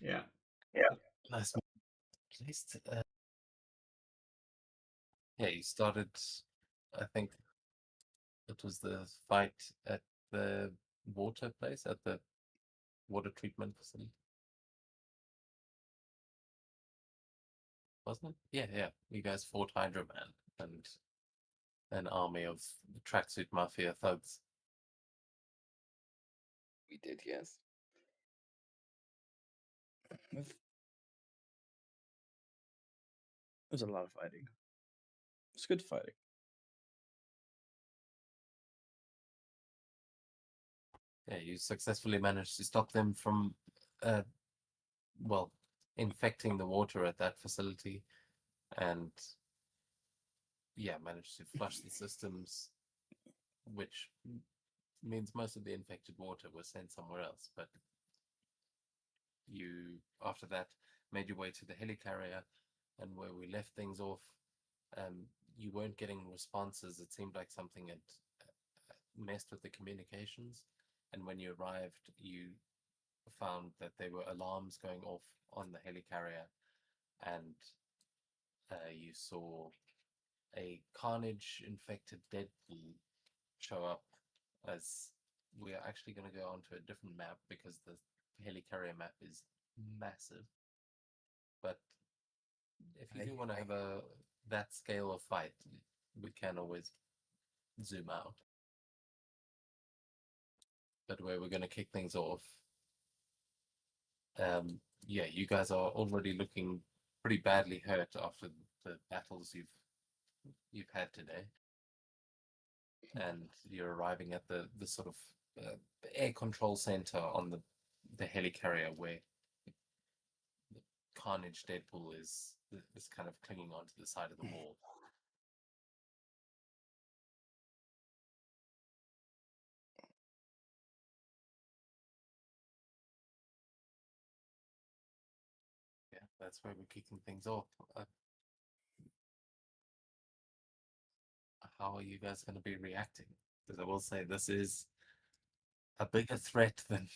Yeah. Nice. At least, yeah, you started. I think it was the fight at the water place, at the water treatment facility, wasn't it? Yeah, yeah. You guys fought Hydro Man and an army of tracksuit mafia thugs. We did, yes. It was a lot of fighting. It's good fighting. Yeah, you successfully managed to stop them from, uh, well, infecting the water at that facility, and yeah, managed to flush the systems, which means most of the infected water was sent somewhere else. But you, after that, made your way to the helicarrier, and where we left things off, you weren't getting responses. It seemed like something had messed with the communications. And when you arrived, you found that there were alarms going off on the helicarrier, and you saw a Carnage infected Deadpool show up. As we are actually going to go onto a different map because the helicarrier map is massive. But if you do want to have a that scale of fight, we can always zoom out. But where we're going to kick things off, yeah, you guys are already looking pretty badly hurt after the battles you've had today, and you're arriving at the sort of uh, air control center on the helicarrier where Carnage Deadpool is kind of clinging onto the side of the wall. Yeah, that's where we're kicking things off. How are you guys going to be reacting? Because I will say this is a bigger threat than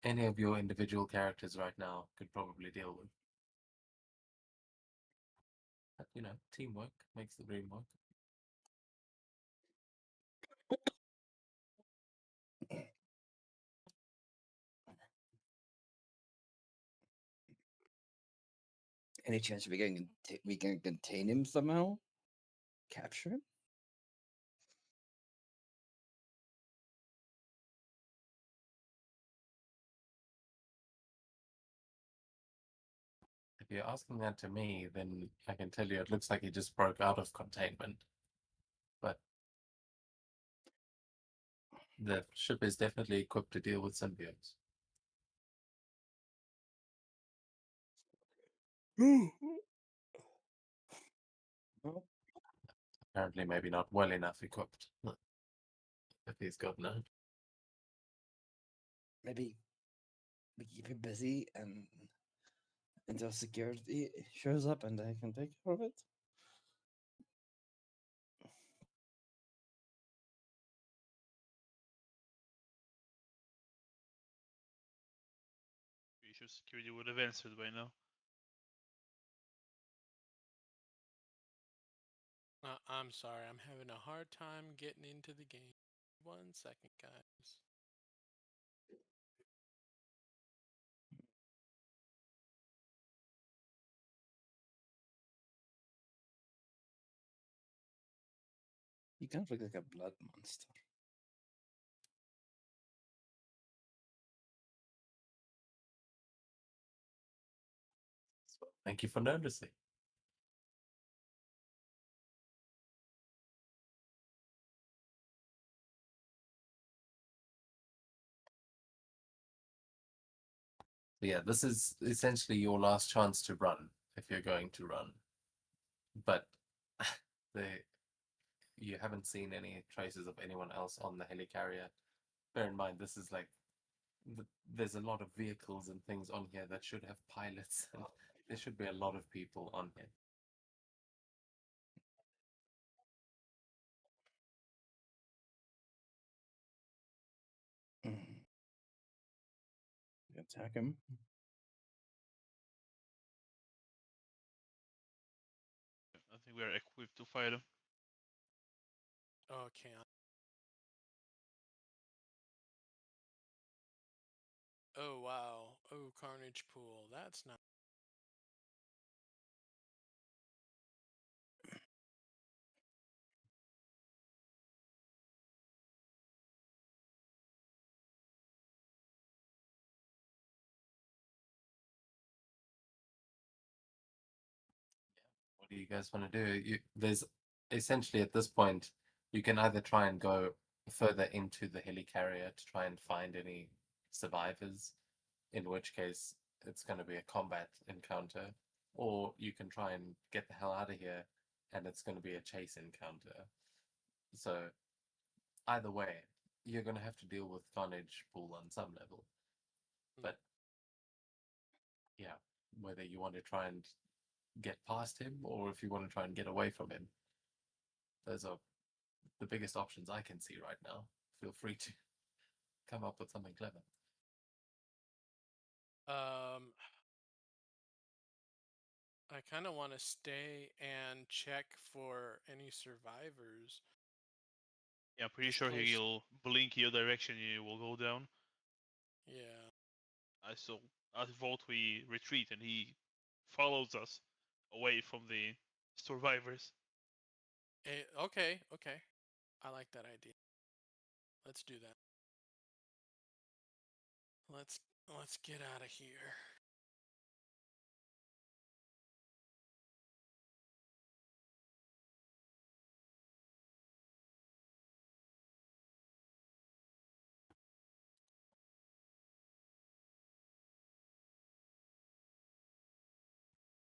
any of your individual characters right now could probably deal with. But, teamwork makes the dream work. Any chance we can contain him somehow? Capture him? If you're asking that to me, then I can tell you it looks like he just broke out of containment. But the ship is definitely equipped to deal with symbiotes. Well, Apparently, maybe not well enough equipped. If he's got none. maybe we keep him busy and until security shows up and they can take care of it. Pretty sure security would have answered by now. I'm sorry, I'm having a hard time getting into the game. 1 second, guys. He kind of looks like a blood monster. So, thank you for noticing. Yeah, this is essentially your last chance to run if you're going to run. But the you haven't seen any traces of anyone else on the helicarrier. Bear in mind, this is like there's a lot of vehicles and things on here that should have pilots, and there should be a lot of people on here. Attack him. we are equipped to fight him. Okay. Oh wow. Oh, Carnage Pool. That's not. What do you guys want to do? There's essentially at this point, you can either try and go further into the helicarrier to try and find any survivors, in which case it's going to be a combat encounter, or you can try and get the hell out of here and it's going to be a chase encounter. So either way, you're going to have to deal with Carnage Pool on some level. But yeah, whether you want to try and get past him or if you want to try and get away from him, those are the biggest options I can see right now. Feel free to come up with something clever. I kind of want to stay and check for any survivors. Yeah, I'm pretty sure Close. he'll blink your direction. You will go down. Yeah. So I vote we retreat, and he follows us away from the survivors. Okay. Okay. I like that idea. Let's do that. Let's get out of here.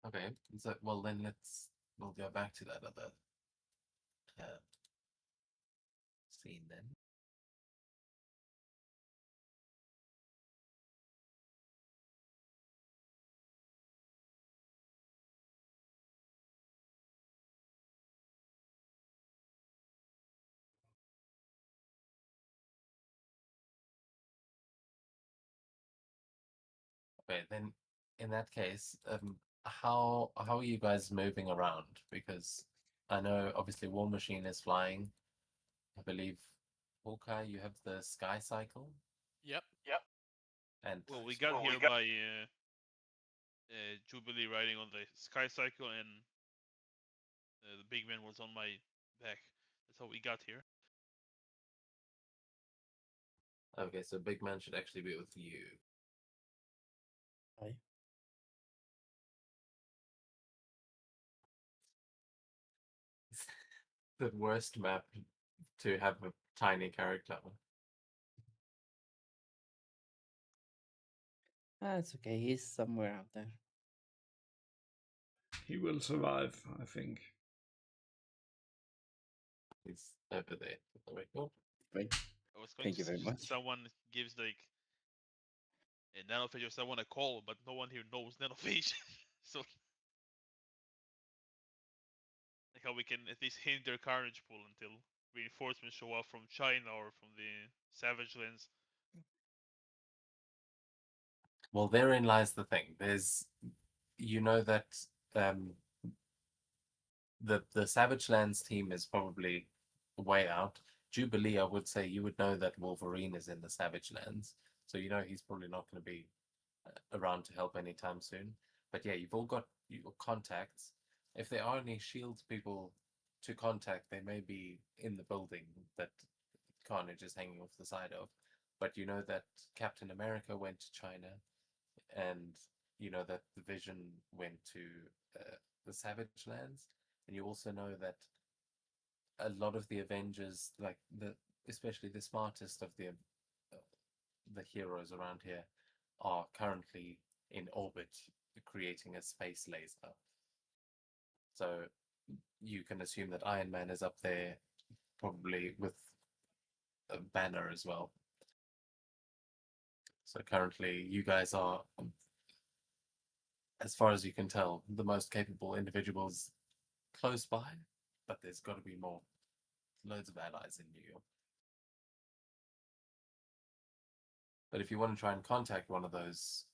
Okay, so well then we'll go back to that other scene then. Okay, then in that case, how are you guys moving around? Because I know obviously War Machine is flying. I believe Hawkeye, you have the Sky Cycle, Yep. and Well, we got here by Jubilee riding on the Sky Cycle, and the big man was on my back. That's how we got here. okay, so Big Man should actually be with you. Hi. The worst map to have a tiny character. Ah, it's okay. He's somewhere out there. He will survive, I think. He's over there. Very cool. Right. I was going Thank to you very suggest much. someone gives like a nanophage or someone a call, but no one here knows nanophage. So like how we can at least hinder Carnage Pool until reinforcements show up from China or from the Savage Lands. Well, therein lies the thing. There's, you know that the Savage Lands team is probably way out. Jubilee, I would say you would know that Wolverine is in the Savage Lands, so you know he's probably not going to be around to help anytime soon. But yeah, you've all got your contacts. If there are any Shield people to contact, they may be in the building that Carnage is hanging off the side of. But you know that Captain America went to China, and you know that the Vision went to the Savage Lands, and you also know that a lot of the Avengers, like especially the smartest of the heroes around here, are currently in orbit creating a space laser. So you can assume that Iron Man is up there, probably with a Banner as well. So currently, you guys are, as far as you can tell, the most capable individuals close by, but there's got to be more. Loads of allies in New York. But if you want to try and contact one of those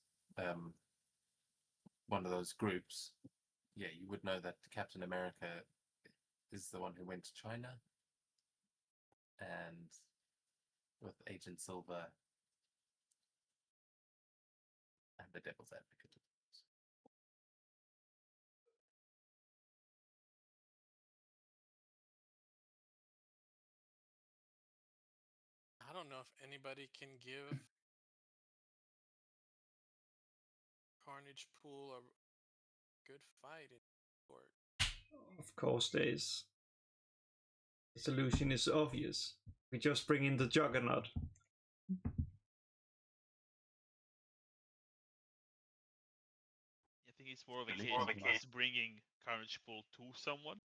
groups, yeah, you would know that Captain America is the one who went to China, and with Agent Silver and the Devil's Advocate. I don't know if anybody can give Carnage Pool a good fight in court. Of course, there is. The solution is obvious. We just bring in the Juggernaut. I think it's more of a Really? case of us bringing Carnage Pool to someone.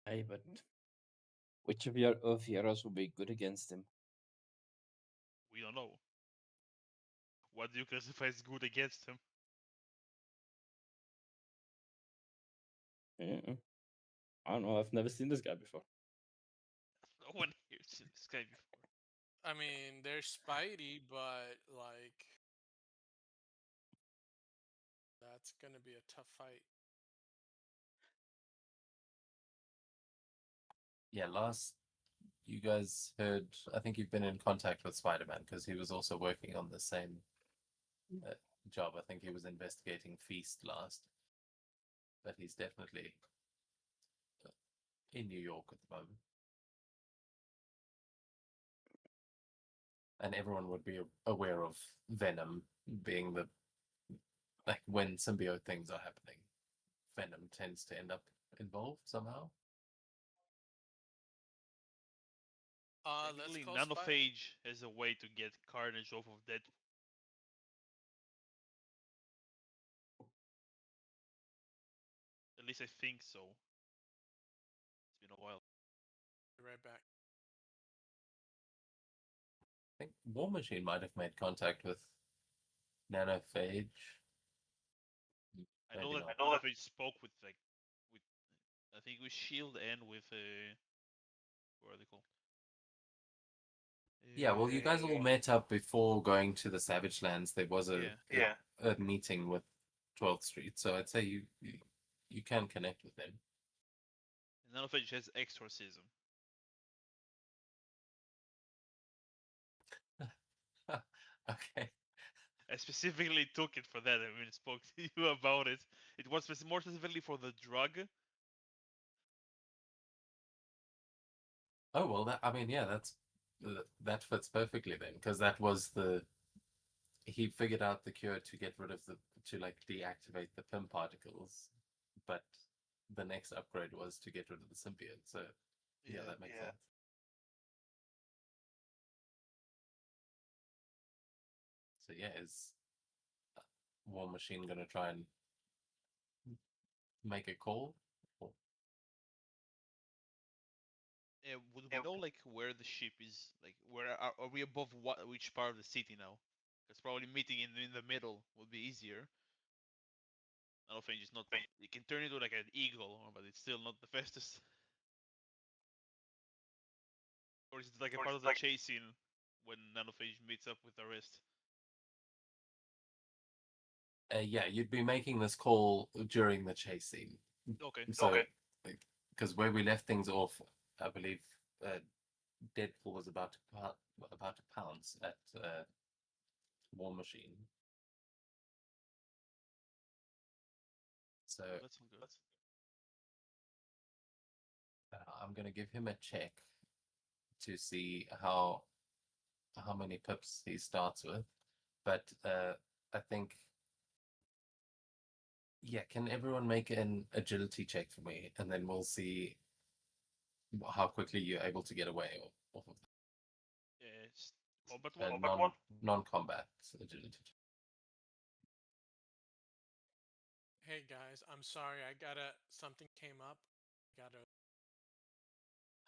Aye, but which of your heroes will be good against him? We don't know. What do you classify as good against him? I don't know. I've never seen this guy before. No one here's seen this guy before. I mean, there's Spidey, but like, that's gonna be a tough fight. Yeah, last you guys heard, I think you've been in contact with Spider-Man because he was also working on the same job. I think he was investigating Feast last, but he's definitely in New York at the moment. And everyone would be aware of Venom being the, like, when symbiote things are happening, Venom tends to end up involved somehow. Let's Technically, call Spidey. Nanophage has a way to get Carnage off of Deadpool. At least I think so. It's been a while. Be right back. I think War Machine might have made contact with Nanophage. I know Maybe that not. Nanophage spoke with I think with Shield and with what are they called? Yeah, well, you guys all met up before going to the Savage Lands. There was a meeting with 12th Street, so I'd say you can connect with them. Nanophage has exorcism. Okay. I specifically took it for that. I mean, spoke to you about it. It was more specifically for the drug. Oh well, I mean, yeah, that fits perfectly then, because that was he figured out the cure to get rid of to like deactivate the PIM particles, but the next upgrade was to get rid of the symbiote. So yeah, that makes sense. So yeah, is War Machine gonna try and make a call? Or... Would we know like where the ship is? Like, where are we above which part of the city now? Because probably meeting in the middle would be easier. Nanophage is not. It can turn into like an eagle, but it's still not the fastest. Or is it like a part of the chase scene when Nanophage meets up with the rest? Yeah, you'd be making this call during the chase scene. Okay. So, because where we left things off, I believe Deadpool was about to pounce at War Machine. So That's all good. I'm gonna give him a check to see how many pips he starts with, but I think. Yeah, can everyone make an agility check for me, and then we'll see how quickly you're able to get away off of Yes. Combat one. Non-combat agility check. Hey guys, I'm sorry. Something came up.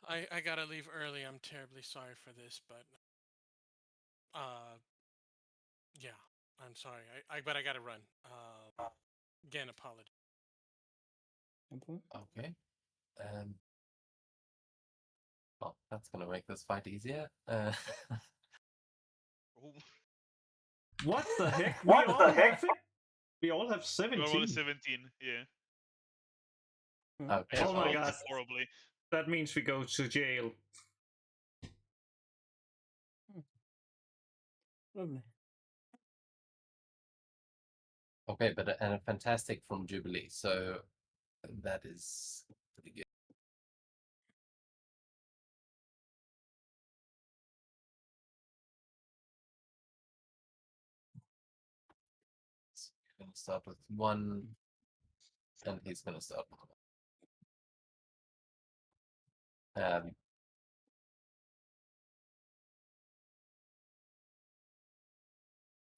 I gotta leave early. I'm terribly sorry for this, but yeah, I'm sorry. But I gotta run. Again, apology. Okay. Well, that's gonna make this fight easier. What the heck? What the heck? We all have We're only 17. 17. Yeah. Okay. I just Oh my rolled God. horribly. That means we go to jail. Lovely. Okay, but and a fantastic from Jubilee, so that is pretty good. So you're going to start with 1, and he's going to start with 1.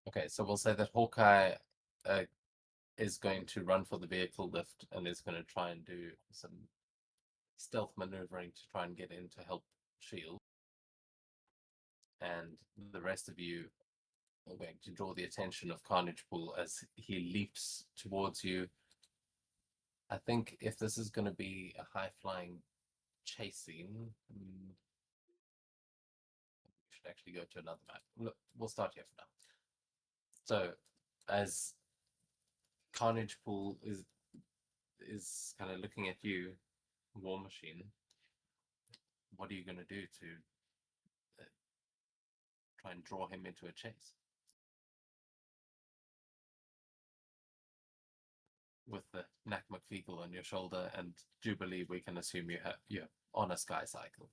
Okay, so we'll say that Hawkeye is going to run for the vehicle lift and is going to try and do some stealth maneuvering to try and get in to help Shield. And the rest of you are going to draw the attention of Carnage Pool as he leaps towards you. I think if this is going to be a high-flying chase scene, we should actually go to another map. Look, we'll start here for now. So, as Carnage Pool is kind of looking at you, War Machine, what are you going to do to try and draw him into a chase? With the Knack McFeegle on your shoulder and Jubilee, we can assume you're on a sky cycle.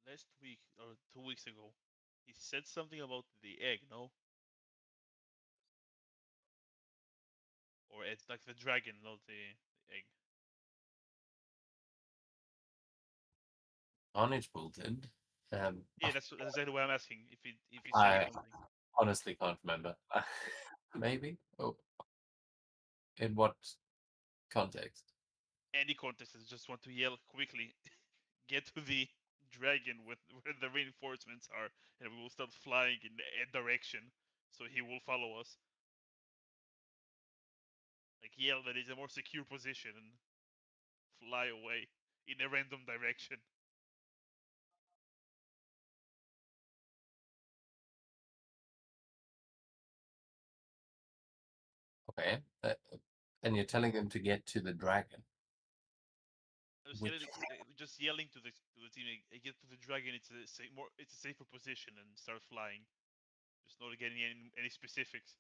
Last week or 2 weeks ago, he said something about the egg, no? Or it's like the dragon, not the egg. Carnage Pool did. Yeah, that's exactly why I'm asking if he I said something. honestly can't remember. Maybe? Oh. In what context? Any context, I just want to yell quickly, get to the dragon with where the reinforcements are, and we will start flying in a direction, so he will follow us. Like yell that it's a more secure position and fly away in a random direction. Okay. And you're telling him to get to the dragon. Just yelling to the team, get to the dragon. It's a safer position and start flying. Just not getting any specifics.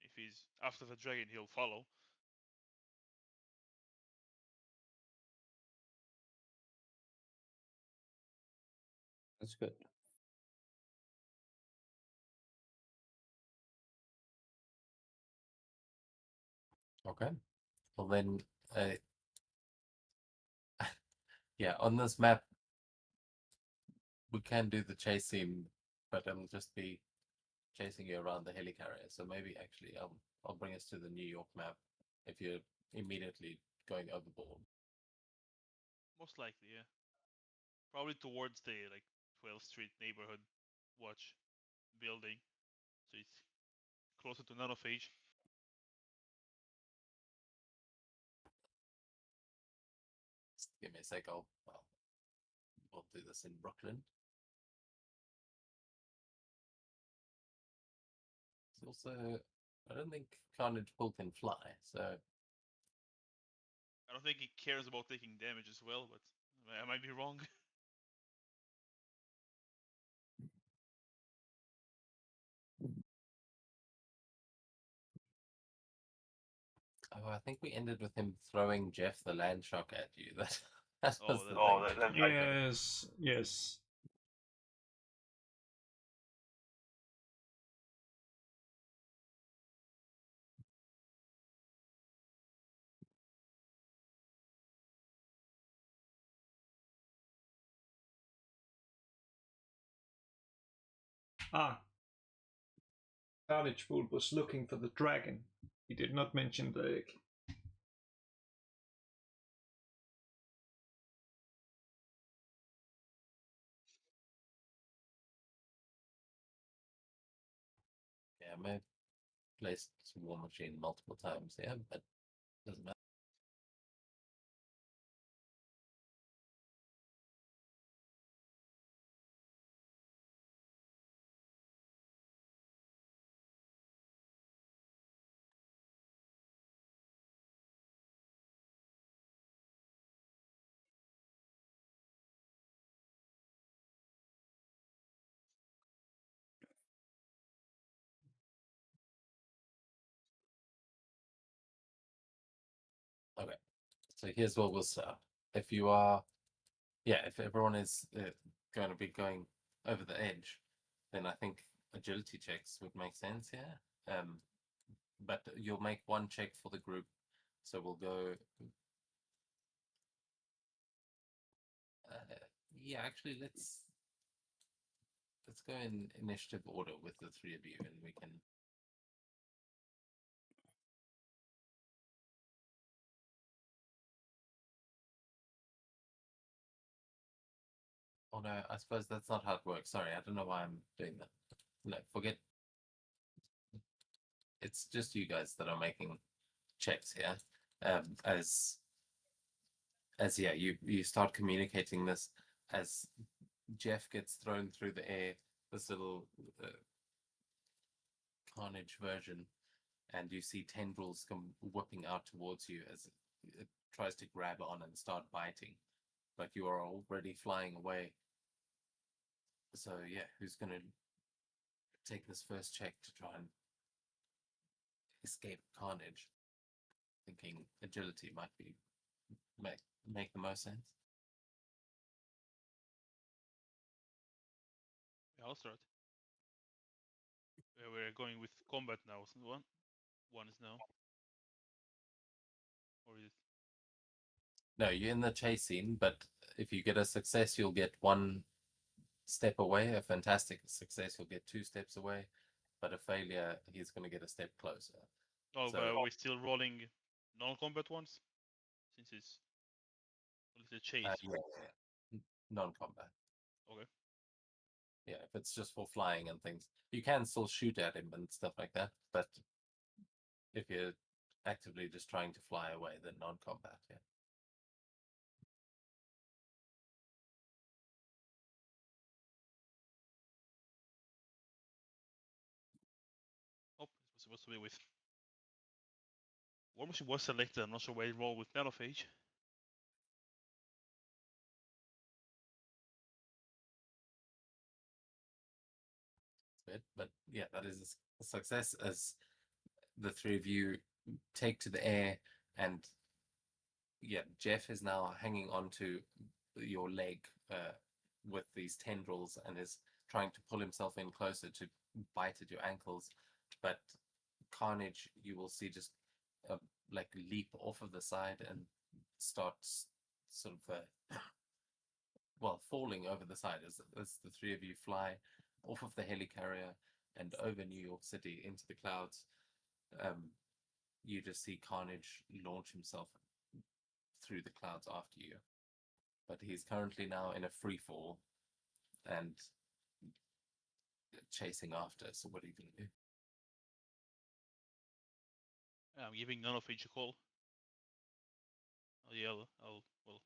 If he's after the dragon, he'll follow. That's good. Okay. Well then, yeah, on this map, we can do the chase scene, but it'll just be chasing you around the helicarrier. So maybe actually, I'll bring us to the New York map if you're immediately going overboard. Most likely, yeah. Probably towards the 12th Street neighborhood watch building, so it's closer to Nanophage. Just give me a sec. We'll do this in Brooklyn. It's also, I don't think Carnage Pool can fly, so I don't think he cares about taking damage as well, but I might be wrong. oh, I think we ended with him throwing Jeff the land shock at you. That Oh, was the that- thing. Yes, yes. Ah, Carnage Bull was looking for the dragon. He did not mention the egg. Yeah, I may have placed War Machine multiple times, yeah, but doesn't matter. Okay, so here's what we'll start. If you are, yeah, if everyone is going to be going over the edge, then I think agility checks would make sense, yeah. But you'll make one check for the group, so we'll go. Yeah, actually, let's go in initiative order with the three of you, and we can. Oh no, I suppose that's not how it works. Sorry, I don't know why I'm doing that. No, forget. It's just you guys that are making checks here. As yeah, you start communicating this as Jeff gets thrown through the air. This little Carnage version, and you see tendrils come whipping out towards you as it tries to grab on and start biting, but you are already flying away. So yeah, who's going to take this first check to try and escape Carnage? Thinking agility might be make the most sense. Yeah, I'll start. We're going with combat now, isn't one? One is now. Or is it? No, you're in the chase scene, but if you get a success, you'll get one step away. A fantastic success, you'll get 2 steps away. But a failure, he's going to get a step closer. Oh, So- but are we still rolling non-combat ones? Since it's a chase. yeah. Non-combat. Okay. Yeah, if it's just for flying and things, you can still shoot at him and stuff like that. But if you're actively just trying to fly away, then non-combat, yeah. Oh, it was supposed to be with. War Machine was selected. I'm not sure why it rolled with Nanophage. But yeah, that is a success as the three of you take to the air, and yeah, Jeff is now hanging onto your leg with these tendrils and is trying to pull himself in closer to bite at your ankles. But Carnage, you will see just like leap off of the side and start sort of well, falling over the side as the three of you fly off of the helicarrier and over New York City into the clouds. You just see Carnage launch himself through the clouds after you. But he's currently now in a free fall and chasing after. So what are you going to do? I'm giving Nanophage a call. I'll yell. Well,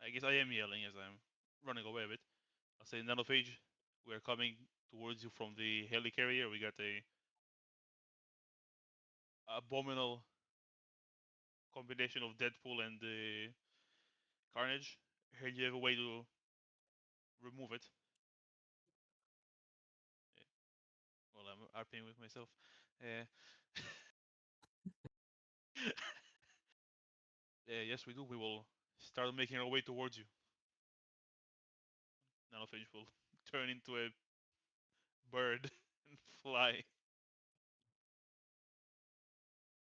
I guess I am yelling as I'm running away a bit. I'll say, Nanophage, we're coming towards you from the helicarrier. We got a abominable combination of Deadpool and Carnage. Heard you have a way to remove it. Yeah. Well, I'm RPing with myself. Yes, we do. We will start making our way towards you. Nanophage will turn into a bird and fly.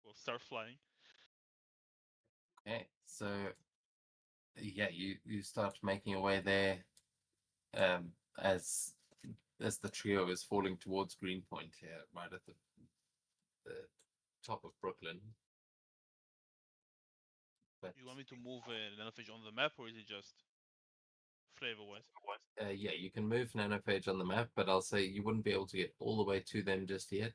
We'll start flying. Okay, so yeah, you start making your way there as as the trio is falling towards Greenpoint here, right at the top of Brooklyn. But You want me to move Nanophage on the map, or is it just flavor-wise? yeah, you can move Nanophage on the map, but I'll say you wouldn't be able to get all the way to them just yet.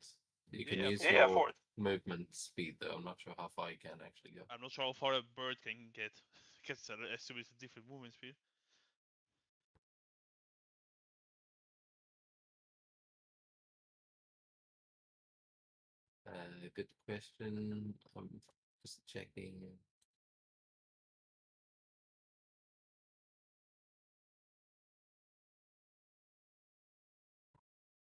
You can Yeah, use for- your movement speed, though. I'm not sure how far you can actually go. I'm not sure how far a bird can get. Because I assume it's a different movement speed. Good question. I'm just checking.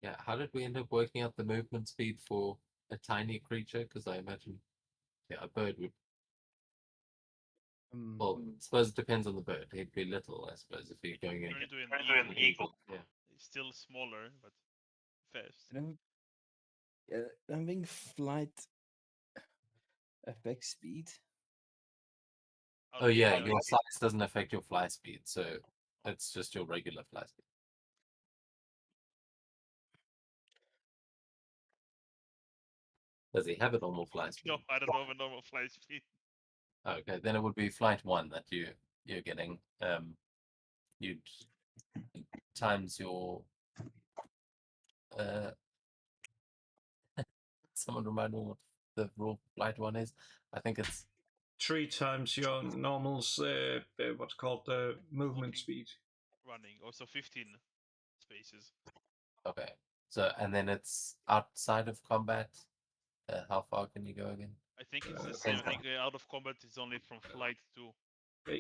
Yeah, how did we end up working out the movement speed for a tiny creature? Because I imagine, yeah, a bird would. Well, I suppose it depends on the bird. He'd be little, I suppose, if you're going in. Turn into an eagle. Yeah. It's still smaller, but fast. Having flight affects speed. Oh yeah, yeah, your size doesn't affect your fly speed, so it's just your regular fly speed. Does he have a normal fly speed? No, I don't know a normal flight speed. Okay, then it would be flight 1 that you're getting. You'd times your someone remind me what the raw flight 1 is. I think it's 3 times your normal's what's called the movement Walking. speed. Running. Also 15 spaces. okay. So and then it's outside of combat. How far can you go again? I think it's the same. I think out of combat is only from flight 2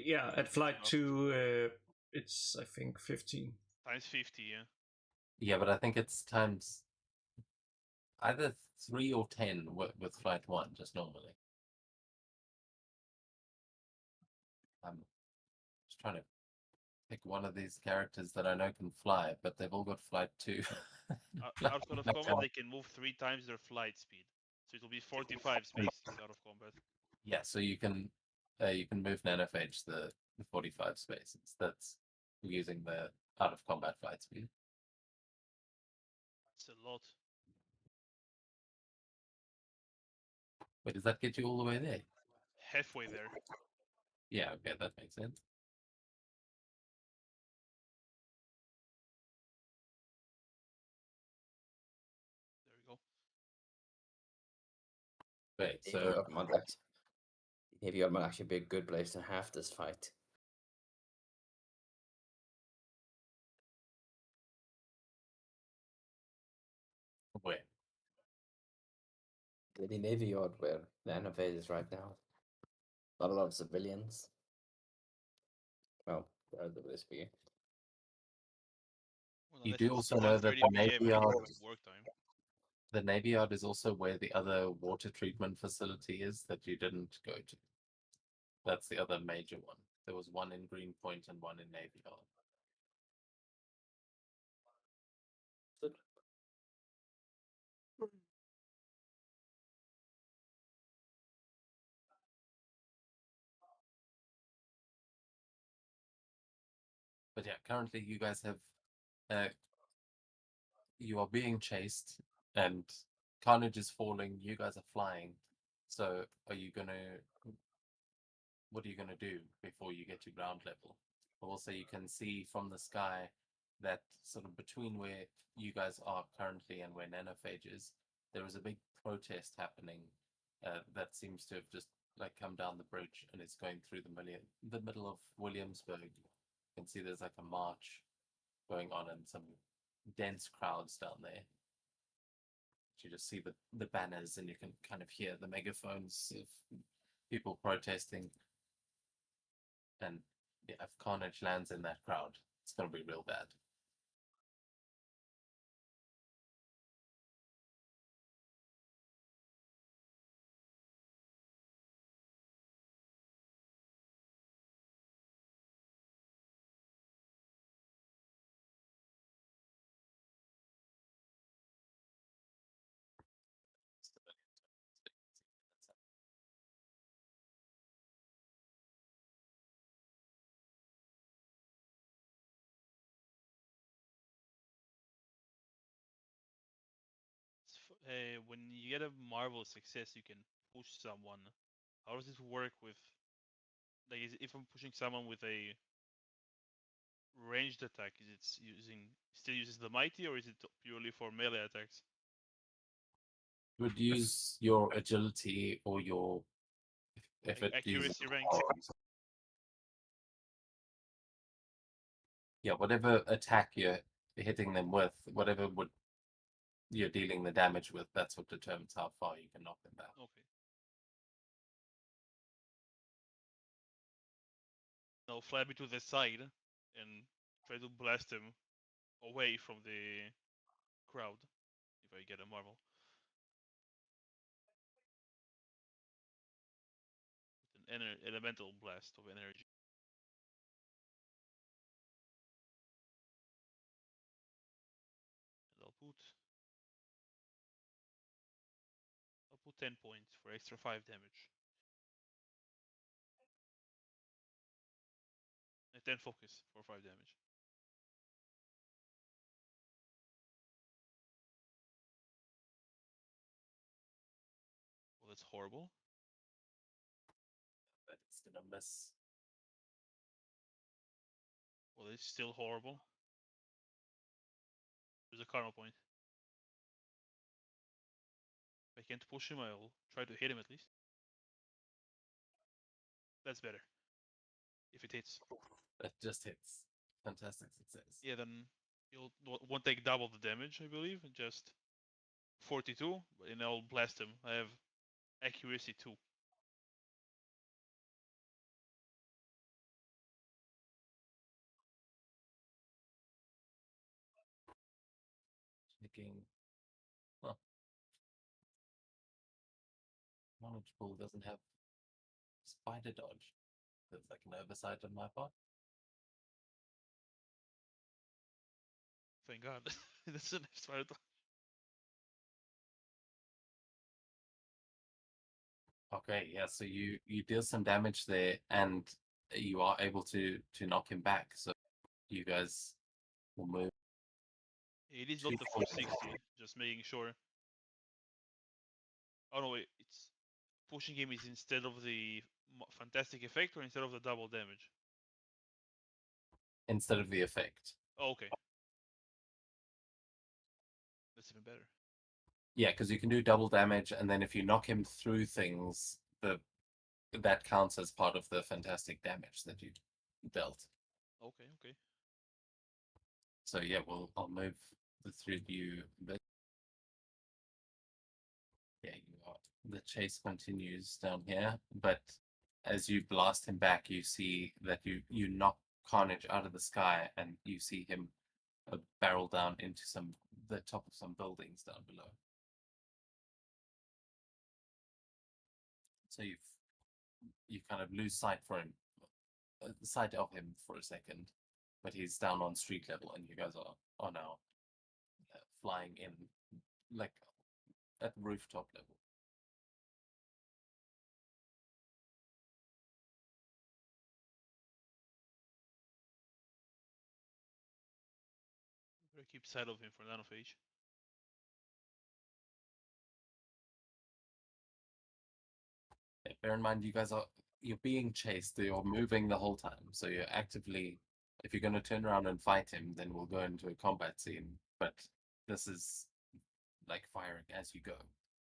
Yeah, at flight enough. 2, it's I think 15. times 50. Yeah. Yeah, but I think it's times either 3 or 10 with flight 1, just normally. I'm just trying to pick one of these characters that I know can fly, but they've all got flight 2. Outside of combat, they can move 3 times their flight speed. So it'll be 45 spaces out of combat. Yeah, so you can move Nanophage the 45 spaces. That's using the out of combat flight speed. It's a lot. Wait, does that get you all the way there? Halfway there. Yeah, okay, that makes sense. There we go. Wait, Navy so Yard might actually be a good place to have this fight. wait, The Navy Yard where the Nanophage is right now. Not a lot of civilians. Well, relatively speaking. Well, you unless do it's also know that 1:30 the PM Navy and Yard, it's work time. the Navy Yard is also where the other water treatment facility is that you didn't go to. That's the other major one. There was one in Greenpoint and one in Navy Yard. But yeah, currently you guys have you are being chased and carnage is falling, you guys are flying. So what are you gonna do before you get to ground level? Also, you can see from the sky that sort of between where you guys are currently and where Nanophage is, there is a big protest happening that seems to have just like come down the bridge and it's going through the middle of Williamsburg. You can see there's like a march going on and some dense crowds down there. You just see the banners and you can kind of hear the megaphones of people protesting. And yeah, if carnage lands in that crowd, it's going to be real bad. when you get a marvel success, you can push someone. How does it work with, like, if I'm pushing someone with a ranged attack, is it still uses the mighty, or is it purely for melee attacks? You would use your agility or your if it uses Accuracy rank. yeah, whatever attack you're hitting them with, whatever would you're dealing the damage with, that's what determines how far you can knock them back. Okay. I'll fly a bit to the side and try to blast him away from the crowd if I get a marvel. With an elemental blast of energy. And I'll put 10 points for extra 5 damage. And 10 focus for 5 damage. Well, that's horrible. But it's gonna miss. Well, it's still horrible. There's a karma point. If I can't push him, I'll try to hit him at least. That's better. If it hits. That just hits. Fantastic success. Yeah, then you'll won't take double the damage, I believe. Just 42, and I'll blast him. I have accuracy 2. Checking. Huh. Knowledge pool doesn't have spider dodge. That's like an oversight on my part. Thank God. That's an extra. Okay, yeah. So you deal some damage there, and you are able to knock him back. So you guys will move. It is not the full 60, just making sure. Oh no, wait, it's pushing him is instead of the fantastic effect or instead of the double damage? Instead of the effect. Oh, okay. That's even better. Yeah, because you can do double damage, and then if you knock him through things, that counts as part of the fantastic damage that you dealt. Okay, okay. So yeah, I'll move the three of you a bit. Yeah, the chase continues down here, but as you blast him back, you see that you knock Carnage out of the sky, and you see him barrel down into the top of some buildings down below. So you kind of lose sight of him for a second, but he's down on street level, and you guys are now flying in like at rooftop level. Better keep sight of him for Nanophage. Yeah, bear in mind, you're being chased. You're moving the whole time, so you're actively. If you're going to turn around and fight him, then we'll go into a combat scene. But this is like firing as you go.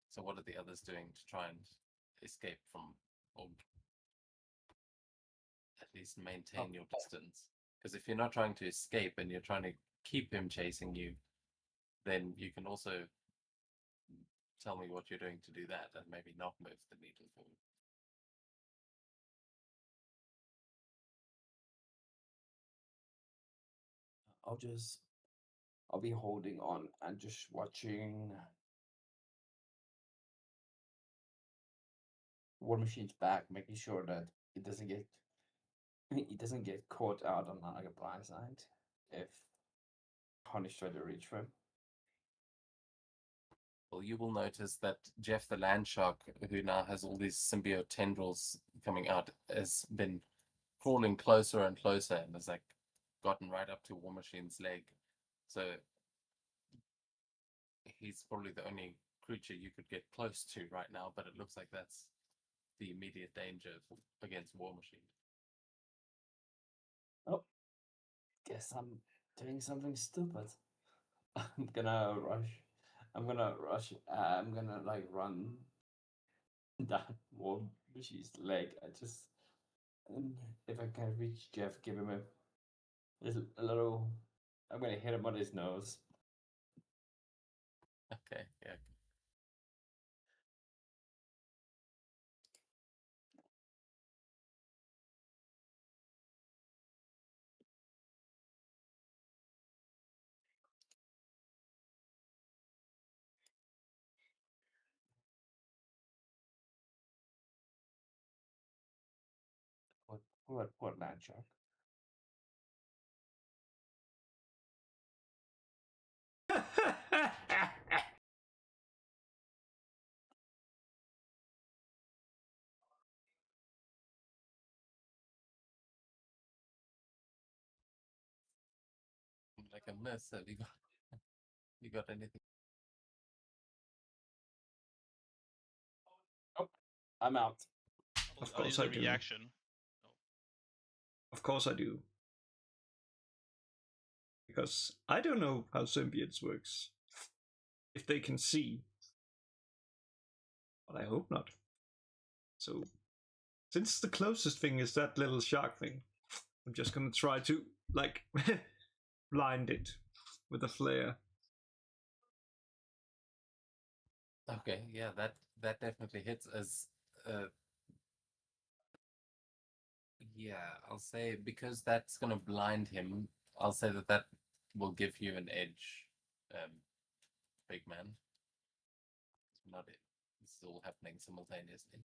So what are the others doing to try and escape from, or at least maintain your distance? Because if you're not trying to escape and you're trying to keep him chasing you, then you can also tell me what you're doing to do that, and maybe not move the needle forward. I'll be holding on and just watching War Machine's back, making sure that it doesn't get caught out on like a blind side if Punish try to reach for him. Well, you will notice that Jeff the Land Shark, who now has all these symbiote tendrils coming out, has been crawling closer and closer and has like gotten right up to War Machine's leg. So he's probably the only creature you could get close to right now, but it looks like that's the immediate danger against War Machine. Oh, guess I'm doing something stupid. I'm gonna rush. I'm gonna rush. I'm gonna like run that War Machine's leg. If I can reach Jeff, give him a little. I'm gonna hit him on his nose. Okay, yeah. What land shark? Like a miss. Have you got anything? Oh, I'm out. Of I'll course use I a do. reaction. Of course I do. Because I don't know how symbiotes works. If they can see. But I hope not. So, since the closest thing is that little shark thing, I'm just gonna try to, like, blind it with a flare. Okay, yeah, that definitely hits as yeah, I'll say because that's gonna blind him, I'll say that will give you an edge, big man. It's not it. This is all happening simultaneously.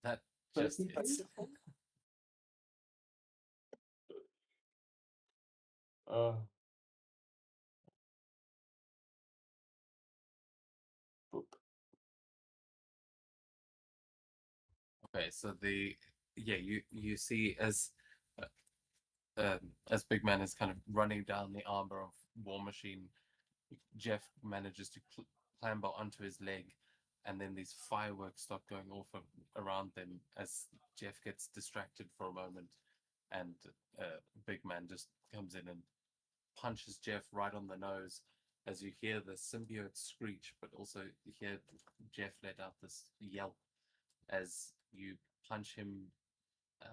That just hits. Uh, boop. Okay, so you see as Big Man is kind of running down the armor of War Machine, Jeff manages to clamber onto his leg, and then these fireworks start going off around them as Jeff gets distracted for a moment, and Big Man just comes in and punches Jeff right on the nose as you hear the symbiote screech, but also you hear Jeff let out this yelp as you punch him. I'm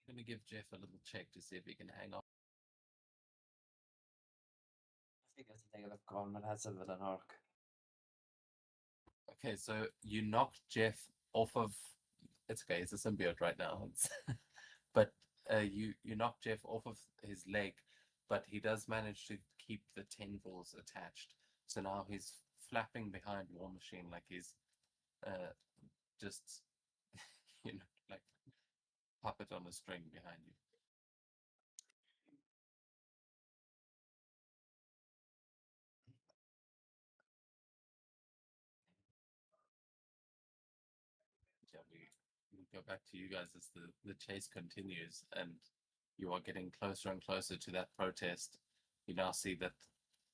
going to give Jeff a little check to see if he can hang on. I think that's the thing I've gone. But that's a villain arc. Okay, so you knocked Jeff off of. It's okay. It's a symbiote right now. But you knock Jeff off of his leg, but he does manage to keep the tendrils attached. So now he's flapping behind War Machine like he's just like puppet on a string behind you. Yeah, we go back to you guys as the chase continues, and you are getting closer and closer to that protest. You now see that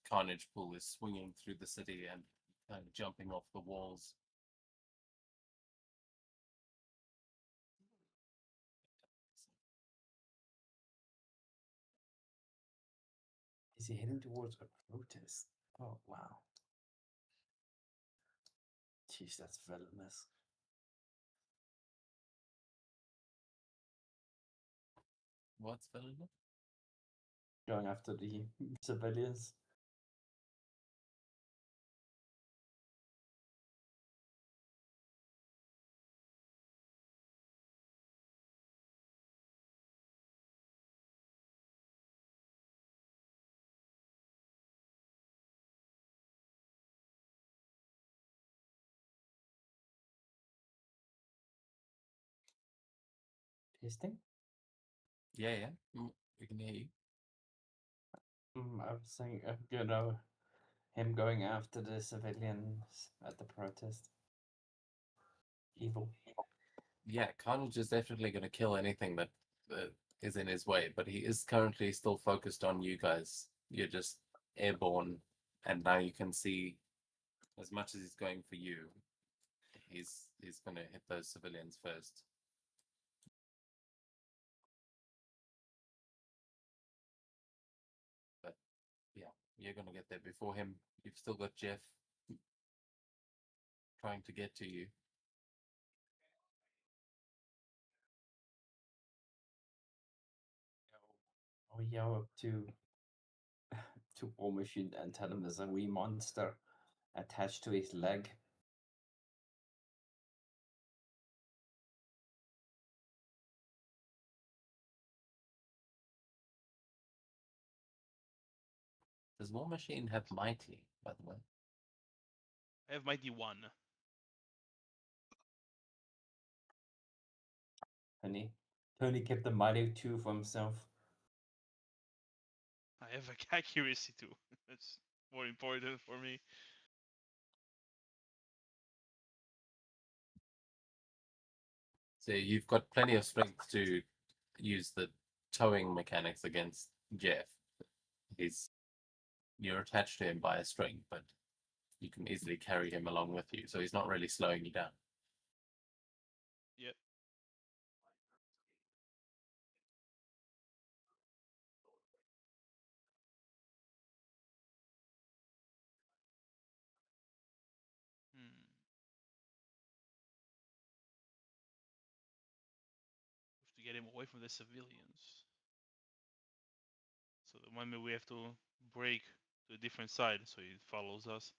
Carnage Pool is swinging through the city and kind of jumping off the walls. Is he heading towards a protest? Oh wow. Jeez, that's villainous. What's villainous? Going after the civilians. Tasting? Yeah. We can hear you. I was saying, him going after the civilians at the protest. Evil. Yeah, Carnage is definitely going to kill anything that is in his way, but he is currently still focused on you guys. You're just airborne, and now you can see as much as he's going for you. He's going to hit those civilians first. But yeah, you're going to get there before him. You've still got Jeff trying to get to you. I'll yell up to War Machine and tell him there's a wee monster attached to his leg. Does War Machine have Mighty, by the way? I have Mighty 1. Tony kept the Mighty 2 for himself. I have accuracy too. That's more important for me. So you've got plenty of strength to use the towing mechanics against Jeff. You're attached to him by a string, but you can easily carry him along with you, so he's not really slowing you down. Yep. Hmm. We have to get him away from the civilians. So maybe we have to break to a different side so he follows us.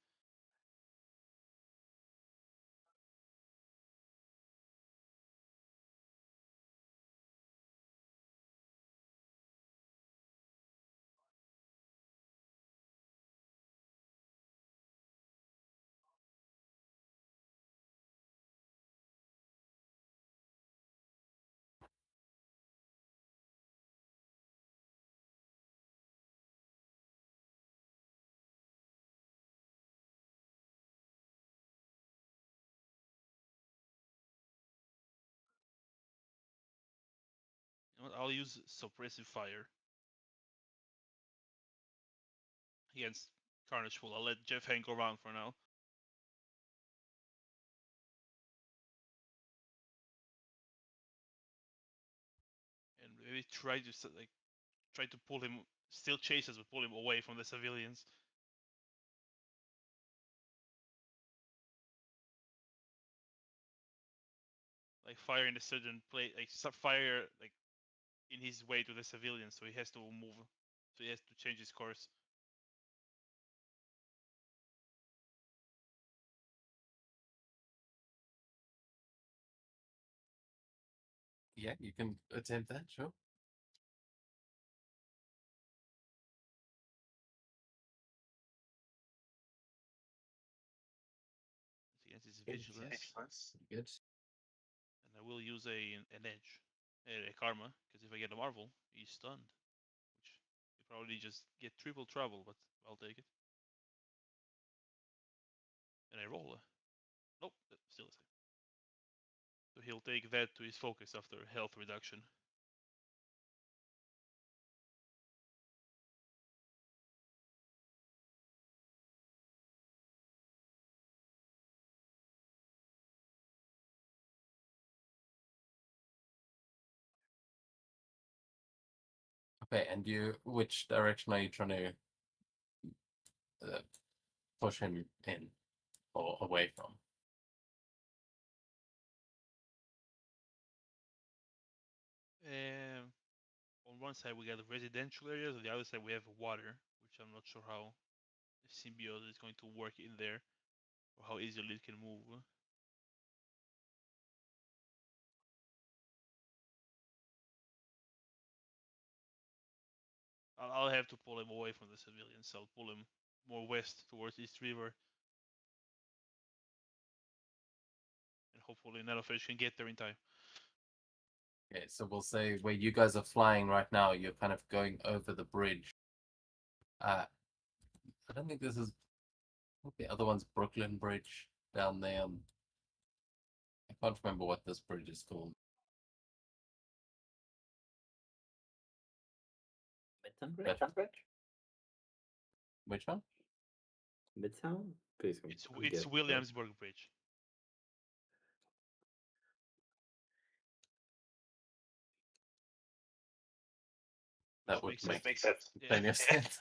You know what? I'll use suppressive fire against Carnage Pool. I'll let Jeff hang around for now. And maybe try to pull him, still chase us, but pull him away from the civilians. Like fire in a certain place, like fire like in his way to the civilians, so he has to move, so he has to change his course. Yeah, you can attempt that, sure. Against his vigilance. Good. And I will use an edge, a karma, because if I get a marvel, he's stunned, which you probably just get triple trouble, but I'll take it. And I roll. Nope, still the same. So he'll take that to his focus after health reduction. Okay, and which direction are you trying to push him in or away from? On one side we got the residential areas, on the other side we have water, which I'm not sure how the symbiote is going to work in there, or how easily it can move. I'll have to pull him away from the civilians. I'll pull him more west towards East River, and hopefully Nanofish can get there in time. Okay, so we'll say where you guys are flying right now, you're kind of going over the bridge. I don't think this is. I think the other one's Brooklyn Bridge down there. I can't remember what this bridge is called. Bridge? Which one? Midtown? Please, It's Williamsburg Bridge. That Which would makes make sense. plenty of sense.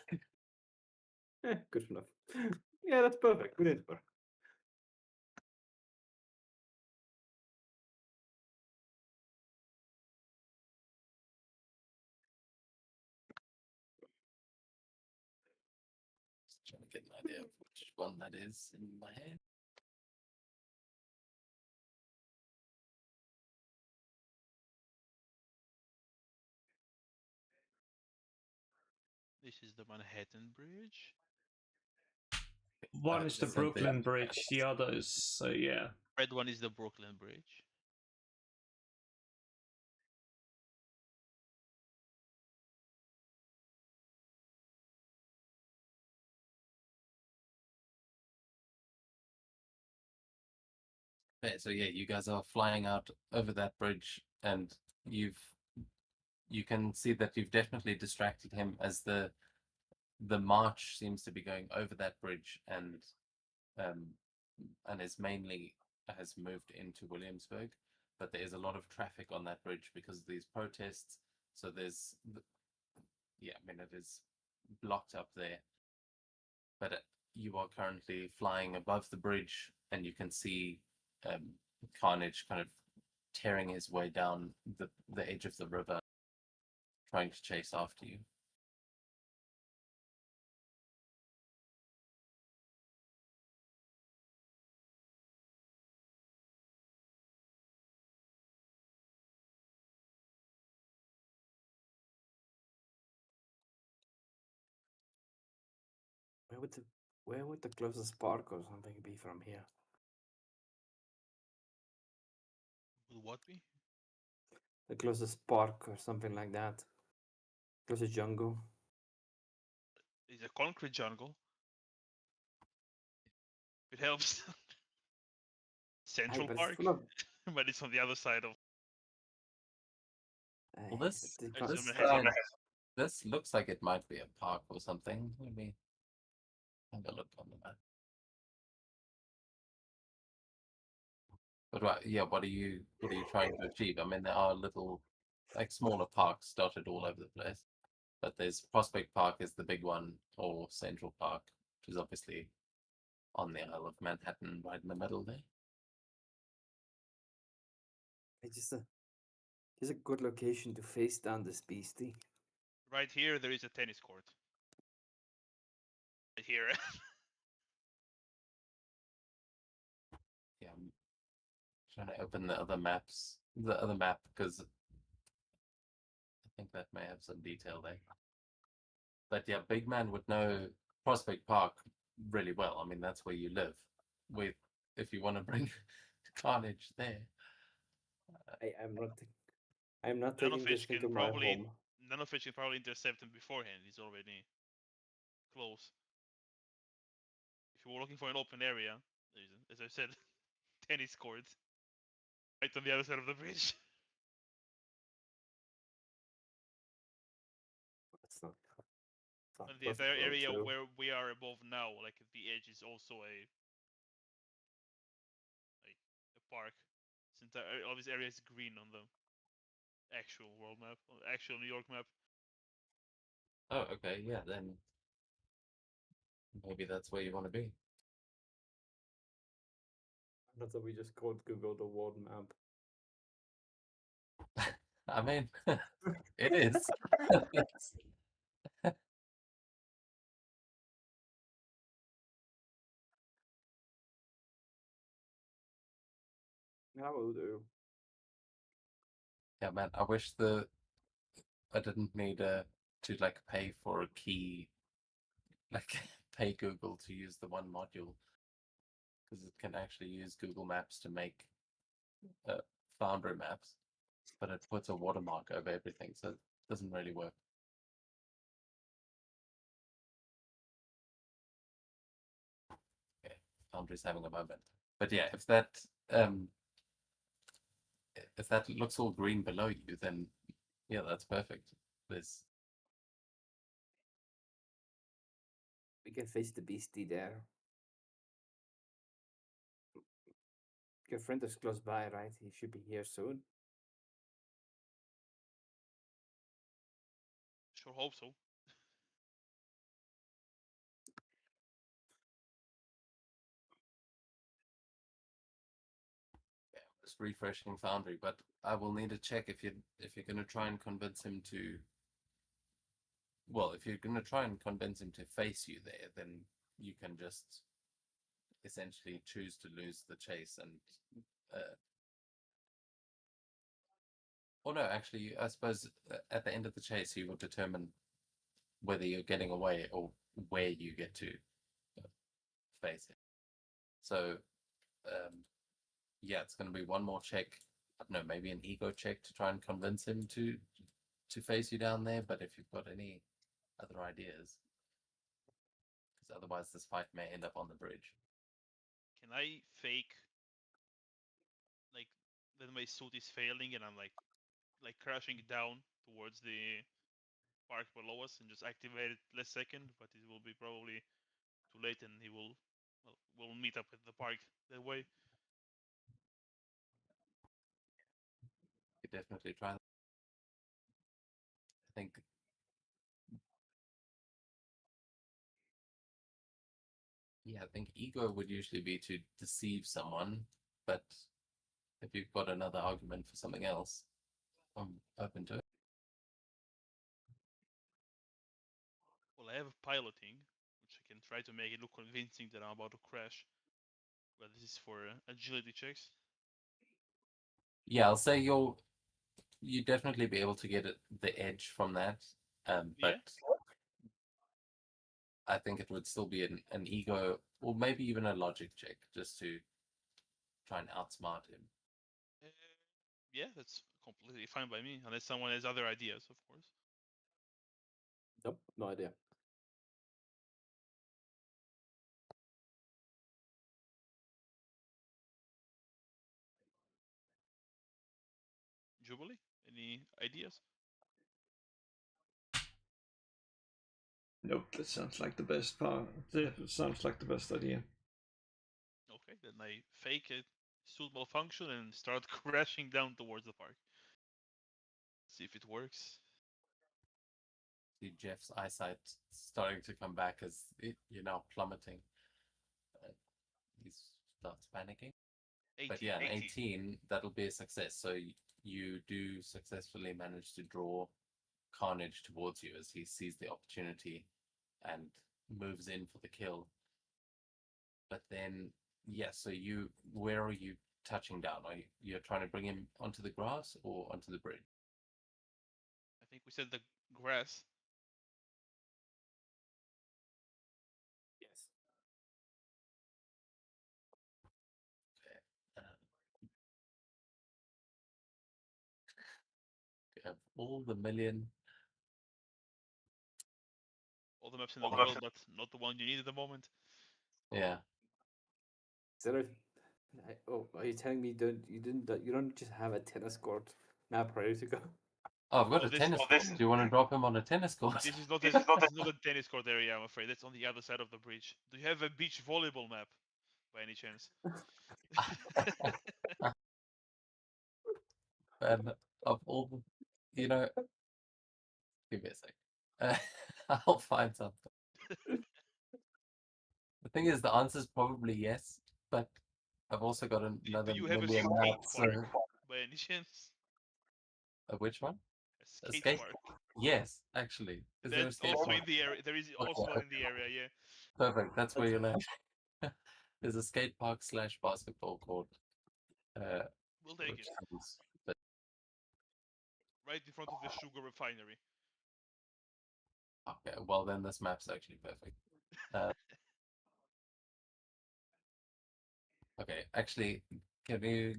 Good enough. Yeah, that's perfect. Williamsburg. Just trying to get an idea of which one that is in my head. This is the Manhattan Bridge. One is the Isn't there- Brooklyn Bridge, the other is yeah. Red one is the Brooklyn Bridge. Okay, so yeah, you guys are flying out over that bridge, and you can see that you've definitely distracted him as the march seems to be going over that bridge and is mainly has moved into Williamsburg, but there is a lot of traffic on that bridge because of these protests. So there's yeah, I mean it is blocked up there. But you are currently flying above the bridge, and you can see Carnage kind of tearing his way down the edge of the river, trying to chase after you. Where would the closest park or something be from here? Would what be? The closest park or something like that. Closest jungle. It's a concrete jungle. It helps. Central but Park, it's full of. but it's on the other side of. Well, but this the It's con- on Manhattan. this looks like it might be a park or something. Let me have a look on the map. But yeah, what are you trying to achieve? I mean, there are little, like smaller parks dotted all over the place, but there's Prospect Park is the big one, or Central Park, which is obviously on the Isle of Manhattan, right in the middle there. It's just a good location to face down this beastie. Right here, there is a tennis court. Right here. Yeah, I'm trying to open the other map because I think that may have some detail there. But yeah, Big Man would know Prospect Park really well. I mean, that's where you live. If you want to bring Carnage there. I'm not taking this Nanofish thing can to my probably home. Nanofish can probably intercept him beforehand. He's already close. If you were looking for an open area, there's, as I said, tennis court right on the other side of the bridge. It's not. And the entire area where we are above now, like the edge, is also a park. All this area is green on the actual world map, on the actual New York map. Oh, okay, yeah, then maybe that's where you want to be. Not that we just called Google the world map. I mean, it is. I will do. Yeah, man, I wish I didn't need to like pay for a key, like pay Google to use the one module, because it can actually use Google Maps to make Foundry maps, but it puts a watermark over everything, so it doesn't really work. Okay, Foundry's having a moment, but yeah, if that looks all green below you, then yeah, that's perfect. There's You can face the beastie there. Your friend is close by, right? He should be here soon. Sure hope so. Just refreshing Foundry, but I will need to check if you're going to try and convince him to. Well, if you're going to try and convince him to face you there, then you can just essentially choose to lose the chase and. Well, no, actually, I suppose at the end of the chase, you will determine whether you're getting away or where you get to face it. So, yeah, it's going to be one more check. I don't know, maybe an ego check to try and convince him to face you down there. But if you've got any other ideas, because otherwise this fight may end up on the bridge. Can I fake like that my suit is failing and I'm like crashing down towards the park below us and just activate it last second, but it will be probably too late and he will we'll meet up at the park that way. You could definitely try that. I think. Yeah, I think ego would usually be to deceive someone, but if you've got another argument for something else, I'm open to it. Well, I have piloting, which I can try to make it look convincing that I'm about to crash. But this is for agility checks. Yeah, I'll say you definitely be able to get the edge from that, but I think it would still be an ego or maybe even a logic check just to try and outsmart him. Yeah, that's completely fine by me, unless someone has other ideas, of course. Nope, no idea. Jubilee, any ideas? Nope, that sounds like the best part. That sounds like the best idea. Okay, then I fake a suit malfunction and start crashing down towards the park. See if it works. See Jeff's eyesight starting to come back as you're now plummeting. He starts panicking. 18. But yeah, an 18, that'll be a success. So you do successfully manage to draw Carnage towards you as he sees the opportunity and moves in for the kill. But then, yeah, so where are you touching down? You're trying to bring him onto the grass or onto the bridge? I think we said the grass. Yes. You have all the million. All the maps in the world, but not the one you need at the moment. Yeah. Is that oh, are you telling me you don't just have a tennis court map ready to go? Oh, I've got a tennis court. Do you want to drop him on a tennis court? This is not a tennis court area, I'm afraid. That's on the other side of the bridge. Do you have a beach volleyball map, by any chance? And of all the, give me a sec. I'll find something. The thing is, the answer is probably yes, but I've also got another Do you have a million skate maps. park, by any chance? Which one? A skate park. Yes, actually. Is there a That's skate also park? in the area. There is also in the area, yeah. Perfect. That's where you're land. There's a skate park / basketball court. We'll take it. But Right in front of the sugar refinery. okay, well then this map's actually perfect. Okay, actually, can we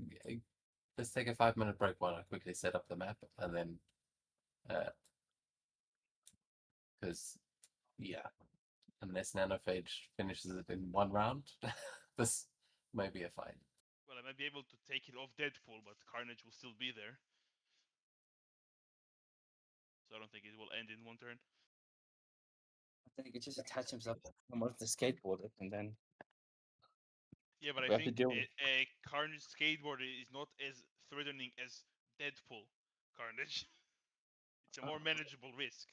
let's take a 5-minute break while I quickly set up the map and then because yeah, unless Nanophage finishes it in one round, this may be a fight. Well, I might be able to take it off Deadpool, but Carnage will still be there. So I don't think it will end in one turn. Then he could just attach himself to one of the skateboard and then Yeah, but we I have to think deal with. a Carnage skateboard is not as threatening as Deadpool Carnage. It's a more manageable risk.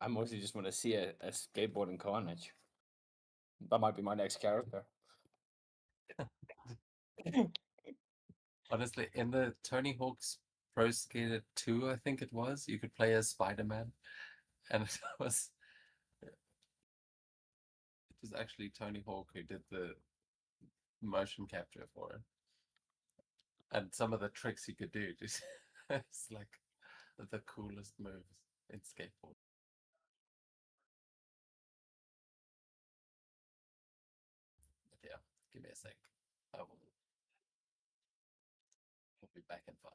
I mostly just want to see a skateboarding carnage. That might be my next character. Honestly, in the Tony Hawk's Pro Skater 2, I think it was, you could play as Spider-Man, and it was actually Tony Hawk who did the motion capture for it. And some of the tricks you could do just it's like the coolest moves in skateboard. But yeah, give me a sec. We'll be back in 5.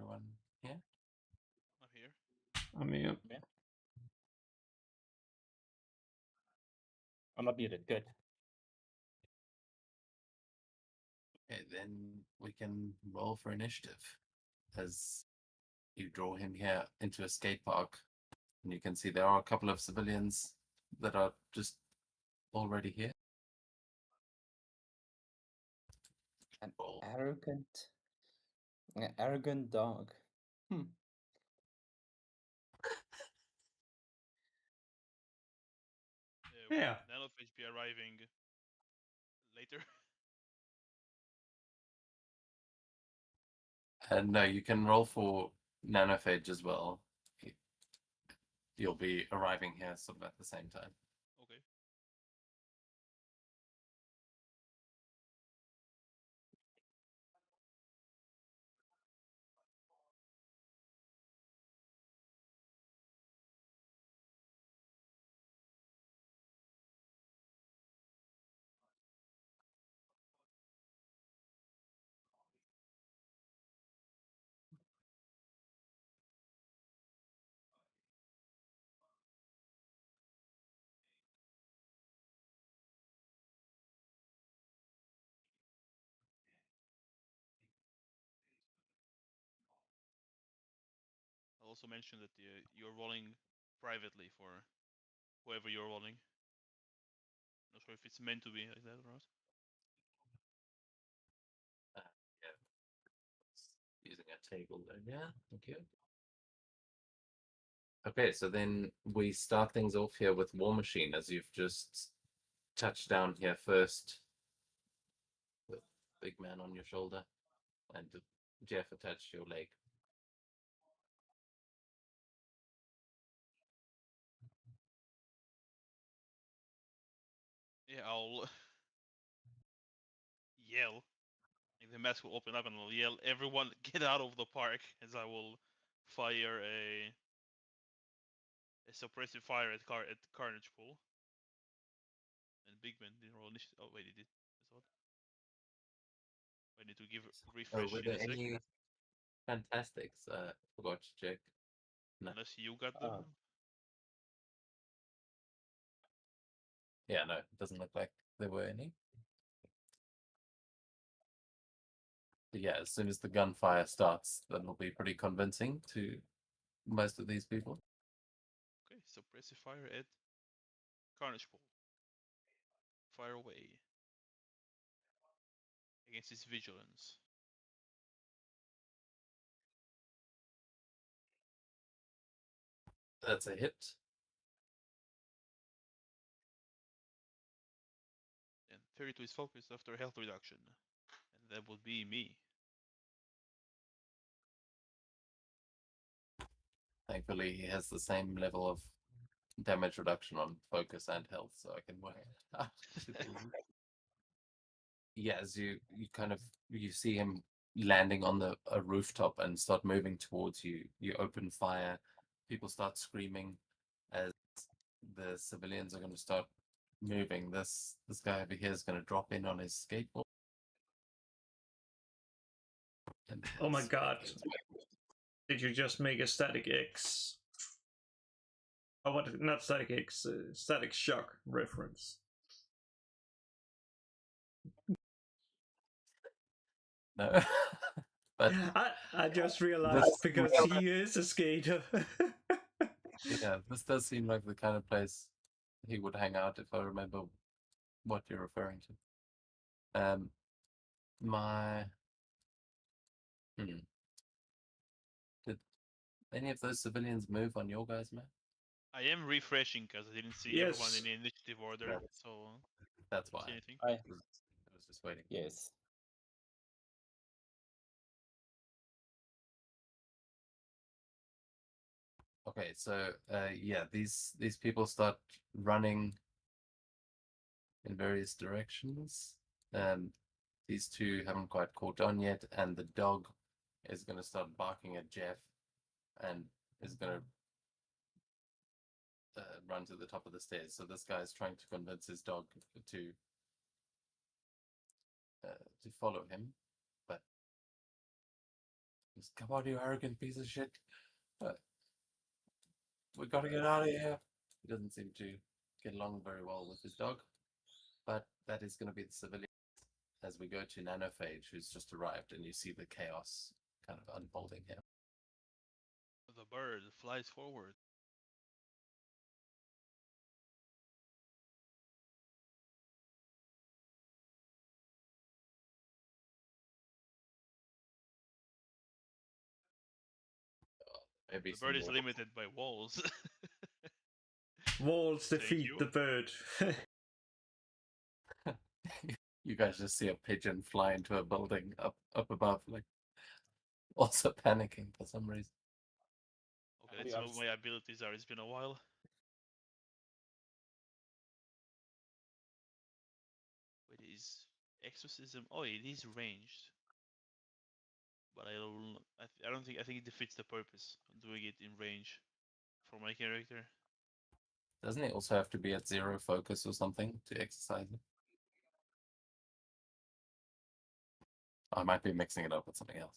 everyone here? I'm here. I mean, I'm not muted. Good. Okay, then we can roll for initiative as you draw him here into a skate park. And you can see there are a couple of civilians that are just already here. An Roll. arrogant dog. Yeah. Nanophage be arriving later. And no, you can roll for nanophage as well. You'll be arriving here sort of at the same time. Okay. I'll also mention that you're rolling privately for whoever you're rolling. Not sure if it's meant to be like that or not. Yeah. Using a table there, yeah. Thank you. Okay, so then we start things off here with War Machine, as you've just touched down here first. The big man on your shoulder, and Jeff attached to your leg. Yeah, I'll yell. Like the mask will open up and I'll yell, "Everyone, get out of the park!" As I will fire a suppressive fire at Carnage Pool. And Big Ben didn't roll initiative. Oh wait, he did. That's odd. I need to give refresh Were in there a sec. any fantastics? Forgot to check. No. Unless you got them. Yeah, no, it doesn't look like there were any. But yeah, as soon as the gunfire starts, that'll be pretty convincing to most of these people. Okay, suppressive fire at Carnage Pool. Fire away. Against his vigilance. That's a hit. And 32 is focused after health reduction. And that would be me. Thankfully, he has the same level of damage reduction on focus and health, so I can work it out. Yeah, as you kind of you see him landing on a rooftop and start moving towards you. You open fire. People start screaming as the civilians are going to start moving. This guy over here is going to drop in on his skateboard. And Oh my he's god. making his way. Did you just make a Static X? Oh, what? Not Static X, Static Shock reference. No, but I just realized this- because he is a skater. yeah, this does seem like the kind of place he would hang out if I remember what you're referring to. My Did any of those civilians move on your guys' map? I am refreshing because I didn't see everyone Yes. in the initiative order. Yeah. So That's don't why. see anything. I I was just waiting. yes. Okay, so yeah, these people start running in various directions. These two haven't quite caught on yet, and the dog is going to start barking at Jeff, and is going to run to the top of the stairs. So this guy is trying to convince his dog to follow him, but Just, come on, you arrogant piece of shit. We gotta get out of here. He doesn't seem to get along very well with his dog. But that is going to be the civilian as we go to Nanophage, who's just arrived, and you see the chaos kind of unfolding here. The bird flies forward. Maybe The some bird is more- limited by walls. Walls Thank defeat you. the bird. You guys just see a pigeon fly into a building up above, like also panicking for some reason. Okay, let's see what my abilities are. It's been a while. It is exorcism. Oh, it is ranged. But I don't think it defeats the purpose of doing it in range for my character. Doesn't it also have to be at 0 focus or something to exercise it? I might be mixing it up with something else.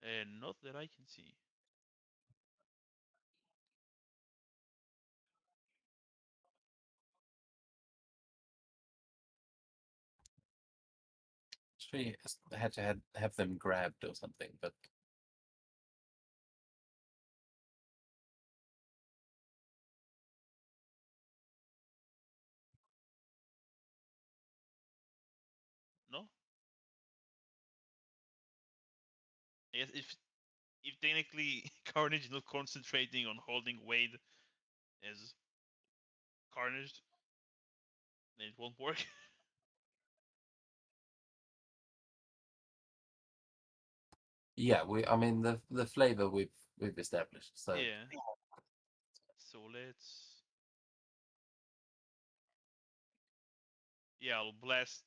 And not that I can see. She had to have them grabbed or something, but No? I guess if technically Carnage is not concentrating on holding Wade as Carnage, then it won't work. yeah, I mean the flavor we've established. So Yeah. So let's. Yeah, I'll blast.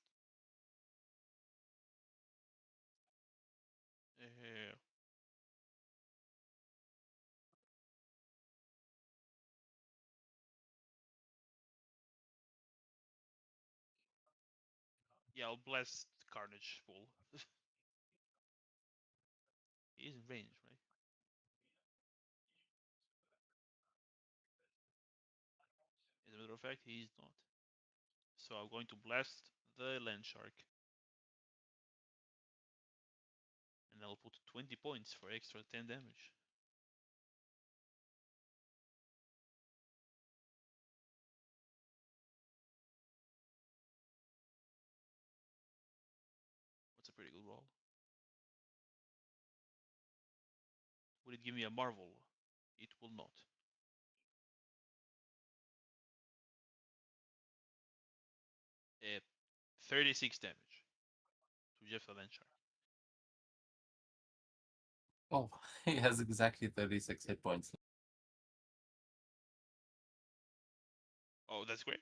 Yeah, I'll blast Carnage full. He is in range, right? As a matter of fact, he is not. So I'm going to blast the Land Shark. And I'll put 20 points for extra 10 damage. What's a pretty good roll? Will it give me a Marvel? It will not. 36 damage to Jeff the Land Shark. oh, he has exactly 36 hit points. Oh, that's great.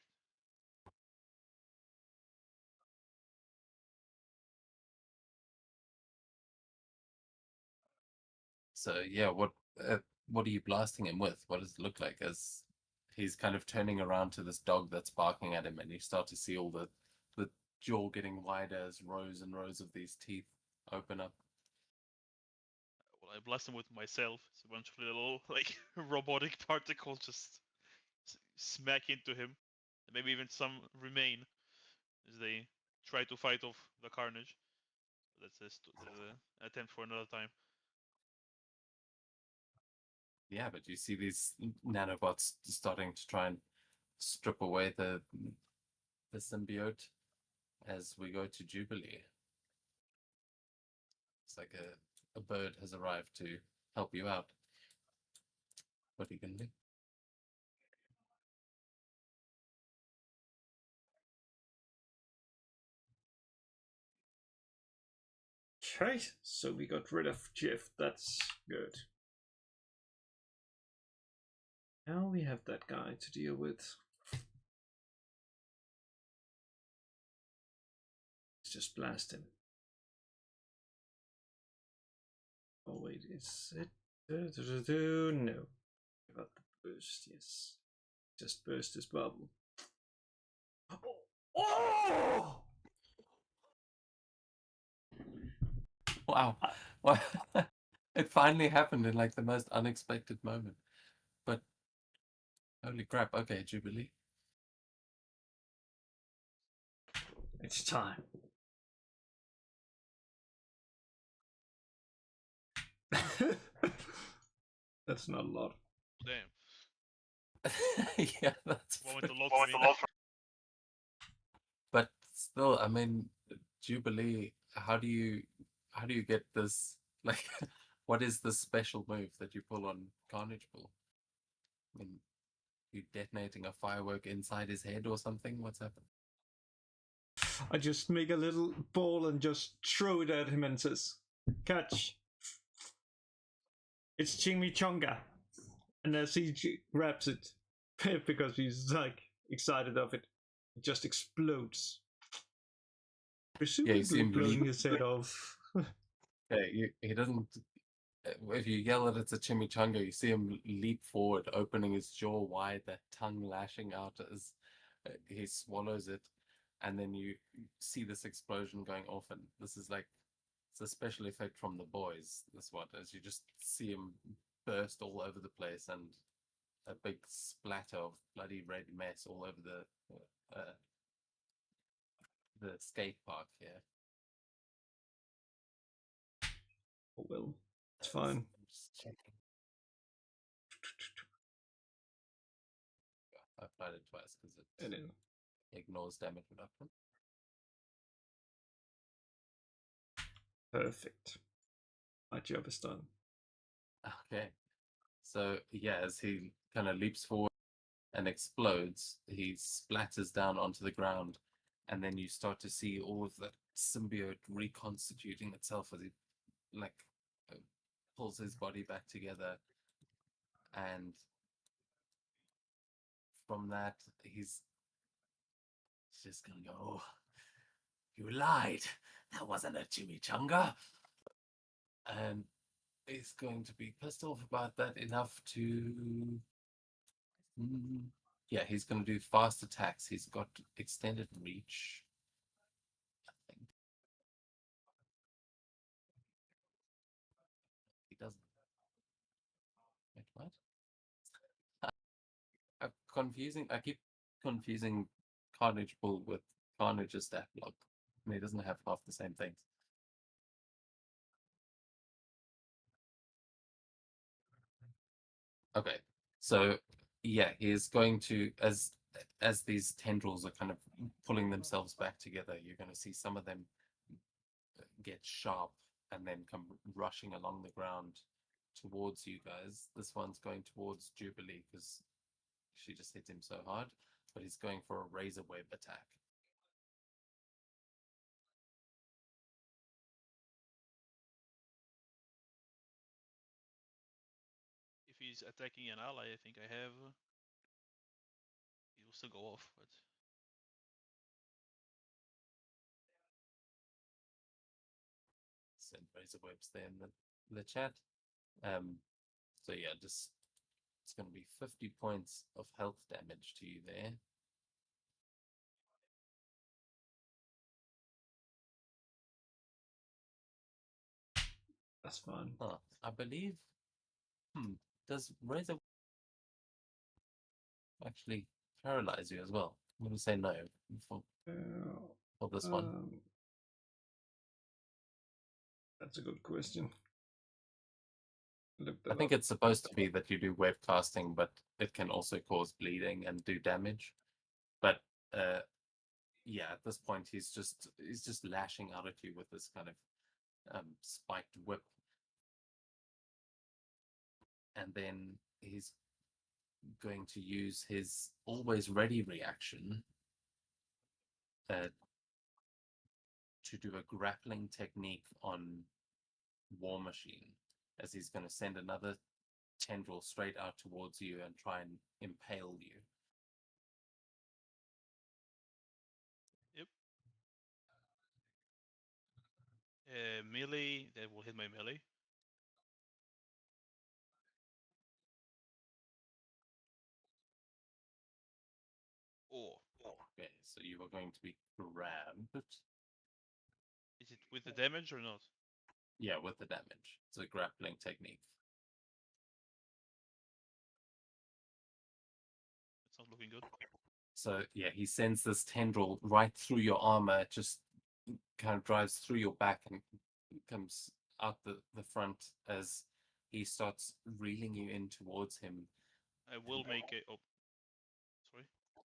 So yeah, what are you blasting him with? What does it look like as he's kind of turning around to this dog that's barking at him, and you start to see all the jaw getting wider as rows and rows of these teeth open up. Well, I blast him with myself. It's a bunch of little, like, robotic particles just smack into him. And maybe even some remain as they try to fight off the Carnage. That's an attempt for another time. Yeah, but you see these nanobots starting to try and strip away the symbiote as we go to Jubilee. It's like a bird has arrived to help you out. What are you gonna do? Okay, so we got rid of Jeff. That's good. Now we have that guy to deal with. Let's just blast him. Oh wait, is it? No. About the burst, yes. Just burst his bubble. Oh! Wow. Wow. It finally happened in like the most unexpected moment. But holy crap, okay, Jubilee. It's time. That's not a lot. Damn. Yeah, that's Moment a fair. lot for me. But still, I mean, Jubilee, how do you get this like what is the special move that you pull on Carnage Bull? I mean, you detonating a firework inside his head or something? What's happened? I just make a little ball and just throw it at him and says, "Catch!" It's chimichanga, and as he grabs it, because he's like excited of it, it just explodes, presumably see him blowing leap. his head off. Yeah, he doesn't. If you yell that it's a chimichanga, you see him leap forward, opening his jaw wide, that tongue lashing out as he swallows it, and then you see this explosion going off, and this is like it's a special effect from the boys. This one, as you just see him burst all over the place, and a big splatter of bloody red mess all over the skate park here. Oh well, it's fine. I'm just checking. I applied it twice because it Anyway, ignores damage reduction. perfect. My job is done. Okay. So yeah, as he kind of leaps forward and explodes, he splatters down onto the ground, and then you start to see all of that symbiote reconstituting itself as he like pulls his body back together, and from that he's just gonna go, "Oh, you lied. That wasn't a chimichanga," and he's going to be pissed off about that enough to yeah, he's going to do fast attacks. He's got extended reach. I think he doesn't. Wait, what? I keep confusing Carnage Bull with Carnage's stat block, and he doesn't have half the same things. Okay, so yeah, he is going to as these tendrils are kind of pulling themselves back together. You're going to see some of them get sharp and then come rushing along the ground towards you guys. This one's going towards Jubilee because she just hit him so hard, but he's going for a razor web attack. If he's attacking an ally, I think I have. He will still go off, but Send razor webs there in the chat. So yeah, just it's going to be 50 points of health damage to you there. That's fine. I believe. Does razor actually paralyze you as well? I'm going to say no for this one. That's a good question. I think it's supposed to be that you do web casting, but it can also cause bleeding and do damage. But yeah, at this point he's just lashing out at you with this kind of spiked whip, and then he's going to use his always ready reaction to do a grappling technique on War Machine, as he's going to send another tendril straight out towards you and try and impale you. yep. Melee, that will hit my melee. Oh, Okay, so you are going to be grabbed. is it with the damage or not? Yeah, with the damage. It's a grappling technique. It's not looking good. So yeah, he sends this tendril right through your armor. It just kind of drives through your back and comes out the front as he starts reeling you in towards him. I will make a. Oh, sorry.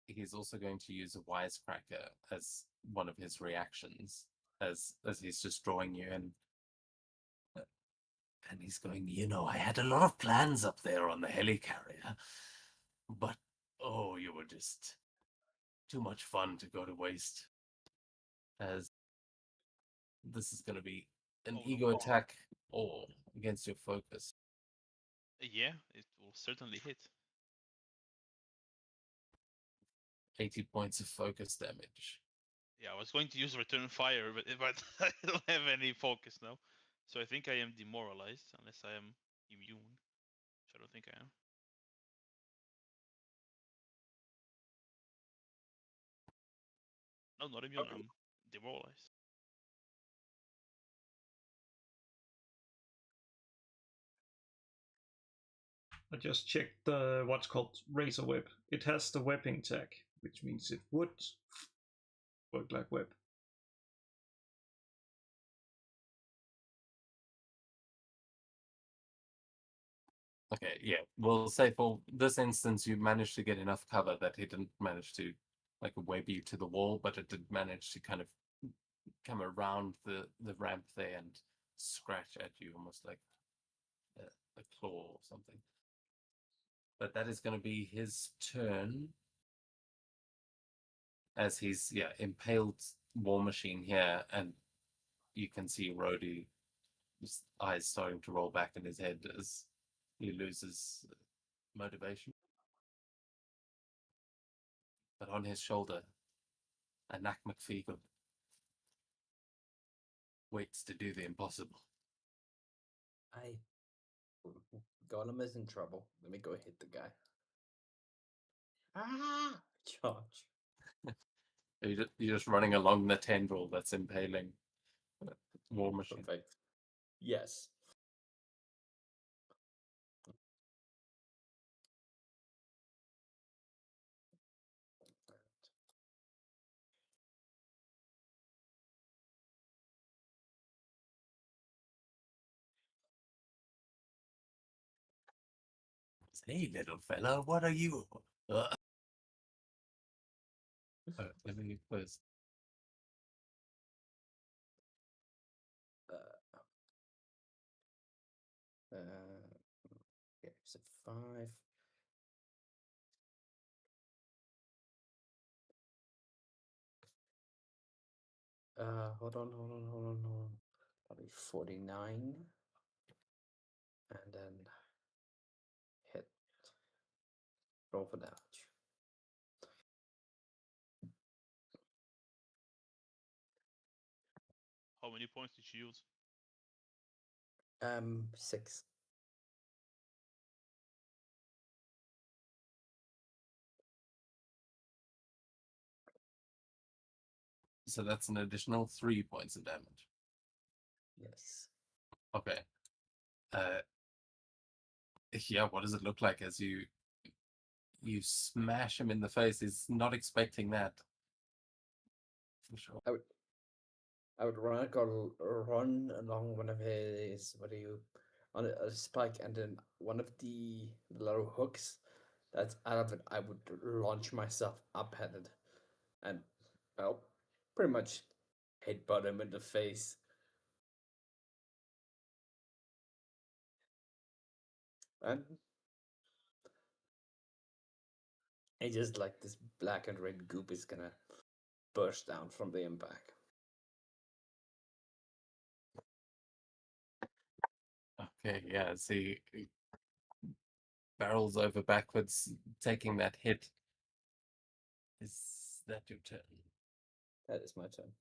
He's also going to use a wisecracker as one of his reactions as he's just drawing you in. And he's going, you know, I had a lot of plans up there on the helicarrier, but oh, you were just too much fun to go to waste. As this is going to be an Oh, no. ego attack or against your focus. Yeah, it will certainly hit. 80 points of focus damage. Yeah, I was going to use return fire, but I don't have any focus now. So I think I am demoralized, unless I am immune. Which I don't think I am. No, not immune. I'm demoralized. I just checked the what's called Razor Whip. It has the whipping tag, which means it would work like whip. Okay, yeah. We'll say for this instance, you managed to get enough cover that he didn't manage to like web you to the wall, but it did manage to kind of come around the ramp there and scratch at you almost like a claw or something. But that is going to be his turn as he's impaled War Machine here, and you can see Rhodey, his eyes starting to roll back in his head as he loses motivation. But on his shoulder, Anak McFeagle waits to do the impossible. Gollum is in trouble. Let me go hit the guy. Ah! Charge. You're just running along the tendril that's impaling War Machine. Perfect. Yes. Hey, little fella, what are you? Let me first. Okay, so 5. Hold on. That'll be 49. And then hit. Roll for damage. How many points did you use? 6. So that's an additional 3 points of damage. Yes. Okay. Yeah, what does it look like as you smash him in the face? He's not expecting that. For sure. I would run along one of his on a spike, and then one of the little hooks that's out of it, I would launch myself up at it, and pretty much headbutt him in the face. And just like this black and red goop is gonna burst down from the impact. Okay, yeah, see, barrels over backwards, taking that hit. Is that your turn? That is my turn.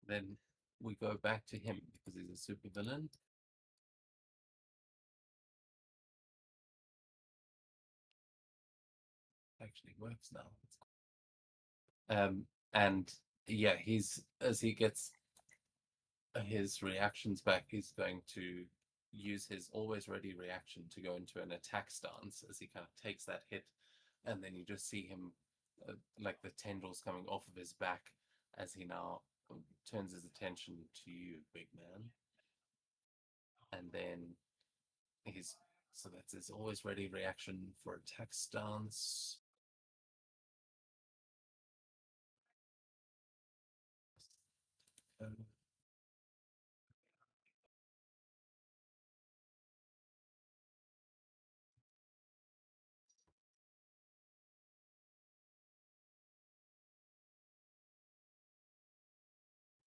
Then we go back to him because he's a supervillain. Actually works now. And yeah, as he gets his reactions back, he's going to use his always ready reaction to go into an attack stance as he kind of takes that hit, and then you just see him like the tendrils coming off of his back as he now turns his attention to you, big man. And then so that's his always ready reaction for attack stance.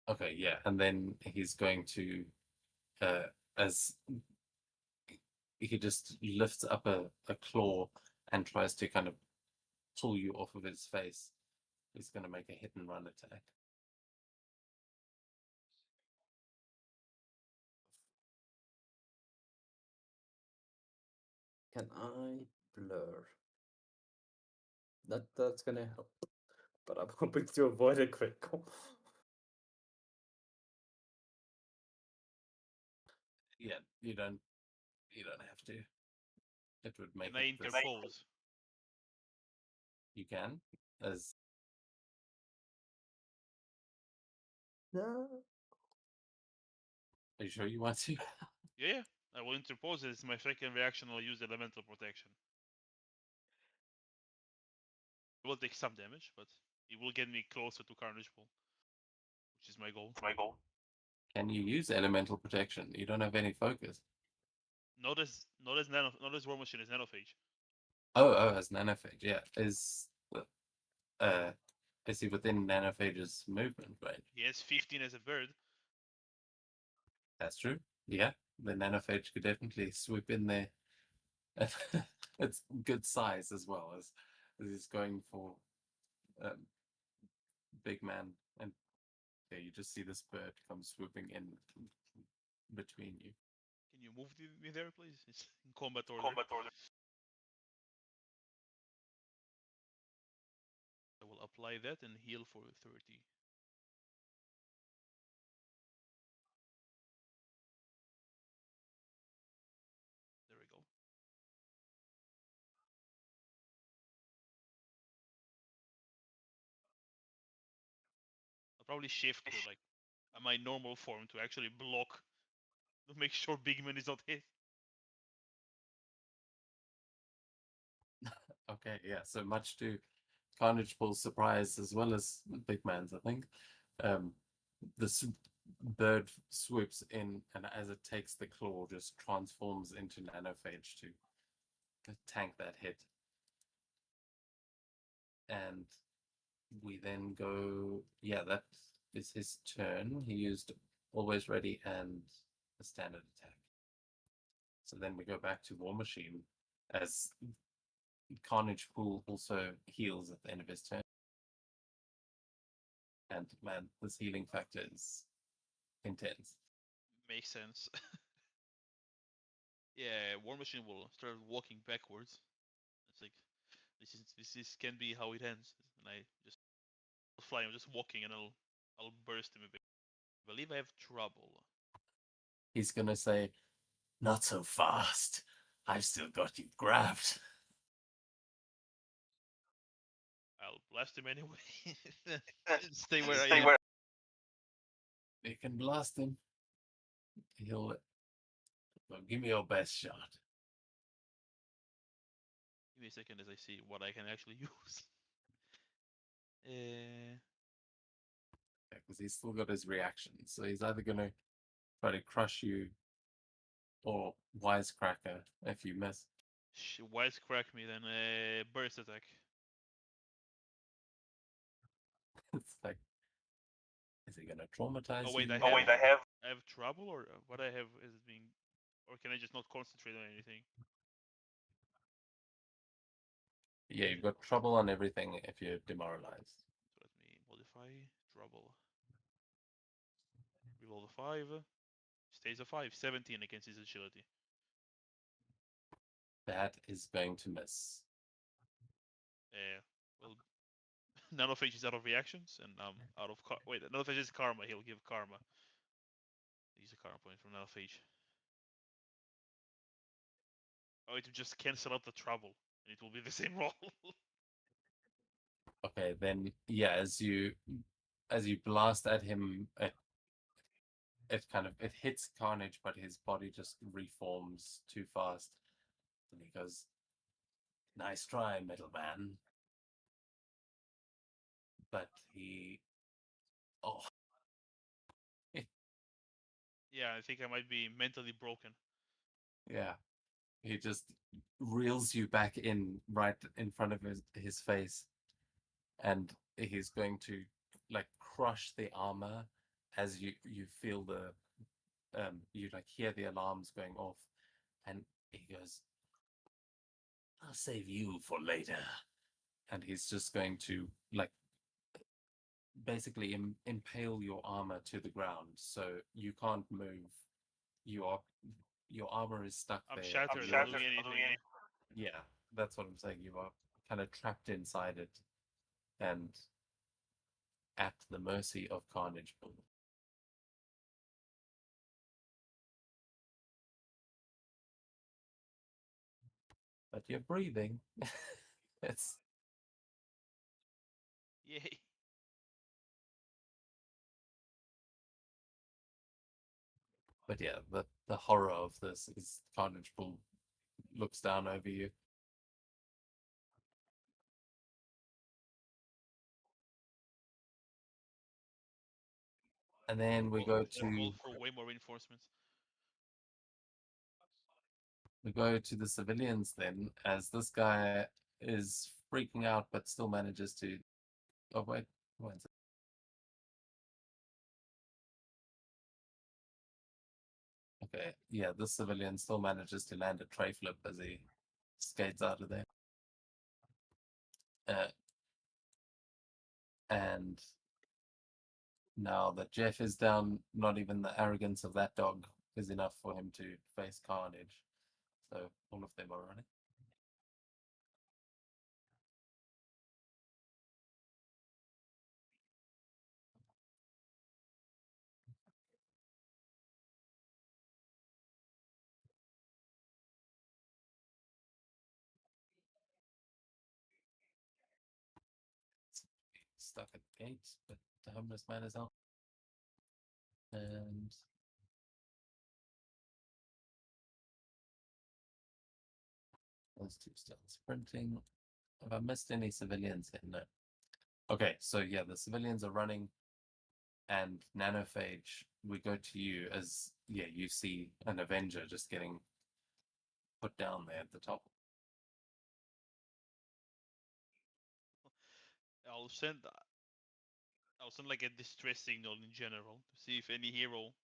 Okay, yeah, and then he's going to, as he just lifts up a claw and tries to kind of pull you off of his face. He's going to make a hit and run attack. Can I blur? That's gonna help. But I'm hoping to avoid a critical. Yeah, you don't have to. It would make Can I it this- interpose? You can, as No. are you sure you want to? Yeah, I will interpose. It's my second reaction. I'll use elemental protection. It will take some damage, but it will get me closer to Carnage Pool, which is my goal. Can you use elemental protection? You don't have any focus. Not as War Machine, as Nanophage. Oh, as Nanophage, yeah. Is he within Nanophage's movement range? He has 15 as a bird. That's true. Yeah, the Nanophage could definitely swoop in there. It's good size as well as he's going for big man, and yeah, you just see this bird come swooping in between you. Can you move me there, please? It's in combat order. I will apply that and heal for 30. There we go. I'll probably shift to like my normal form to actually block, to make sure Big Man is not hit. Okay, yeah. So much to Carnage Pool's surprise, as well as Big Man's, I think. This bird swoops in, and as it takes the claw, just transforms into Nanophage to tank that hit. And we then go. Yeah, that is his turn. He used always ready and a standard attack. So then we go back to War Machine as Carnage Pool also heals at the end of his turn. And man, this healing factor is intense. Makes sense. Yeah, War Machine will start walking backwards. It's like this can be how it ends. And I just fly. I'm just walking, and I'll burst him a bit. I believe I have trouble. He's gonna say, "Not so fast. I've still got you grabbed." I'll blast him anyway. Stay where I am. You can blast him. He'll well, give me your best shot. Give me a second as I see what I can actually use. Because he's still got his reaction. So he's either gonna try to crush you or wisecracker if you miss. Wisecrack me then. Burst attack. It's like, is he gonna traumatize Oh wait, you? I have trouble, or what I have is being, or can I just not concentrate on anything? Yeah, you've got trouble on everything if you're demoralized. So let me modify trouble. Reroll the 5. Stays a 5. 17 against his agility. That is going to miss. Well, Nanophage is out of reactions, and out of wait, Nanophage is karma. He'll give karma. card point from Alphage. Oh, it will just cancel out the trouble, and it will be the same roll. Okay, then yeah, as you blast at him, it kind of it hits Carnage, but his body just reforms too fast. And he goes, "Nice try, middleman." But he, oh, Yeah, I think I might be mentally broken. yeah, he just reels you back in right in front of his face, and he's going to like crush the armor as you feel the you like hear the alarms going off, and he goes, "I'll save you for later," and he's just going to like basically impale your armor to the ground so you can't move. Your armor is stuck I'm there. shattered. I'm not doing anything. Yeah, that's what I'm saying. You are kind of trapped inside it and at the mercy of Carnage. But you're breathing. It's Yay. but yeah, the horror of this is Carnage Bull looks down over you. And then we go Let's roll to for way more reinforcements. the civilians then, as this guy is freaking out but still manages to. Oh wait, what is it? Okay, yeah, this civilian still manages to land a tray flip as he skates out of there. And now that Jeff is down, not even the arrogance of that dog is enough for him to face Carnage. So all of them are running. Stuck at the gates, but the homeless man is out. And those two still sprinting. Have I missed any civilians here? No. Okay, so yeah, the civilians are running, and Nanophage, we go to you as yeah, you see an Avenger just getting put down there at the top. I'll send like a distress signal in general to see if any hero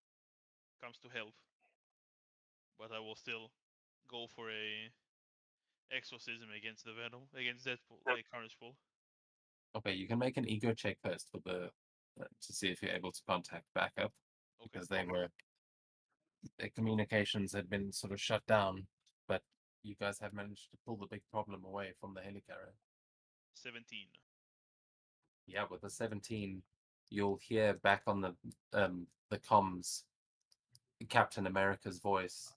comes to help. But I will still go for a exorcism against the Venom, against Deadpool, like Carnage Bull. Okay, you can make an ego check first for the to see if you're able to contact backup Okay. because their communications had been sort of shut down, but you guys have managed to pull the big problem away from the helicarrier. 17. Yeah, with the 17, you'll hear back on the comms Captain America's voice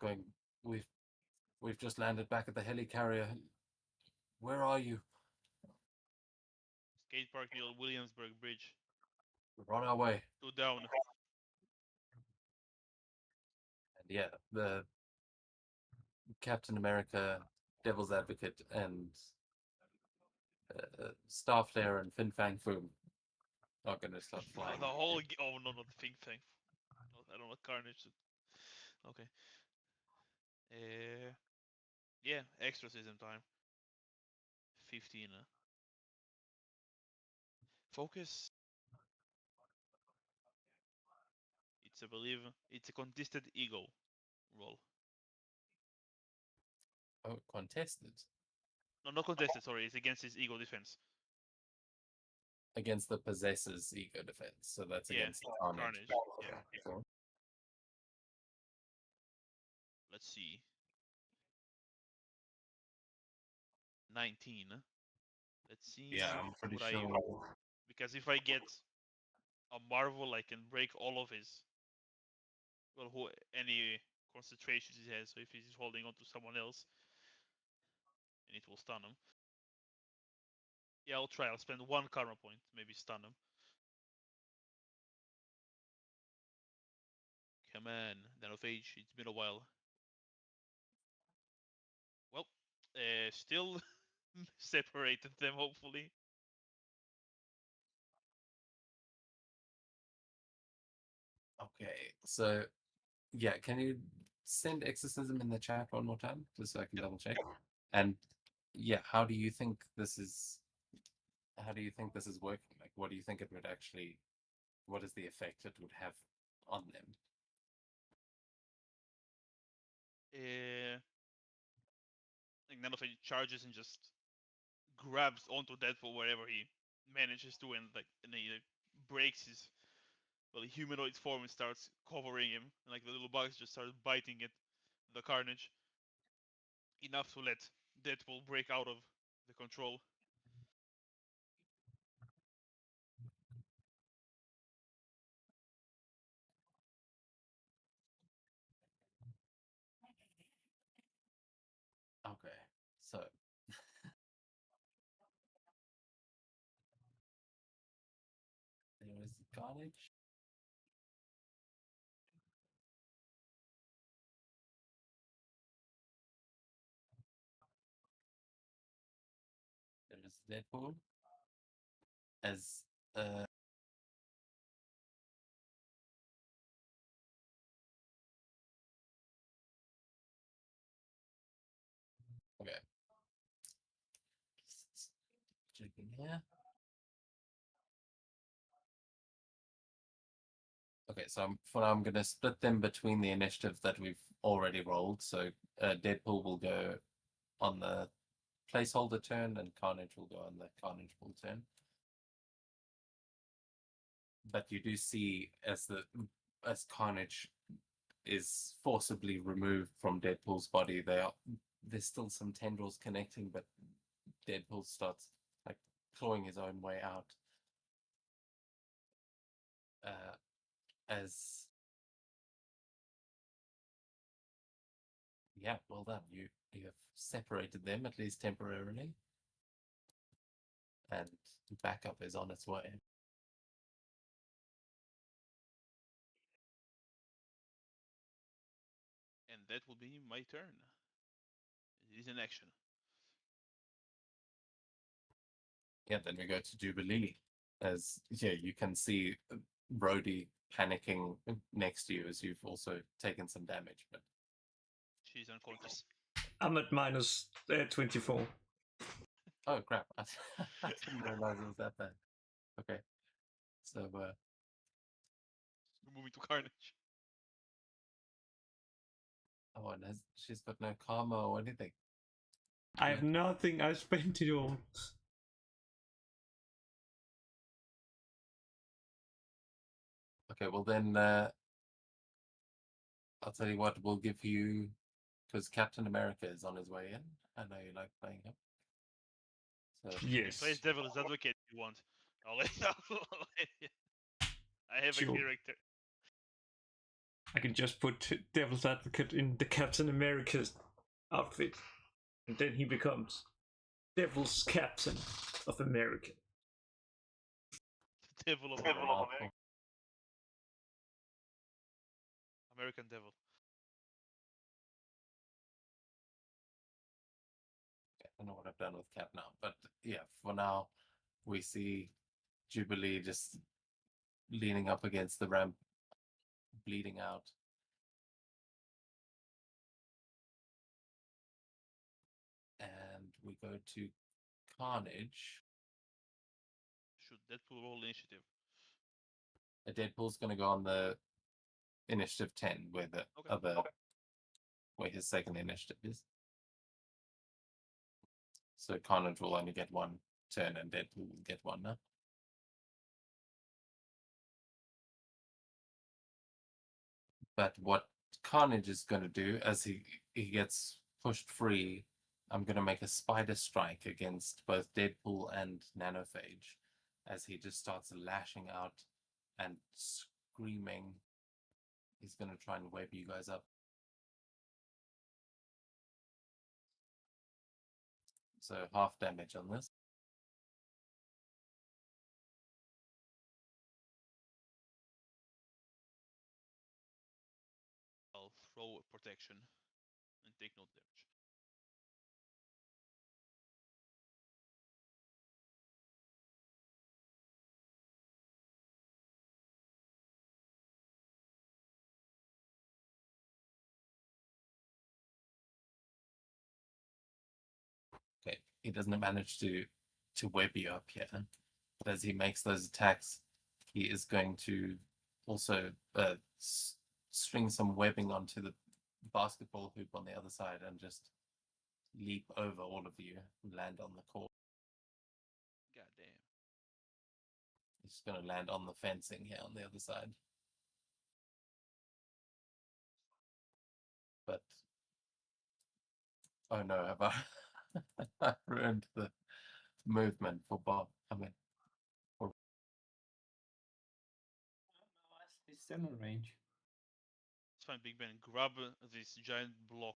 going, We've just landed back at the helicarrier. Where are you?" Skate park near Williamsburg Bridge. "We're on our way." 2 down. And yeah, the Captain America, Devil's Advocate, and Starflare and Fin Fang Foom are going to start flying. The whole. Oh no, not Think Thing. I don't know Carnage. Okay. Yeah, exorcism time. 15. Focus. It's a believe. It's a contested ego roll. Oh, contested No, not contested. Sorry, it's against his ego defense. against the possessor's ego defense. So that's Yeah, against the Carnage. Carnage. Yeah. Cool. Let's see. 19. Let's see. Yeah, I'm pretty what sure. Because if I get a Marvel, I can break all of his well, who any concentrations he has. So if he's holding on to someone else, and it will stun him. Yeah, I'll try. I'll spend 1 karma point, maybe stun him. Come on, Den of Age. It's been a while. Well, still separated them, hopefully. Okay, so yeah, can you send exorcism in the chat one more time, just so I can double check? And yeah, how do you think this is? How do you think this is working? Like, what do you think it would actually? What is the effect it would have on them? Like none of it charges and just grabs onto Deadpool wherever he manages to, and he breaks his humanoid form and starts covering him, and like the little bugs just start biting it, the carnage, enough to let Deadpool break out of the control. Okay, so there is carnage. There is Deadpool as okay. Checking here. Okay, so for now I'm going to split them between the initiatives that we've already rolled. So Deadpool will go on the placeholder turn, and Carnage will go on the Carnage pool turn. But you do see as Carnage is forcibly removed from Deadpool's body, there's still some tendrils connecting, but Deadpool starts like clawing his own way out. As yeah, well done. You have separated them, at least temporarily, and backup is on its way. And that will be my turn. It is an action. Yeah, then we go to Jubilee. As yeah, you can see Brody panicking next to you as you've also taken some damage, but She's unconscious. I'm at minus 24. oh crap! I didn't realize it was that bad. Okay, so We're moving to Carnage. oh, and she's got no karma or anything. I have nothing. I spent it all. Okay, well then I'll tell you what, we'll give you, because Captain America is on his way in. I know you like playing him. So Yes. Plays Devil's Advocate if you want. I'll let you. I have Sure. a character. I can just put Devil's Advocate in the Captain America's outfit, and then he becomes Devil's Captain of America. The Devil of America. American Devil. I don't know what I've done with Cap now, but yeah, for now we see Jubilee just leaning up against the ramp, bleeding out. And we go to Carnage. Should Deadpool roll initiative? Deadpool's going to go on the initiative 10, where the other, where his second initiative is. So Carnage will only get one turn, and Deadpool will get one now. But what Carnage is going to do, as he gets pushed free, I'm going to make a spider strike against both Deadpool and Nanophage, as he just starts lashing out and screaming he's going to try and web you guys up. So half damage on this. I'll throw protection and take no damage. Okay, he doesn't manage to web you up here, but as he makes those attacks, he is going to also string some webbing onto the basketball hoop on the other side and just leap over all of you and land on the court. God damn. He's going to land on the fencing here on the other side. But oh no, have I I've ruined the movement for Bob? I mean, He's still in range. It's fine, Big Ben. Grab this giant block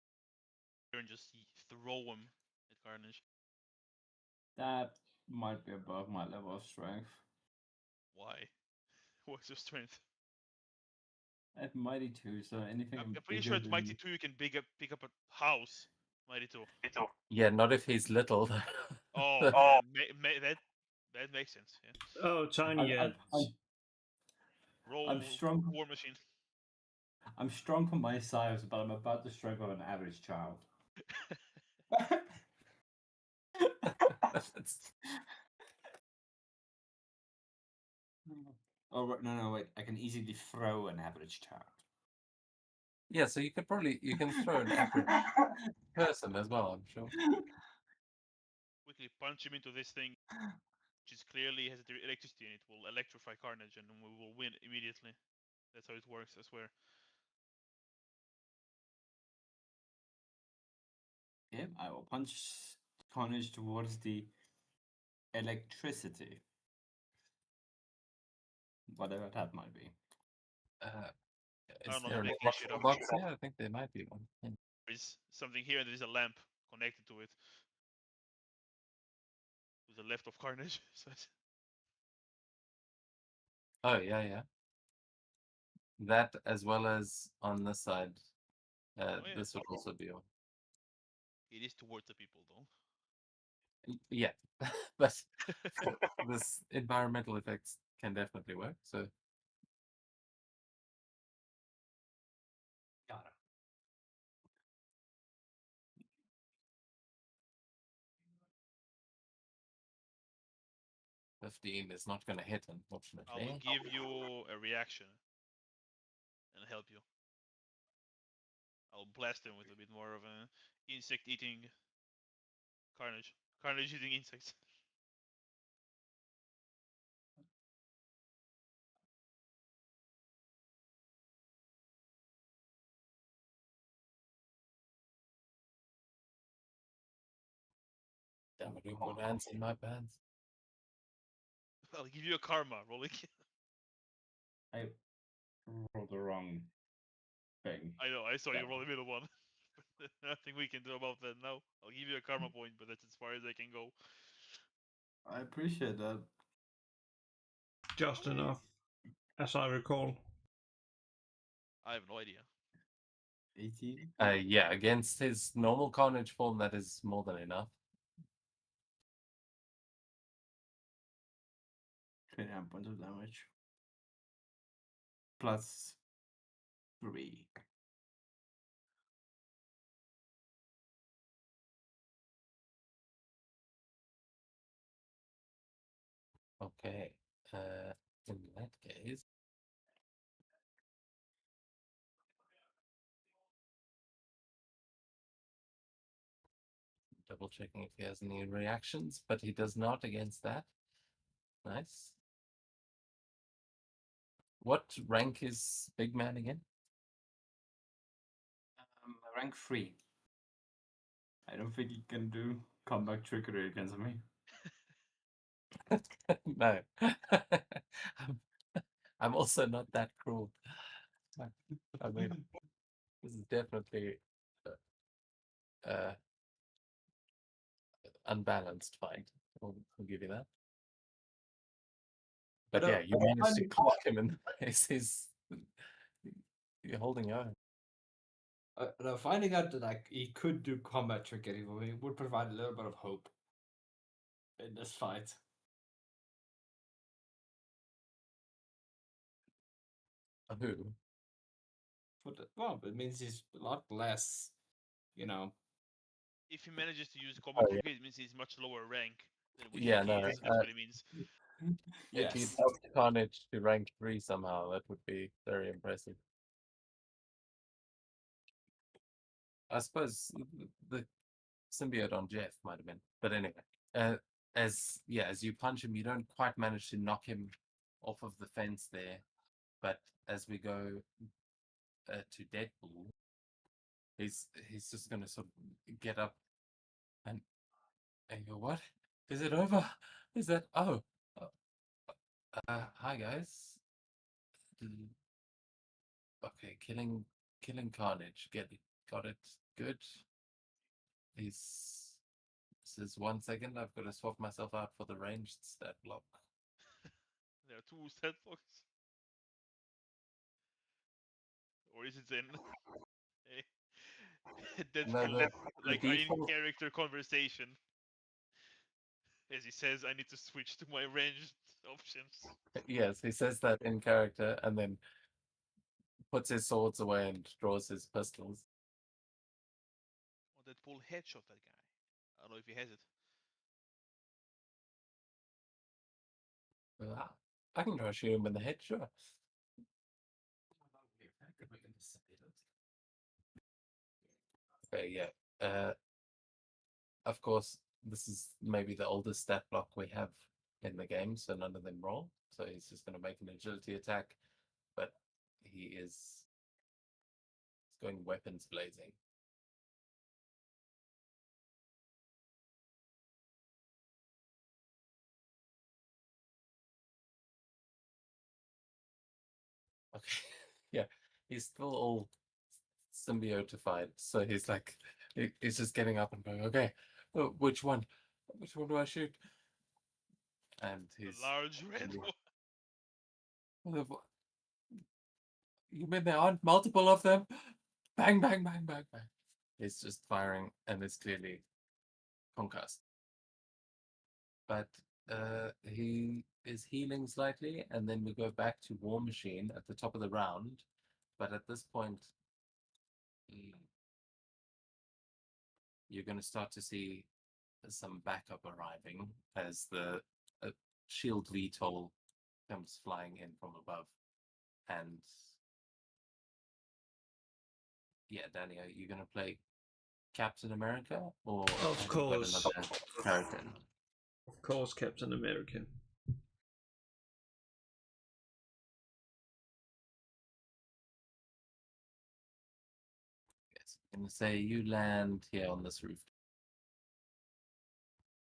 here and just throw him at Carnage. That might be above my level of strength. Why? What's your strength? At Mighty 2, so anything I'm pretty bigger sure at than- Mighty 2 you can pick up a house. Mighty 2. yeah, not if he's little. Oh, that makes sense. Yeah. Oh, tiny. Roll I'm strong. War Machine. I'm strong for my size, but I'm about the strength of an average child. Oh no, wait! I can easily throw an average child. Yeah, so you can throw an average person as well, I'm sure. Quickly punch him into this thing, which is clearly has electricity in it. Will electrify Carnage, and we will win immediately. That's how it works, I swear. Yeah, I will punch Carnage towards the electricity. Whatever that might be. Is don't know, there an make this shit electrical up. box here? I think there might be one. Yeah. There's something here, and there is a lamp connected to it. To the left of Carnage. Oh, yeah. That as well as on this side. yeah. This would also be on. It is towards the people, though. Yeah, but this environmental effects can definitely work. So Got it. $15 is not going to hit, I unfortunately. will give you a reaction and help you. I'll blast him with a bit more of an insect-eating Carnage. Carnage eating insects. Damn it, we put ants in my pants. I'll give you a karma, rolling. I rolled the wrong thing. I know, I saw you roll the middle one. Nothing we can do about that now. I'll give you a karma point, but that's as far as I can go. I appreciate that. Just enough, as I recall. I have no idea. 18. Yeah, against his normal Carnage form, that is more than enough. 29 points of damage. Plus 3. Okay. In that case, double checking if he has any reactions, but he does not against that. Nice. What rank is Big Man again? Rank 3. I don't think you can do combat trickery against me. No. I'm also not that cruel. I mean, this is definitely unbalanced fight. I'll give you that. But yeah, you managed to clock him in the face. You're holding your own. Now finding out that like he could do combat trickery for me would provide a little bit of hope in this fight. Who? Well, it means he's a lot less, you know. If he manages to use combat Oh, yeah. trickery, it means he's much lower rank than we Yeah, think he no, is. That's what it means. If you Yes. help Carnage to rank 3 somehow, that would be very impressive. I suppose the symbiote on Jeff might have been, but anyway, as you punch him, you don't quite manage to knock him off of the fence there. But as we go to Deadpool, he's just going to sort of get up and go, "What? Is it over? Is that? Oh, hi guys. Okay, killing Carnage. Got it. Good. This is 1 second. I've got to swap myself out for the ranged stat block. There are 2 stat blocks. Or is it then Deadpool, like an in-character conversation? As he says, I need to switch to my ranged options. Yes, he says that in character and then puts his swords away and draws his pistols. Or Deadpool headshot that guy. I don't know if he has it. I can try shoot him in the head, sure. Okay, yeah. Of course, this is maybe the oldest stat block we have in the game, so none of them roll. So he's just going to make an agility attack, but he's going weapons blazing. Okay, yeah, he's still all symbiotified, so he's like, he's just getting up and going, okay, which one do I shoot? And he's a large red one. You mean there aren't multiple of them? Bang, bang, bang, bang, bang. He's just firing and is clearly concussed. But he is healing slightly, and then we go back to War Machine at the top of the round. But at this point, you're going to start to see some backup arriving as the shield VTOL comes flying in from above. And yeah, Danny, are you going to play Captain America or Of course. another character? Of course, Captain America. Yes, I'm going to say you land here on this roof.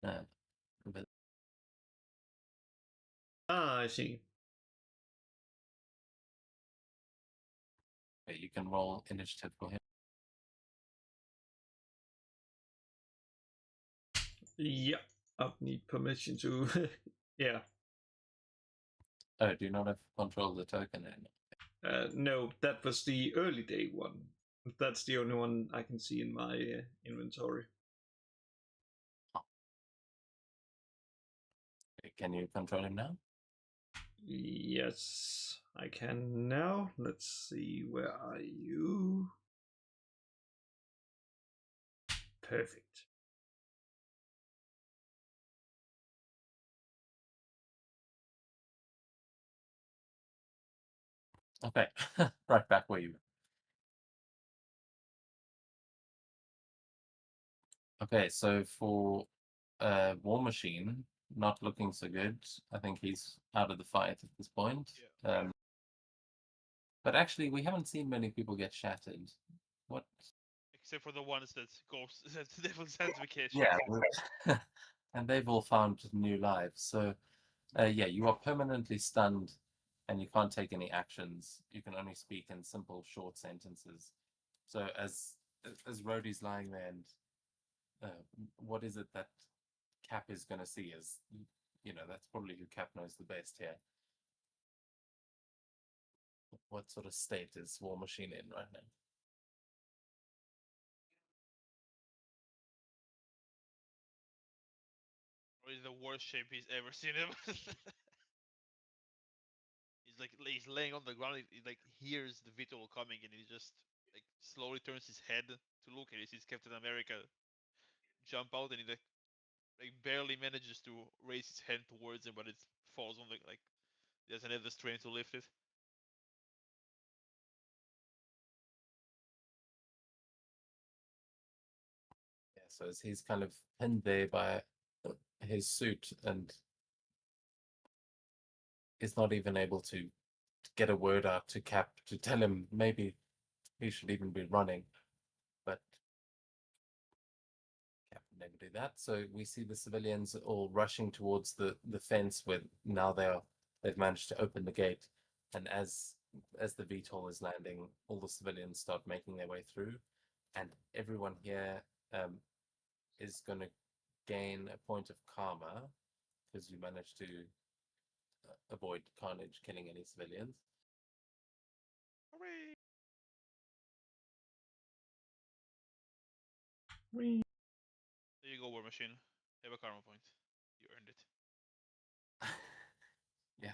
But I see. okay, you can roll initiative for him. Yeah, I need permission to. Yeah. Oh, do you not have control of the token then? No, that was the early day one. That's the only one I can see in my inventory. Can you control him now? Yes, I can now. Let's see, where are you? Perfect. Okay, right back where you were. Okay, so for War Machine, not looking so good. I think he's out of the fight at this point. Yeah. But actually, we haven't seen many people get shattered. What? Except for the ones that goes that's Devil's Sanctification. Yeah, and they've all found new lives. So, yeah, you are permanently stunned and you can't take any actions. You can only speak in simple, short sentences. So as Rhodey's lying there, and what is it that Cap is going to see? Is, you know, that's probably who Cap knows the best here. What sort of state is War Machine in right now? Probably the worst shape he's ever seen him. He's laying on the ground. He like hears the VTOL coming, and he just like slowly turns his head to look, and he sees Captain America jump out, and he like barely manages to raise his hand towards him, but it falls on the like. There's another strain to lift it. Yeah, so he's kind of pinned there by his suit, and is not even able to get a word out to Cap to tell him maybe he should even be running. But Cap would never do that. So we see the civilians all rushing towards the fence, where now they've managed to open the gate. And as the VTOL is landing, all the civilians start making their way through, and everyone here is going to gain a point of karma because you managed to avoid carnage killing any civilians. Hooray! Whee! There you go, War Machine. Have a karma point. You earned it. Yeah.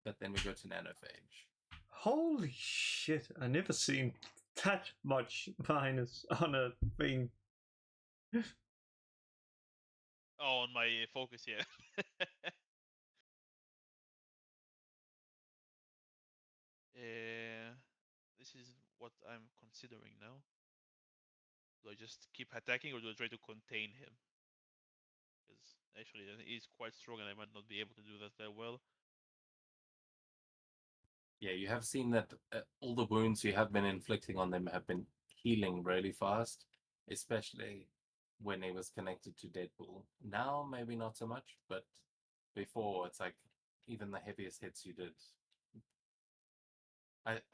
But then we go to Nanophage. Holy shit! I never seen that much minus on a thing. Oh, on my focus, yeah. This is what I'm considering now. Do I just keep attacking, or do I try to contain him? Because actually, he's quite strong, and I might not be able to do that well. Yeah, you have seen that all the wounds you have been inflicting on them have been healing really fast, especially when he was connected to Deadpool. Now, maybe not so much, but before, it's like even the heaviest hits you did.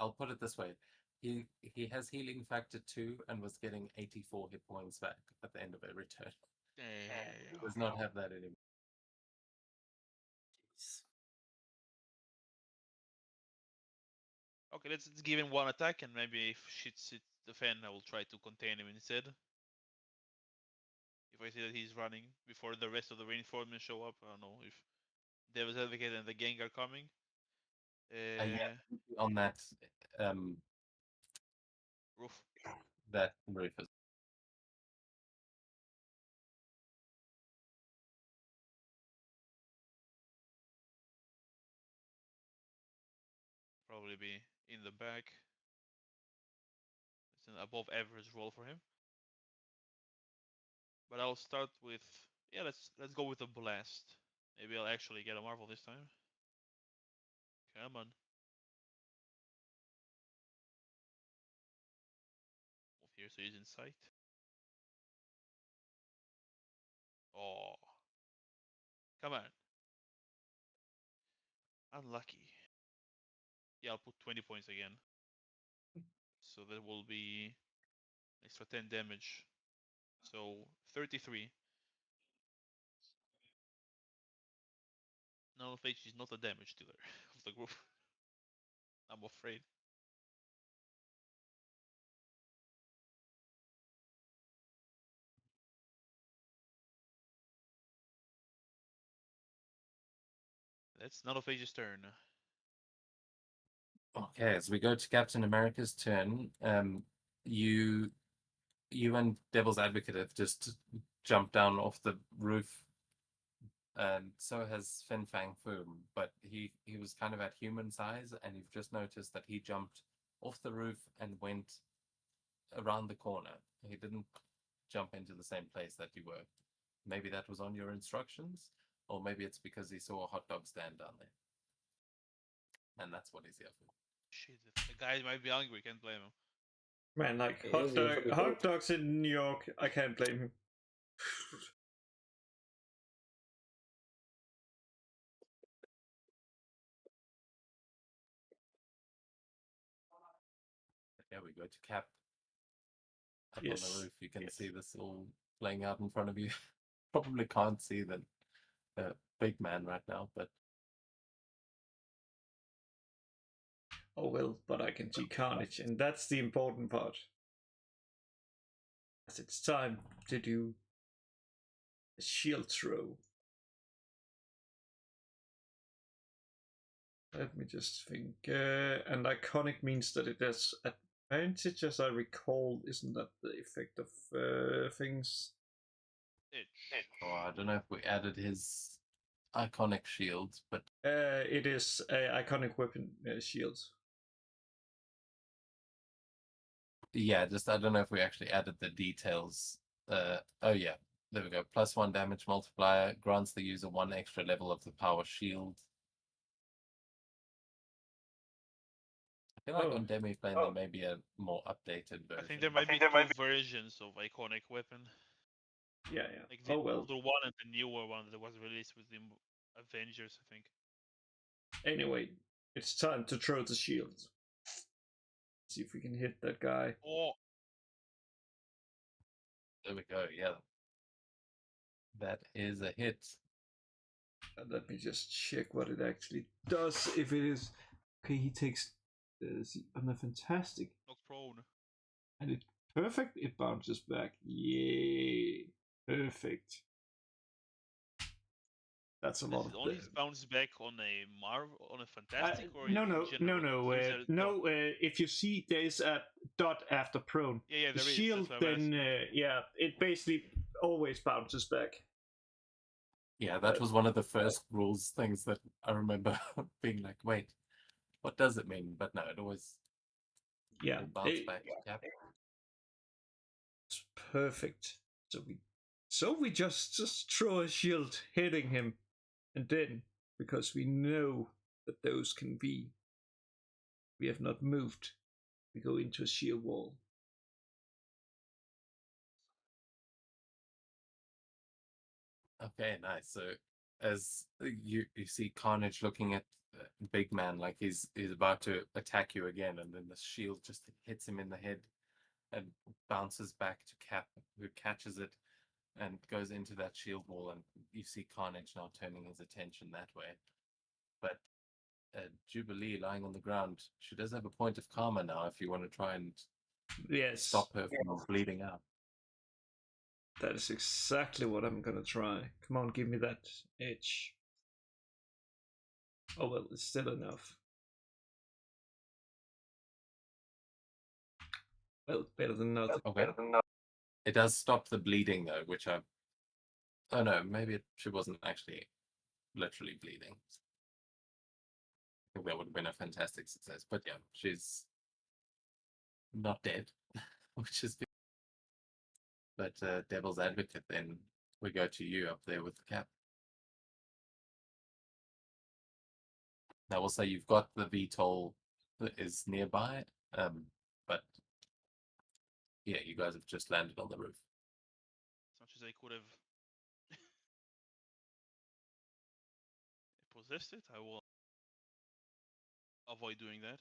I'll put it this way. He has healing factor 2 and was getting 84 hit points back at the end of every turn. He does not have that anymore. Jeez. Okay, let's give him one attack, and maybe if shit's hits the fan, I will try to contain him instead. If I see that he's running before the rest of the reinforcements show up, I don't know if Devil's Advocate and the gang are coming. Yeah, on that Roof. that roof is. Probably be in the back. It's an above average roll for him. But I'll start with, yeah, let's go with a blast. Maybe I'll actually get a Marvel this time. Come on. Move here so he's in sight. Oh. Come on. Unlucky. Yeah, I'll put 20 points again. So that will be extra 10 damage. So 33. Nanophage is not a damage dealer of the group. I'm afraid. That's Nanophage's turn. Okay, as we go to Captain America's turn, you and Devil's Advocate have just jumped down off the roof, and so has Fin Fang Foom, but he was kind of at human size, and you've just noticed that he jumped off the roof and went around the corner. He didn't jump into the same place that you were. Maybe that was on your instructions, or maybe it's because he saw a hot dog stand down there. And that's what he's here for. Shit, the guy might be hungry, can't blame him. Man, like It is usually hot good. dogs in New York, I can't blame him. Yeah, we go to Cap. Up on Yes, the roof, you can yes. see this all playing out in front of you. Probably can't see the big man right now, but Oh well, but I can see Carnage, and that's the important part. As it's time to do a shield throw. Let me just think. And iconic means that it has advantage, as I recall. Isn't that the effect of things? Itch. I don't know if we added his iconic shield, but It is a iconic weapon shield. yeah, just I don't know if we actually added the details. Oh yeah, there we go. +1 damage multiplier grants the user 1 extra level of the power shield. I feel like on Demiplane there may be a more updated version. I think there might be two versions of iconic weapon. Yeah. Like the Oh well. older one and the newer one that was released with the Avengers, I think. Anyway, it's time to throw the shield. See if we can hit that guy. Oh, There we go. Yeah, that is a hit. Let me just check what it actually does. If it is okay, he takes on a fantastic, knocked prone. and it perfect. It bounces back. Yay! Perfect. That's a lot Does of. it only bounce back on a fantastic or in No. general? There is a dot. If you see there's a dot after prone, Yeah, the there is. shield, That's what I'm then asking. it basically always bounces back. Yeah, that was one of the first rules things that I remember being like, wait, what does it mean? But no, it always bounced back. Yeah. It's perfect. So we just throw a shield hitting him, and then because we know that those can be, we have not moved. We go into a shield wall. Okay, nice. So as you see Carnage looking at Big Man like he's about to attack you again, and then the shield just hits him in the head and bounces back to Cap, who catches it and goes into that shield wall, and you see Carnage now turning his attention that way. But Jubilee lying on the ground, she does have a point of karma now if you want to try and stop her from bleeding out. That is exactly what I'm gonna try. Come on, give me that edge. Oh well, it's still enough. Well, better than nothing. Okay. It does stop the bleeding though, which I... Oh no, maybe she wasn't actually literally bleeding. I think that would have been a fantastic success. But yeah, she's not dead, which is good. But Devil's Advocate, then we go to you up there with the Cap. Now we'll say you've got the VTOL that is nearby, but yeah, you guys have just landed on the roof. As much as I could have possessed it, I will avoid doing that.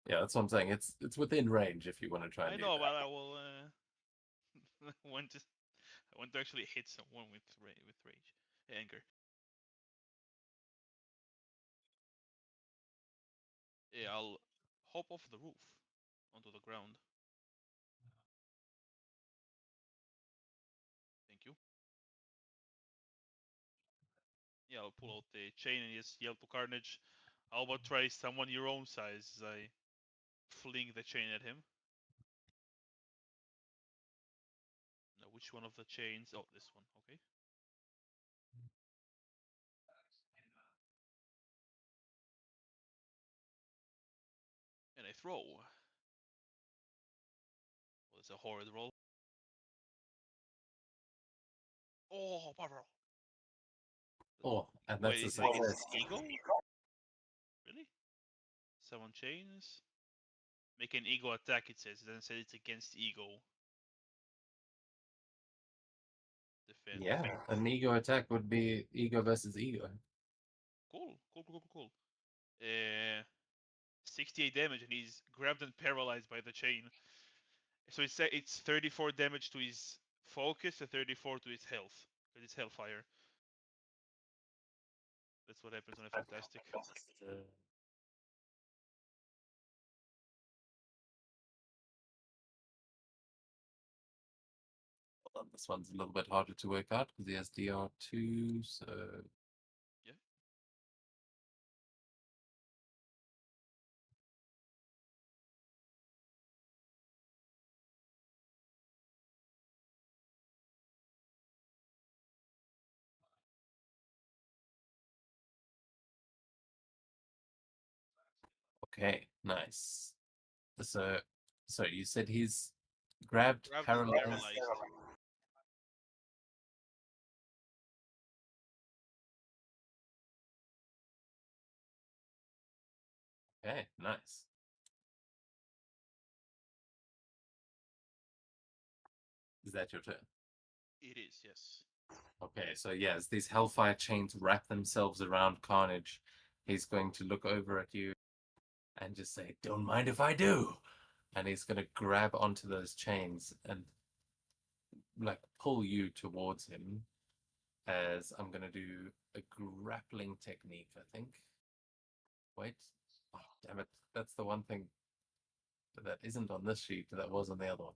Yeah, that's what I'm saying. It's within range if you want to try. I know, but I will want to actually hit someone with rage, anger. Yeah, I'll hop off the roof onto the ground. Thank you. Yeah, I'll pull out the chain and just yell to Carnage. How about try someone your own size as I fling the chain at him? Now, which one of the chains? Oh, this one. Okay. And I throw. Well, it's a horrid roll. Oh, power. Oh, and that's Wait, a is it against success. his ego? Really? Summon chains. Make an ego attack, it says. It doesn't say it's against ego. Defend. Yeah, an ego attack would be ego versus ego. Cool. 68 damage, and he's grabbed and paralyzed by the chain. So it's 34 damage to his focus and 34 to his health, because it's Hellfire. That's what happens on a Fantastic. Hold on, this one's a little bit harder to work out because he has DR2, so Yeah. okay, nice. So, sorry, you said he's grabbed, Grabbed and paralyzed. paralyzed. Okay, nice. Is that your turn? It is, yes. Okay, so yeah, as these Hellfire chains wrap themselves around Carnage, he's going to look over at you and just say, "Don't mind if I do." And he's going to grab onto those chains and like pull you towards him. As I'm going to do a grappling technique, I think. Wait, oh, damn it! That's the one thing that isn't on this sheet that was on the other one.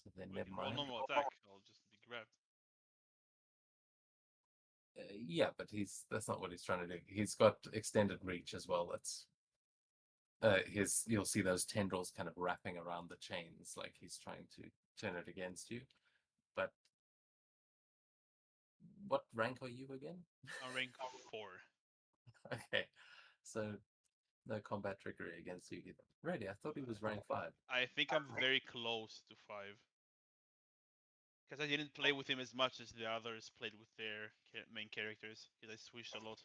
So then But never if roll mind. normal attack, I'll just be grabbed. Yeah, but that's not what he's trying to do. He's got extended reach as well. That's you'll see those tendrils kind of wrapping around the chains, like he's trying to turn it against you. But what rank are you again? On rank 4. Okay, so no combat trickery against you either. Really, I thought he was rank 5. I think I'm very close to 5. Because I didn't play with him as much as the others played with their main characters. Because I switched a lot.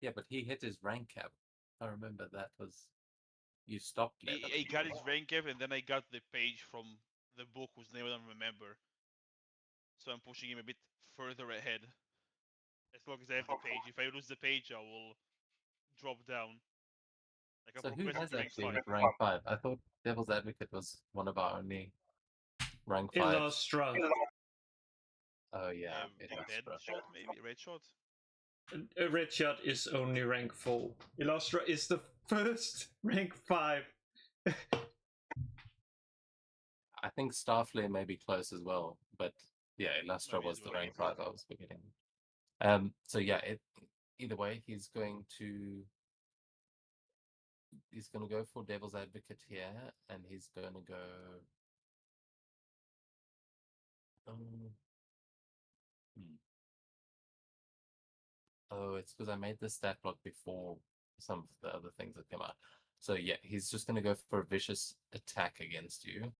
Yeah, but he hit his rank cap. I remember that was you stopped leveling. I got his rank cap, and then I got the page from the book whose name I don't remember. So I'm pushing him a bit further ahead. As long as I have the page. If I lose the page, I will drop down. Like So I'm who progressing has to rank actually 5. hit rank 5? I thought Devil's Advocate was one of our only rank 5. Illustra. Oh yeah, Red Illustra. shot, maybe? Red shot? Red Shot is only rank 4. Illustra is the first rank 5. I think Starflare may be close as well, but yeah, Illustra Maybe was as the well. rank 5 I was forgetting. So yeah, either way, he's going to go for Devil's Advocate here, and he's going to go. Oh, it's because I made this stat block before some of the other things that come out. So yeah, he's just going to go for a vicious attack against you,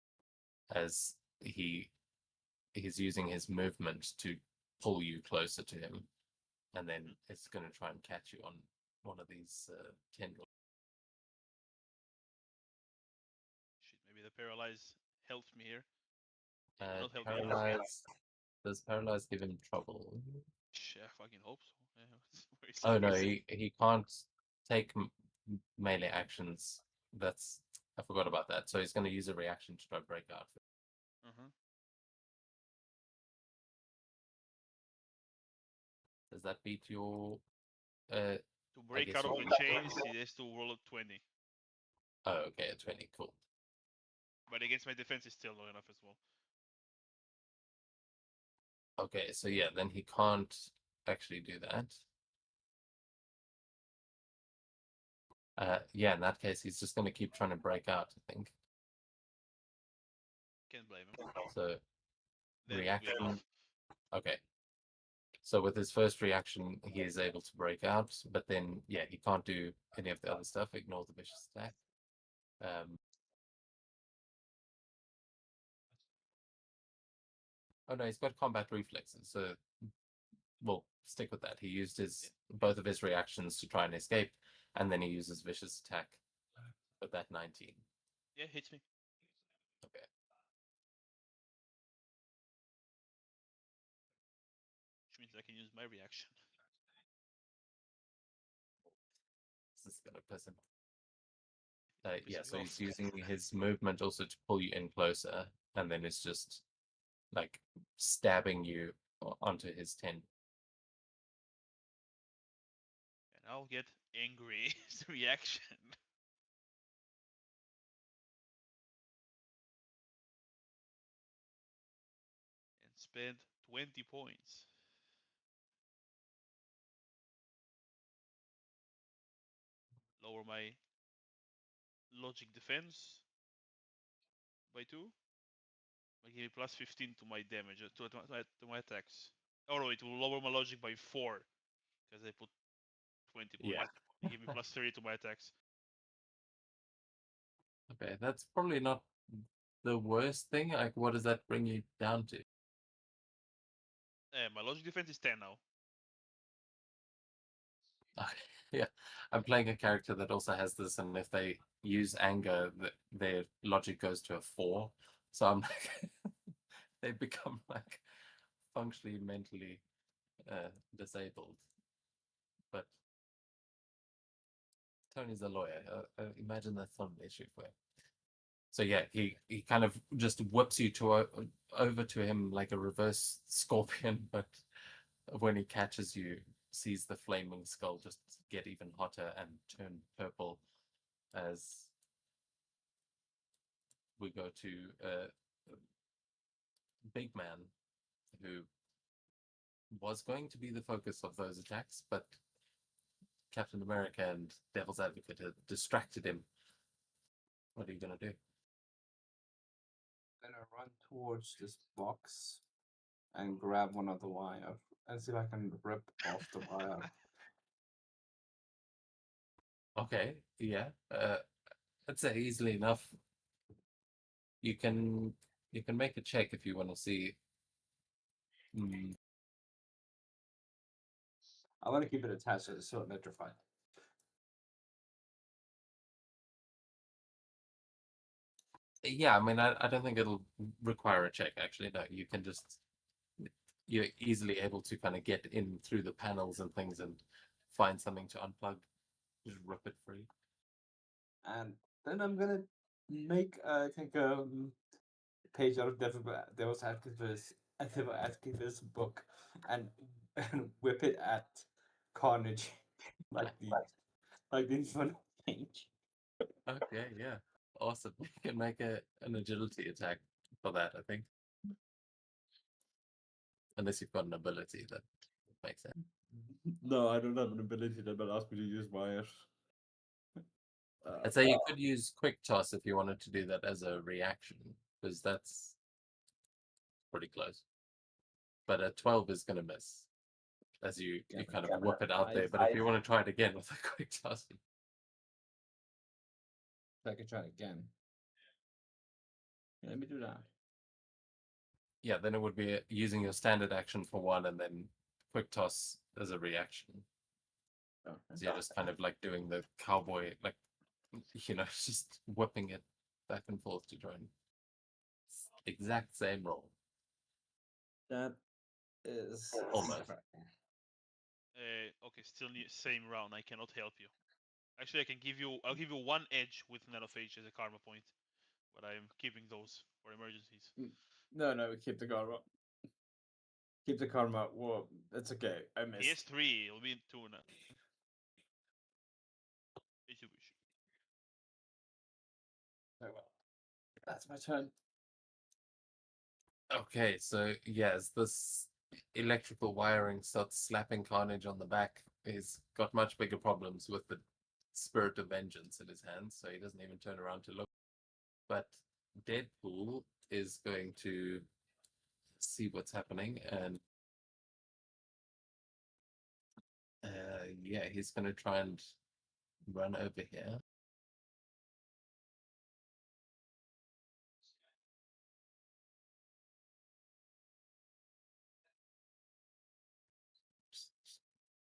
as he's using his movement to pull you closer to him, and then it's going to try and catch you on one of these tendrils. Shit, maybe the paralyze helped me here. Uh, Not help me. does paralyze give him trouble? Shit, I fucking hope so. Yeah, Oh no, he can't take melee actions. I forgot about that. So he's going to use a reaction to try to break out. Does that beat your? To break guess out of you- the chains, he has to roll a 20. Oh, okay, a 20. Cool. But against my defense, is still low enough as well. Okay, so yeah, then he can't actually do that. Yeah, in that case, he's just going to keep trying to break out, I think. Can't blame him. So, Then it will be reaction. enough. Okay. So with his first reaction, he is able to break out, but then, yeah, he can't do any of the other stuff. Ignore the vicious attack. Oh no, he's got combat reflexes, so we'll stick with that. He used both of his reactions to try and escape, and then he uses vicious attack with that 19. Yeah, hits me. Okay. Which means I can use my reaction. gonna piss him. Piss Yeah, me so off. he's using his movement also to pull you in closer, and then it's just like stabbing you onto his tent. And I'll get angry reaction. And spend 20 points. Lower my logic defense by 2. I give it plus 15 to my damage, to my attacks. Oh no, it will lower my logic by 4 because I put 20 points. Yeah. They give me plus 30 to my attacks. Okay, that's probably not the worst thing. Like, what does that bring you down to? My logic defense is 10 now. Okay, yeah, I'm playing a character that also has this, and if they use anger, their logic goes to a 4. So I'm like, they become like functionally mentally disabled. But Tony's a lawyer. Imagine that's not an issue for him. So yeah, he kind of just whips you to over to him like a reverse scorpion, but when he catches you, sees the flaming skull just get even hotter and turn purple as we go to Big Man, who was going to be the focus of those attacks, but Captain America and Devil's Advocate had distracted him. What are you gonna do? Gonna run towards this box and grab one of the wire and see if I can rip off the wire. Okay, yeah, I'd say easily enough. You can make a check if you want to see. I want to keep it attached so it's so electrified. Yeah, I mean, I don't think it'll require a check, actually. No, you can just, you're easily able to kind of get in through the panels and things and find something to unplug, just rip it free. And then I'm gonna make I think page out of Devil's Advocate's book and whip it at Carnage like the front page. Okay, yeah, awesome. You can make an agility attack for that, I think. Unless you've got an ability that makes sense. No, I don't have an ability that will ask me to use wires. I'd say you could use Quick Toss if you wanted to do that as a reaction, because that's pretty close. But a 12 is going to miss as you kind of whip it out there. But if you want to try it again with a Quick Toss, I can try it again. Let me do that. yeah, then it would be using your standard action for 1 and then Quick Toss as a reaction. Oh, So you're just kind of like doing the cowboy, like, just whipping it back and forth to try and exact same roll. that is Almost. Okay, still same round. I cannot help you. Actually, I'll give you 1 edge with Nanophage as a karma point, but I'm keeping those for emergencies. No, keep the karma. Keep the karma. Whoa, that's okay. I missed. He has 3. It'll be 2 now. As you wish. Very well. That's my turn. Okay, so yes, this electrical wiring starts slapping Carnage on the back. He's got much bigger problems with the spirit of vengeance in his hands, so he doesn't even turn around to look. But Deadpool is going to see what's happening, and yeah, he's going to try and run over here.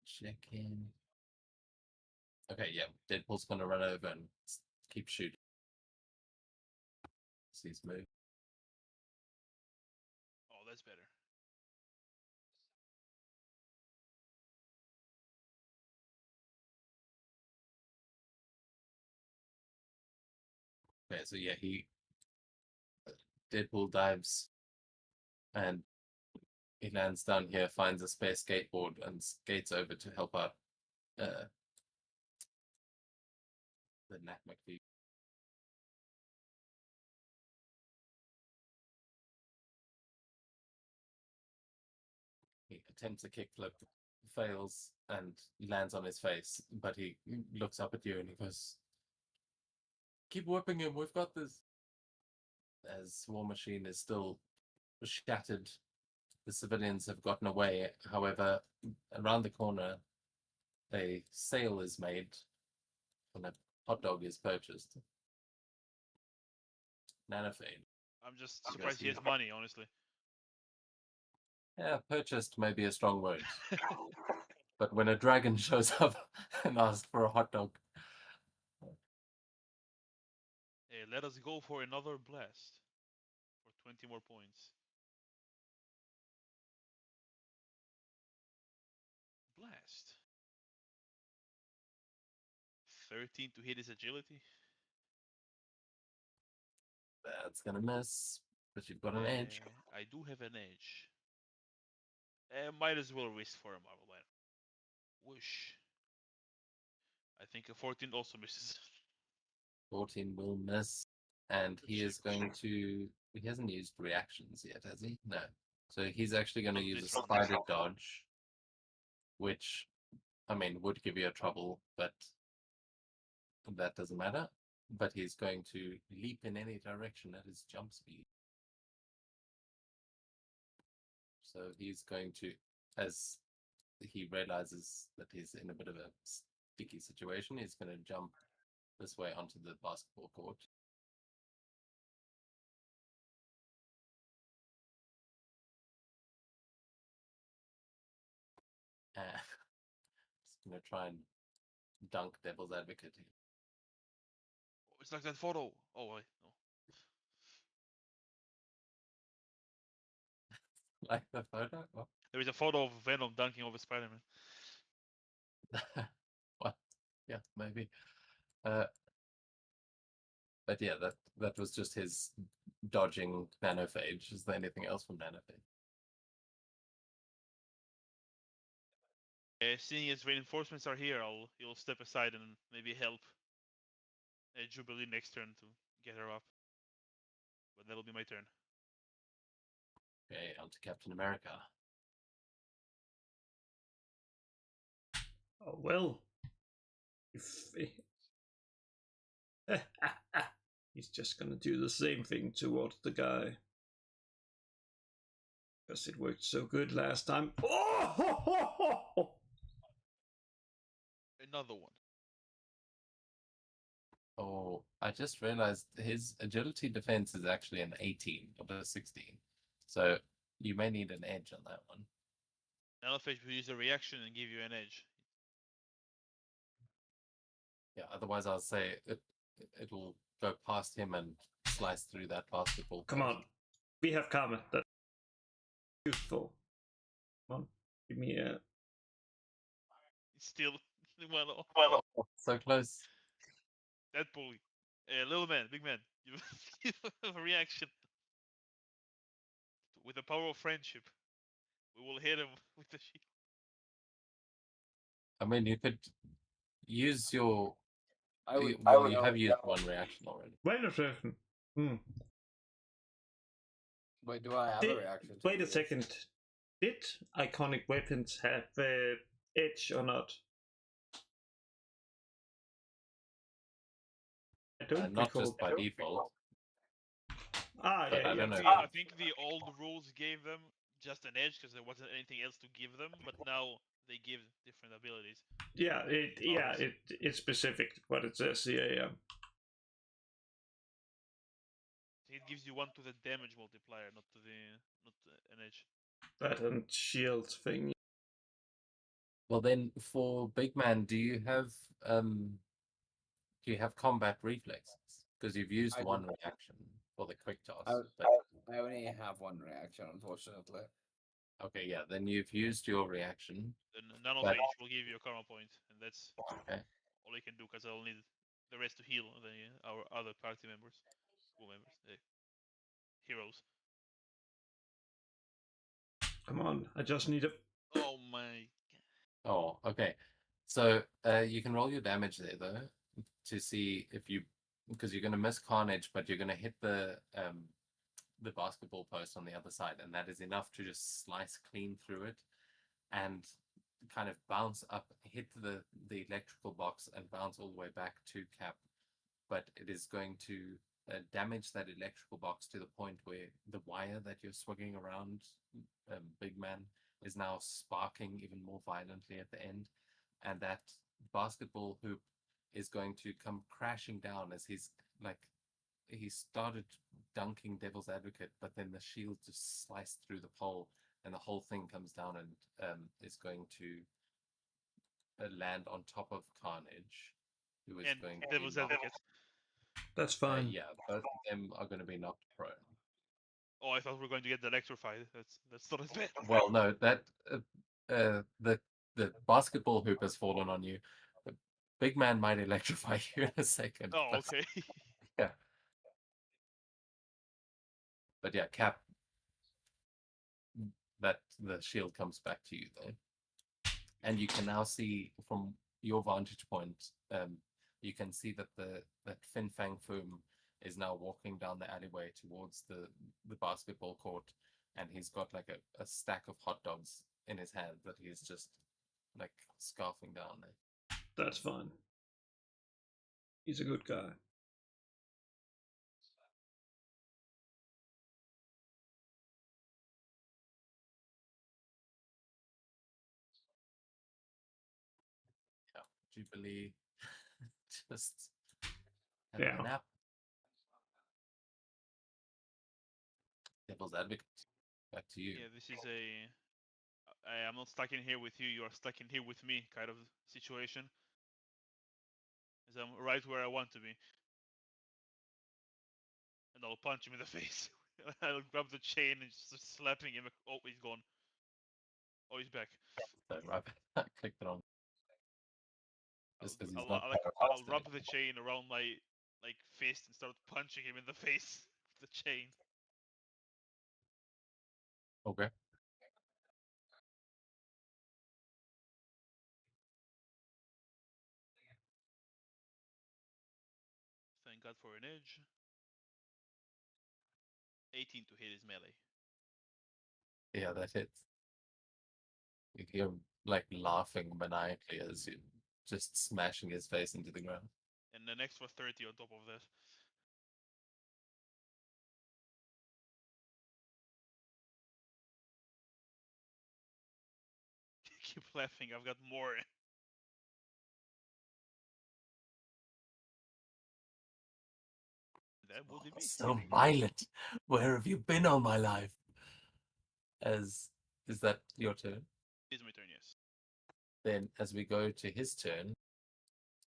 Check in. Okay, yeah, Deadpool's going to run over and keep shooting. See his move. Oh, that's better. Okay, so yeah, Deadpool dives and he lands down here, finds a spare skateboard, and skates over to help out the Nat McPhee. He attempts a kickflip, fails, and lands on his face. But he looks up at you and he goes, "Keep whipping him. We've got this." As War Machine is still shattered, the civilians have gotten away. However, around the corner, a sale is made and a hot dog is purchased. Nanophane. I'm just surprised he has money, honestly. Yeah, purchased may be a strong word. But when a dragon shows up and asks for a hot dog, Hey, let us go for another blast for 20 more points. Blast. 13 to hit his agility. that's gonna miss. But you've got an edge. I do have an edge. Might as well risk for a Marvel Light. Whoosh. I think a 14 also misses. 14 will miss. And he is going to. He hasn't used reactions yet, has he? No. So he's actually going to Not use a this one. spider dodge, which, I mean, would give you a trouble, but that doesn't matter. But he's going to leap in any direction at his jump speed. So he's going to, as he realizes that he's in a bit of a sticky situation, he's going to jump this way onto the basketball court. Just going to try and dunk Devil's Advocate here. Oh, it's like that photo. Oh, wait, no. Like the photo? What? There is a photo of Venom dunking over Spider-Man. What? Yeah, maybe. But yeah, that was just his dodging Nanophage. Is there anything else from Nanophage? Seeing as reinforcements are here, you'll step aside and maybe help Jubilee next turn to get her up. But that'll be my turn. Okay, on to Captain America. Oh well. If he's just gonna do the same thing towards the guy. Because it worked so good last time. Oh! Another one. Oh, I just realized his agility defense is actually an 18, not a 16. So you may need an edge on that one. Nanophage will use a reaction and give you an edge. Yeah, otherwise I'll say it'll go past him and slice through that basketball. Come on. We have karma. That's useful. Come on. Give me a. It's still well. So close. Deadpool. Little man, big man. You have a reaction. With the power of friendship, we will hit him with the shield. I mean, you could use your. I Well, you have used one reaction already. Wait a second. Wait, do I have a reaction? to Wait a this? second. Did iconic weapons have edge or not? I don't Not recall. just by default. Ah, but yeah, I yeah. don't know. I think the old rules gave them just an edge because there wasn't anything else to give them, but now they give different abilities. Yeah, it's specific what it says. Yeah. It gives you one to the damage multiplier, not an edge. That and shield thing. Well, then for Big Man, do you have combat reflexes? Because you've used I one do. reaction for the quick toss. I only have one reaction, unfortunately. Okay, yeah, then you've used your reaction. Then Nanophage will give you a karma point, and that's Okay. all you can do because I'll need the rest to heal our other party members, school members, heroes. Come on, I just need a. Oh my! Oh, okay. So you can roll your damage there though to see if you, because you're going to miss Carnage, but you're going to hit the basketball post on the other side, and that is enough to just slice clean through it and kind of bounce up, hit the electrical box, and bounce all the way back to Cap. But it is going to damage that electrical box to the point where the wire that you're swinging around, Big Man, is now sparking even more violently at the end, and that basketball hoop is going to come crashing down as he started dunking Devil's Advocate, but then the shield just sliced through the pole, and the whole thing comes down and is going to land on top of Carnage, who is And going to Devil's be knocked. Advocate. That's fine. Yeah, both of them are going to be knocked prone. Oh, I thought we were going to get electrified. That's not as bad. Well, no, that the basketball hoop has fallen on you. The Big Man might electrify you in a second. Oh, but- okay. Yeah. But yeah, Cap, that the shield comes back to you though. And you can now see from your vantage point, you can see that that Fin Fang Foom is now walking down the alleyway towards the basketball court, and he's got like a stack of hot dogs in his hand that he's just like scarfing down there. That's fine. He's a good guy. Jubilee just Yeah. a nap. Devil's Advocate, back to you. Yeah, this is I am not stuck in here with you. You are stuck in here with me, kind of situation. As I'm right where I want to be. And I'll punch him in the face. I'll grab the chain and just slapping him. Oh, he's gone. Oh, he's back. So right, I clicked it on. Just because he's I'll, not I'll paralyzed wrap anymore. the chain around my fist and start punching him in the face with the chain. Okay. Thank God for an edge. 18 to hit his melee. Yeah, that hits. You hear him like laughing maniacally as you just smashing his face into the ground. And an extra 30 on top of that. Keep laughing, I've got more. That would be me. So violent. Where have you been all my life? Is that your turn? It's my turn, yes. Then as we go to his turn,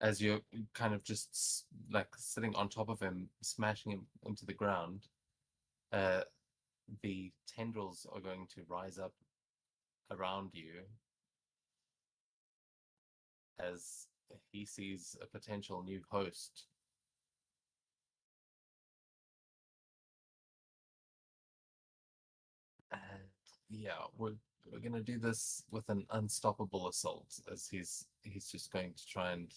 as you're kind of just like sitting on top of him, smashing him into the ground, the tendrils are going to rise up around you as he sees a potential new host. And yeah, we're gonna do this with an unstoppable assault, as he's just going to try and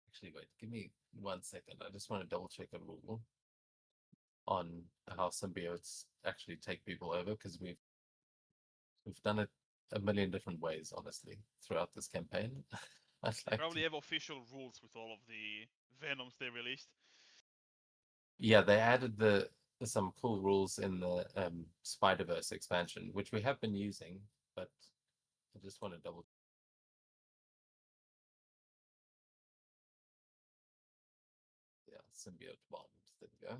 actually wait, give me 1 second. I just want to double check a rule on how symbiotes actually take people over, because we've done it a million different ways, honestly, throughout this campaign. I'd like Probably to... have official rules with all of the Venoms they released. Yeah, they added some cool rules in the Spider-Verse expansion, which we have been using, but I just want to double. Yeah, symbiote bond. There we go.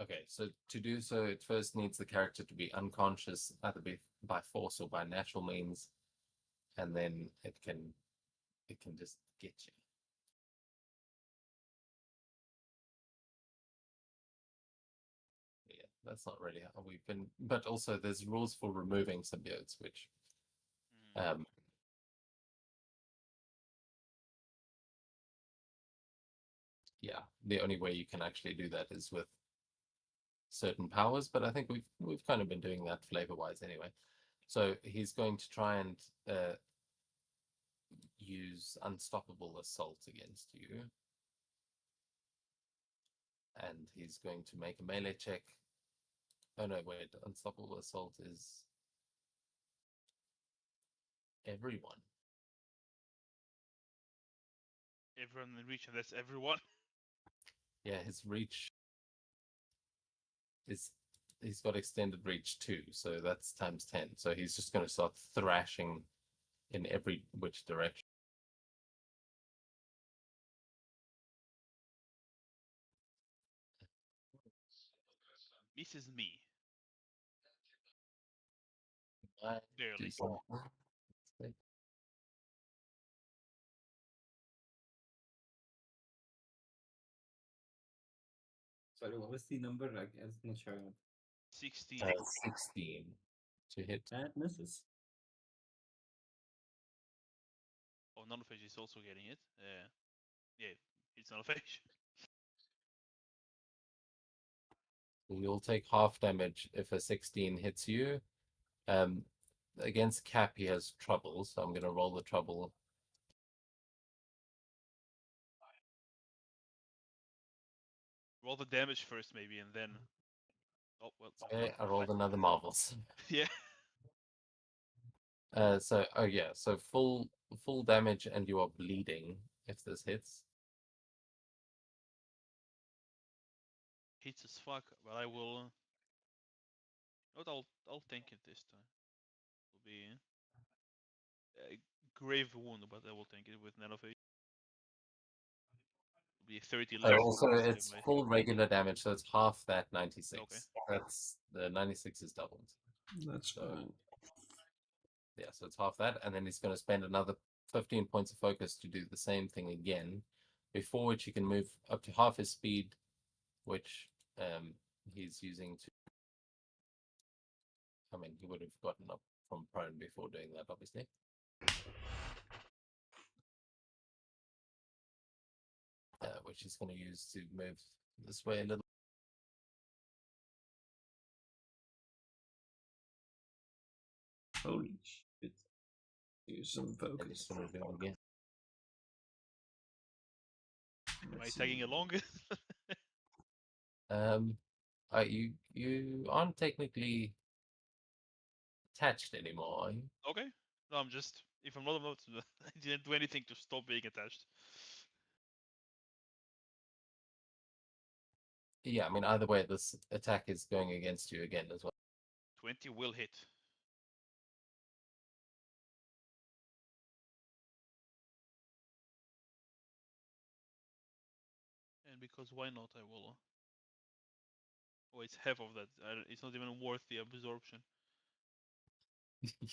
Okay, so to do so, it first needs the character to be unconscious, either by force or by natural means, and then it can just get you. that's not really how we've been. But also, there's rules for removing symbiotes, which Mm. yeah, the only way you can actually do that is with certain powers. But I think we've kind of been doing that flavor-wise anyway. So he's going to try and use Unstoppable Assault against you. And he's going to make a melee check. Oh no, wait, Unstoppable Assault is everyone. Everyone in reach, and that's everyone. Yeah, his reach is he's got extended reach too, so that's times 10. So he's just going to start thrashing in every which direction. Misses me. I do Barely. something. Let's see. Sorry, what was the number? It's not showing up. 16. 16 to hit. That misses. Oh, Nanophage is also getting it. Yeah, it's Nanophage. You'll take half damage if a 16 hits you. Against Cap, he has trouble, so I'm going to roll the trouble. Roll the damage first, maybe, and then. Oh well. Okay, I rolled another marvels. Yeah. So full damage, and you are bleeding if this hits. Hits as fuck, but I will. Not I'll tank it this time. Will be a grave wound, but I will tank it with Nanophage. Will be 30 less. Also, instead of it's my- full regular damage, so it's half that 96. Okay. That's the 96 is doubled. That's So- fine. Yeah, so it's half that, and then he's going to spend another 15 points of focus to do the same thing again, before which he can move up to half his speed, which he's using to. I mean, he would have gotten up from prone before doing that, obviously. Which he's going to use to move this way a little. Holy shit. Use some And he's focus. going to do it again. Am I Let's tagging see. along? You aren't technically attached anymore, are you? Okay. No, I'm just. If I'm not, I didn't do anything to stop being attached. Yeah, I mean, either way, this attack is going against you again as well. 20 will hit. And because why not, I will. Oh, it's half of that. It's not even worth the absorption.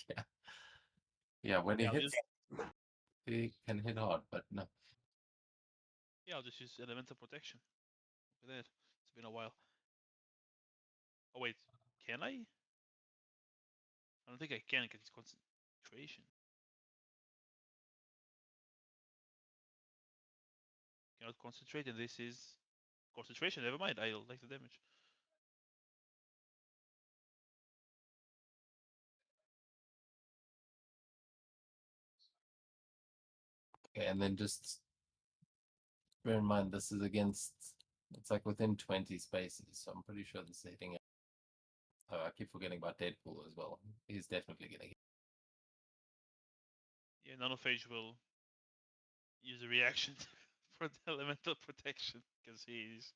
Yeah. Yeah, when he Yeah, I'll hits, just, he can hit hard, but no. yeah, I'll just use elemental protection. Look at that. It's been a while. Oh wait, can I? I don't think I can because it's concentration. Cannot concentrate, and this is concentration. Never mind. I'll take the damage. Okay, and then just bear in mind this is against. It's like within 20 spaces, so I'm pretty sure this is hitting it. Oh, I keep forgetting about Deadpool as well. He's definitely getting hit. Yeah, Nanophage will use a reaction for the elemental protection because he's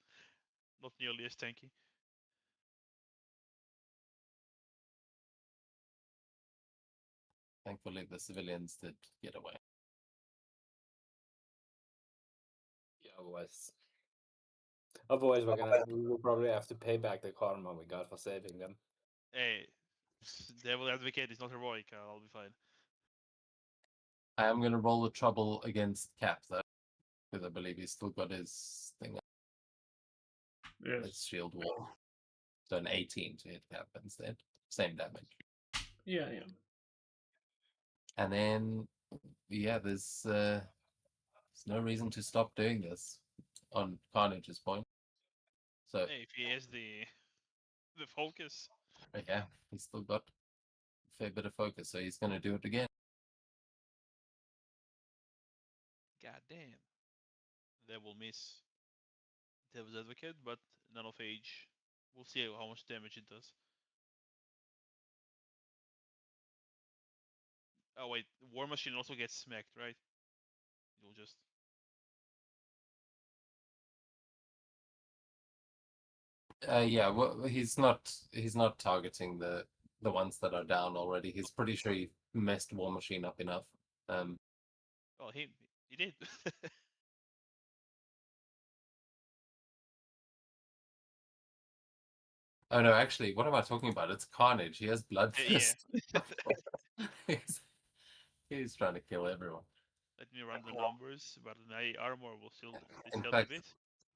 not nearly as tanky. Thankfully, the civilians did get away. Yeah, otherwise we will probably have to pay back the karma we got for saving them. Hey, Devil Advocate is not heroic. I'll be fine. I am going to roll the trouble against Cap, though, because I believe he's still got his thing, his Yes. shield wall. So an 18 to hit cap instead. Same damage. Yeah. And then, yeah, there's no reason to stop doing this on Carnage's point. So, Hey, if he has the focus. yeah, he's still got a fair bit of focus, so he's going to do it again. God damn. That will miss Devil's Advocate, but None of Age. We'll see how much damage it does. Oh wait, War Machine also gets smacked, right? You'll just Yeah, well, he's not targeting the ones that are down already. He's pretty sure he messed War Machine up enough. oh he did. Oh no, actually, what am I talking about? It's Carnage. He has Bloodthirst. He's trying to kill everyone. Let me run the numbers, but my armor will still In help a fact, bit.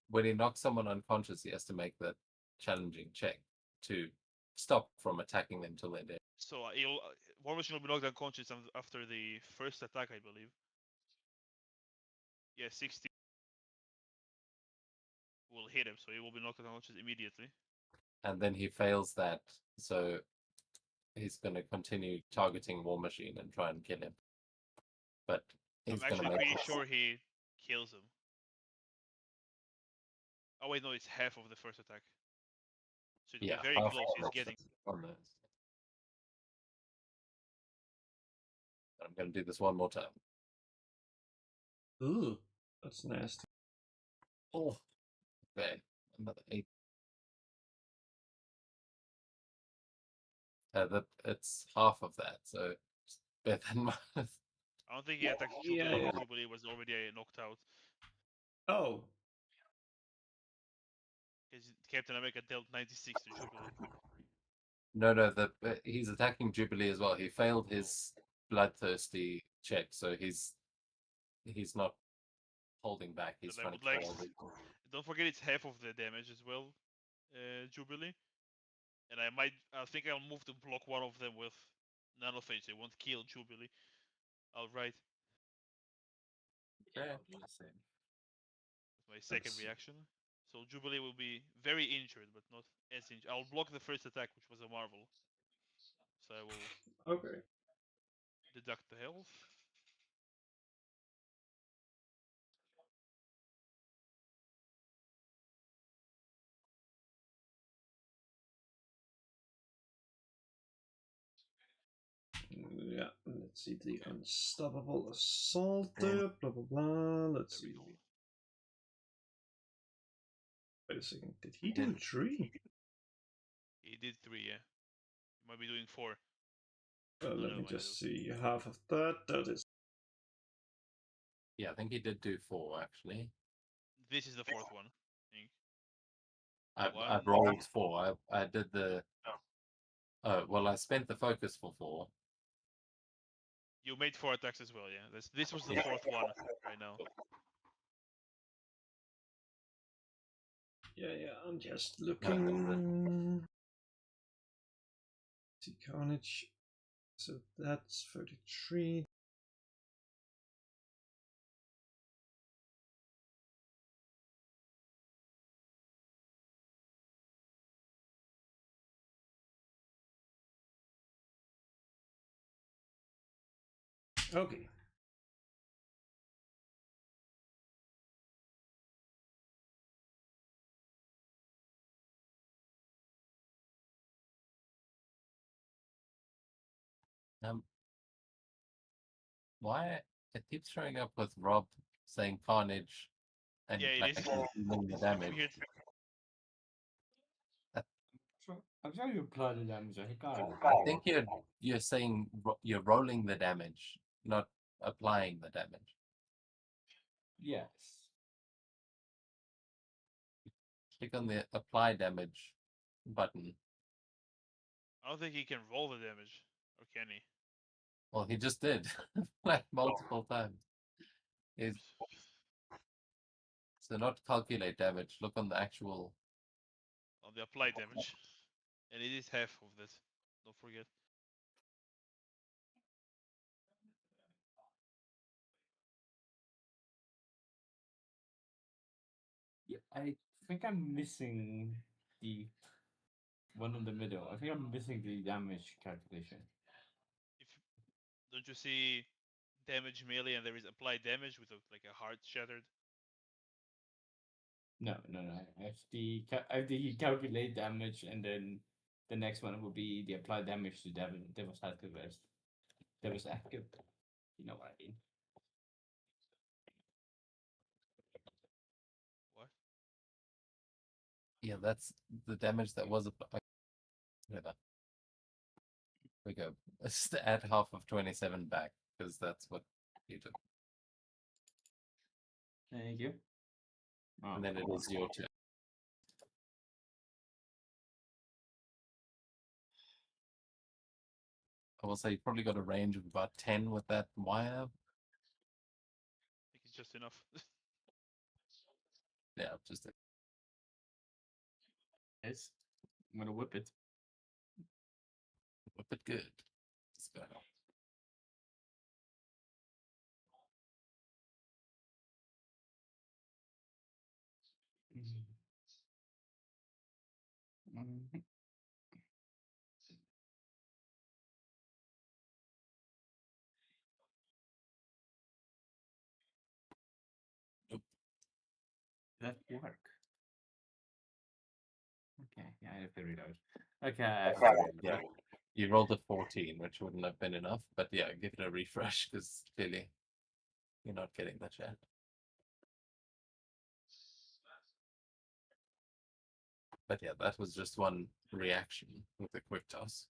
when he knocks someone unconscious, he has to make that challenging check to stop from attacking them till they're dead. So War Machine will be knocked unconscious after the first attack, I believe. Yeah, 60 will hit him, so he will be knocked unconscious immediately. And then he fails that, so he's going to continue targeting War Machine and try and kill him. But he's I'm going to actually make pretty sure he kills him. Oh wait, no, it's half of the first attack. So it'll be very half close. He's of getting. on those. I'm going to do this one more time. Ooh, that's nasty. Oh, okay, another 8. It's half of that, so it's better than mine. I don't think he attacked Yeah, Jubilee. yeah. Jubilee was already knocked out. Oh, Because Captain America dealt 96 to Jubilee. No, he's attacking Jubilee as well. He failed his bloodthirsty check, so he's not holding back. He's But I trying to would kill like- all people. Don't forget it's half of the damage as well, Jubilee. And I think I'll move to block one of them with Nanophage. They won't kill Jubilee outright. Yeah. I'll do the same. That's my second That's- reaction. So Jubilee will be very injured, but not as injured. I'll block the first attack, which was a Marvel. So I will okay. deduct the health. Yeah, let's see the unstoppable assault there, blah blah blah. Let's There we see. go. Wait a second, did he do 3? He did 3, yeah. He might be doing 4. Well, No, let no, me I just do. see half of that. That is. Yeah, I think he did do 4 actually. This is the 4th one. I think. I've One. rolled 4. I did the. Oh well, I spent the focus for 4. You made 4 attacks as well, yeah. This was the Yeah. 4th one right now. Yeah, I'm just looking. See Carnage. So that's 33. Okay. Why it keeps showing up with Rob saying Carnage and Yeah, it is. dealing the damage? Weird. I'm sure you applied the damage. I got it. I think you're saying you're rolling the damage, not applying the damage. Yes. Click on the apply damage button. I don't think he can roll the damage. Or can he? Well, he just did like multiple times. Is so not calculate damage. Look on the actual. On the applied damage. And it is half of that. Don't forget. Yeah, I think I'm missing the one in the middle. I think I'm missing the damage calculation. If don't you see damage melee and there is applied damage with like a heart shattered? No. I have I have the calculate damage, and then the next one will be the applied damage to Devil's Activist. Devil's Active. You know what I mean? What? Yeah, that's the damage that was applied. We go. Let's add half of 27 back because that's what you do. Thank you. Oh, And then it is your turn. I will say you probably got a range of about 10 with that wire. I think it's just enough. Yeah, just yes. I'm gonna whip it. whip it good. Let's go. Mhm. Nope. That work? Okay, yeah, I have to reload. Okay, I have to reload. Yeah. You rolled a 14, which wouldn't have been enough, but yeah, give it a refresh because clearly you're not getting that yet. But yeah, that was just one reaction with the quick toss.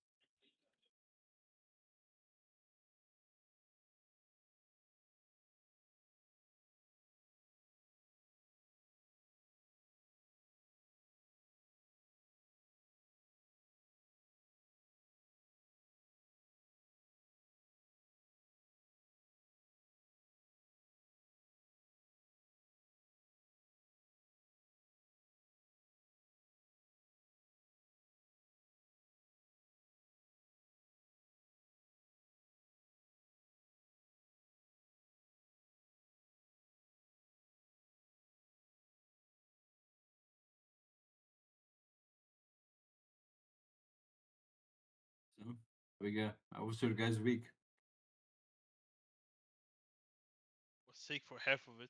So, here we go. How was your guys' week? Was sick for half of it.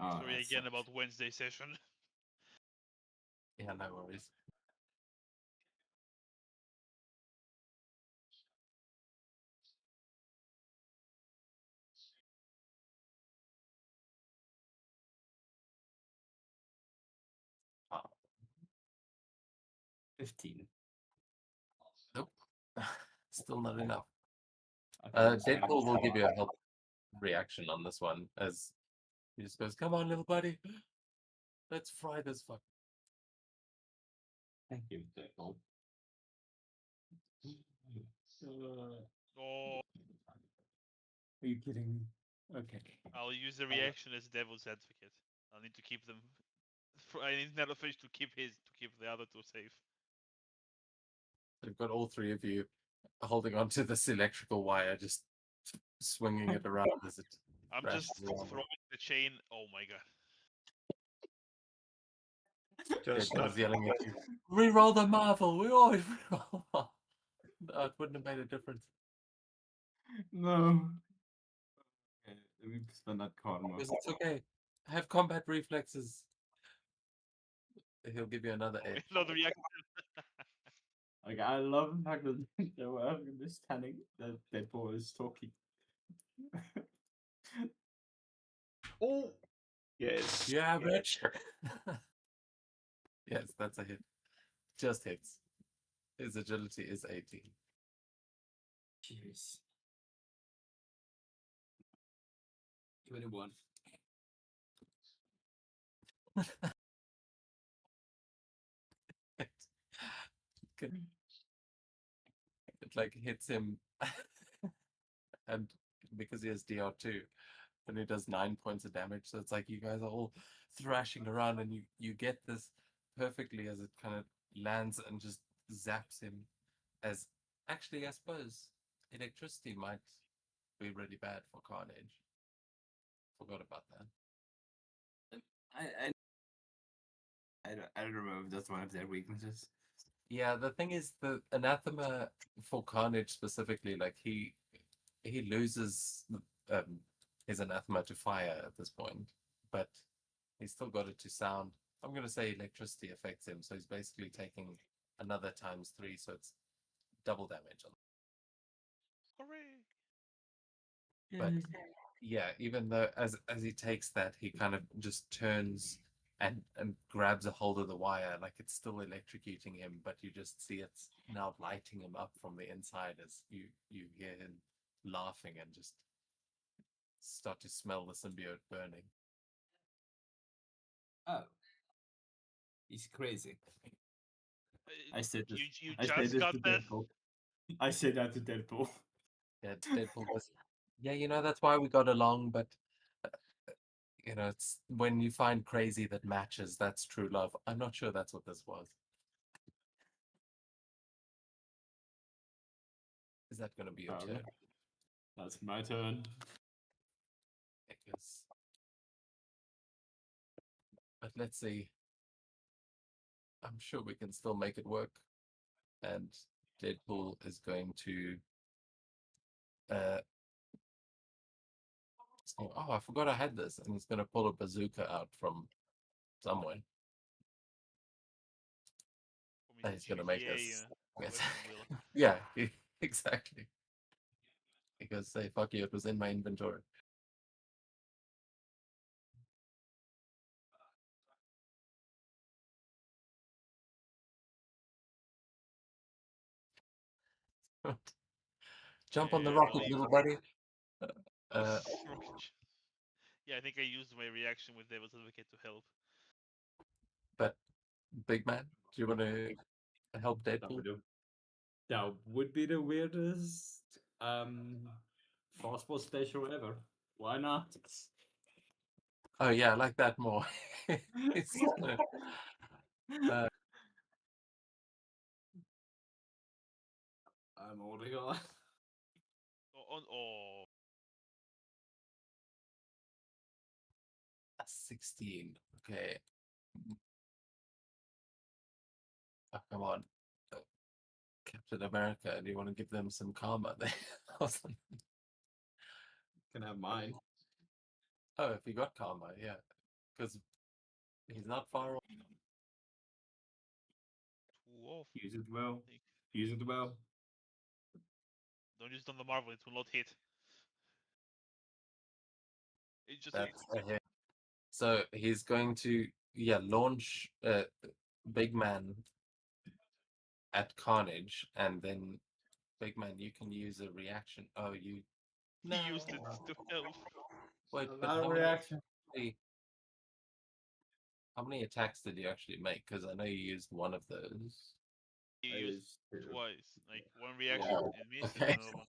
Oh, Sorry that again sucks. about Wednesday session. Yeah, no worries. Oh, 15. nope. Still not enough. Okay, so Deadpool will give you a help reaction on this one as he just goes, "Come on, little buddy, let's fry this fuck." Thank you, Deadpool. Oh, Are you kidding me? Okay. I'll use the reaction as devil's advocate. I need to keep them. I need Nettlefish to keep the other two safe. They've got all three of you holding onto this electrical wire, just swinging it around as it I'm crashes just along. throwing the chain. Oh my god. Just Deadpool's not. yelling at you, "Reroll the Marvel! We always reroll the Marvel!" No, it wouldn't have made a difference. No. Okay, let me spend that karma. Because it's okay. Have combat reflexes. He'll give you another edge. Another reaction. Like, I love the fact that they were understanding that Deadpool is talking. Oh, yes. Yeah, bitch. Yes, that's a hit. Just hits. His agility is 18. Jeez. 21. It like hits him, and because he has DR2, then he does 9 points of damage. So it's like you guys are all thrashing around, and you get this perfectly as it kind of lands and just zaps him. As actually, I suppose electricity might be really bad for Carnage. Forgot about that. I don't remember if that's one of their weaknesses. Yeah, the thing is, the anathema for Carnage specifically, like he loses his anathema to fire at this point, but he's still got it to sound. I'm gonna say electricity affects him, so he's basically taking another ×3, so it's double damage on. Hooray! But yeah, even though as he takes that, he kind of just turns and grabs a hold of the wire, like it's still electrocuting him, but you just see it's now lighting him up from the inside as you hear him laughing and just start to smell the symbiote burning. Oh, he's crazy. Uh, I said this. You I said just this got to that? Deadpool. I said that to Deadpool. Yeah, Deadpool was. Yeah, that's why we got along, but it's when you find crazy that matches, that's true love. I'm not sure that's what this was. Is that going to be your Okay. turn? That's my turn. I guess. But let's see. I'm sure we can still make it work. And Deadpool is going to say, oh, I forgot I had this, and he's going to pull a bazooka out from somewhere. And he's going to make us. Yes. Yeah, exactly. Because say, fuck you, it was in my inventory. Jump on the I rocket, believe little so. buddy. Yeah, I think I used my reaction with Devil's Advocate to help. But big man, do you want to help Deadpool? That would be the weirdest fastball special ever. Why not? Oh yeah, I like that more. It's, I'm holding on. Oh. 16. Okay. Oh, come on. Captain America, do you want to give them some karma there? Can have mine. Oh, if he got karma, yeah. Because he's not far off. 2 off. Use it well. Use it well. Don't use it on the Marvel, it will not hit. It just That's a hit. So he's going to, launch Big Man at Carnage, and then Big Man, you can use a reaction. Oh, you. he used it to help. Wait, but how many attacks did you actually make? Because I know you used one of those. He I used used two. twice. Like one reaction Oh, and missed, okay. and another one.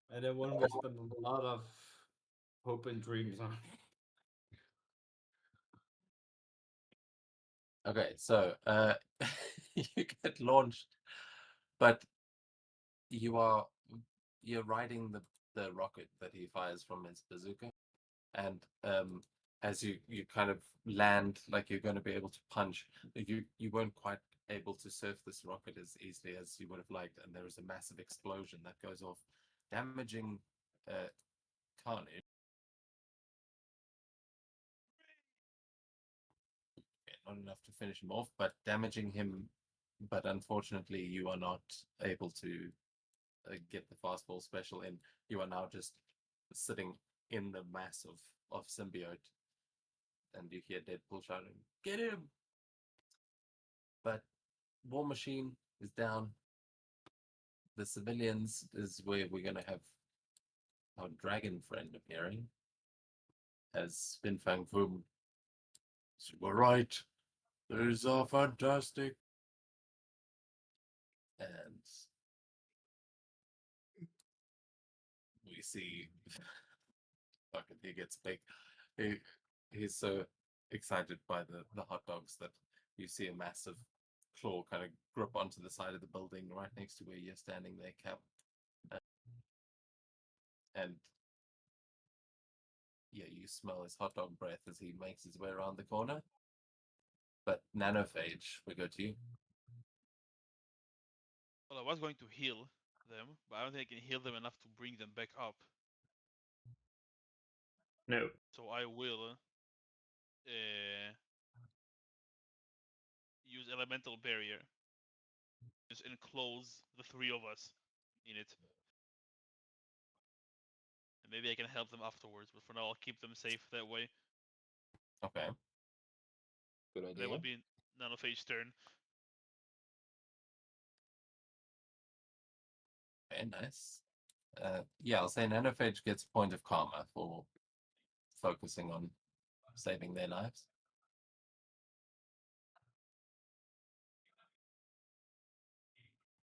And then one we spent a lot of hope and dreams on. Okay, so you get launched, but you're riding the rocket that he fires from his bazooka, and as you kind of land, like you're going to be able to punch, you weren't quite able to surf this rocket as easily as you would have liked, and there is a massive explosion that goes off, damaging Carnage. Not enough to finish him off, but damaging him. But unfortunately, you are not able to get the fastball special in. You are now just sitting in the mass of symbiote, and you hear Deadpool shouting, "Get him!" But War Machine is down. The civilians is where we're gonna have our dragon friend appearing as Spin Fang Foom. So we're right. These are fantastic. And we see fucking he gets big. He's so excited by the hot dogs that you see a massive claw kind of grip onto the side of the building right next to where you're standing there, Cap. And yeah, you smell his hot dog breath as he makes his way around the corner. But Nanophage, we go to you. Well, I was going to heal them, but I don't think I can heal them enough to bring them back up. No. So I will use Elemental Barrier. Just enclose the three of us in it. And maybe I can help them afterwards, but for now I'll keep them safe that way. Okay. Good idea. That would be Nanophage's turn. Very nice. Yeah, I'll say Nanophage gets a point of karma for focusing on saving their lives.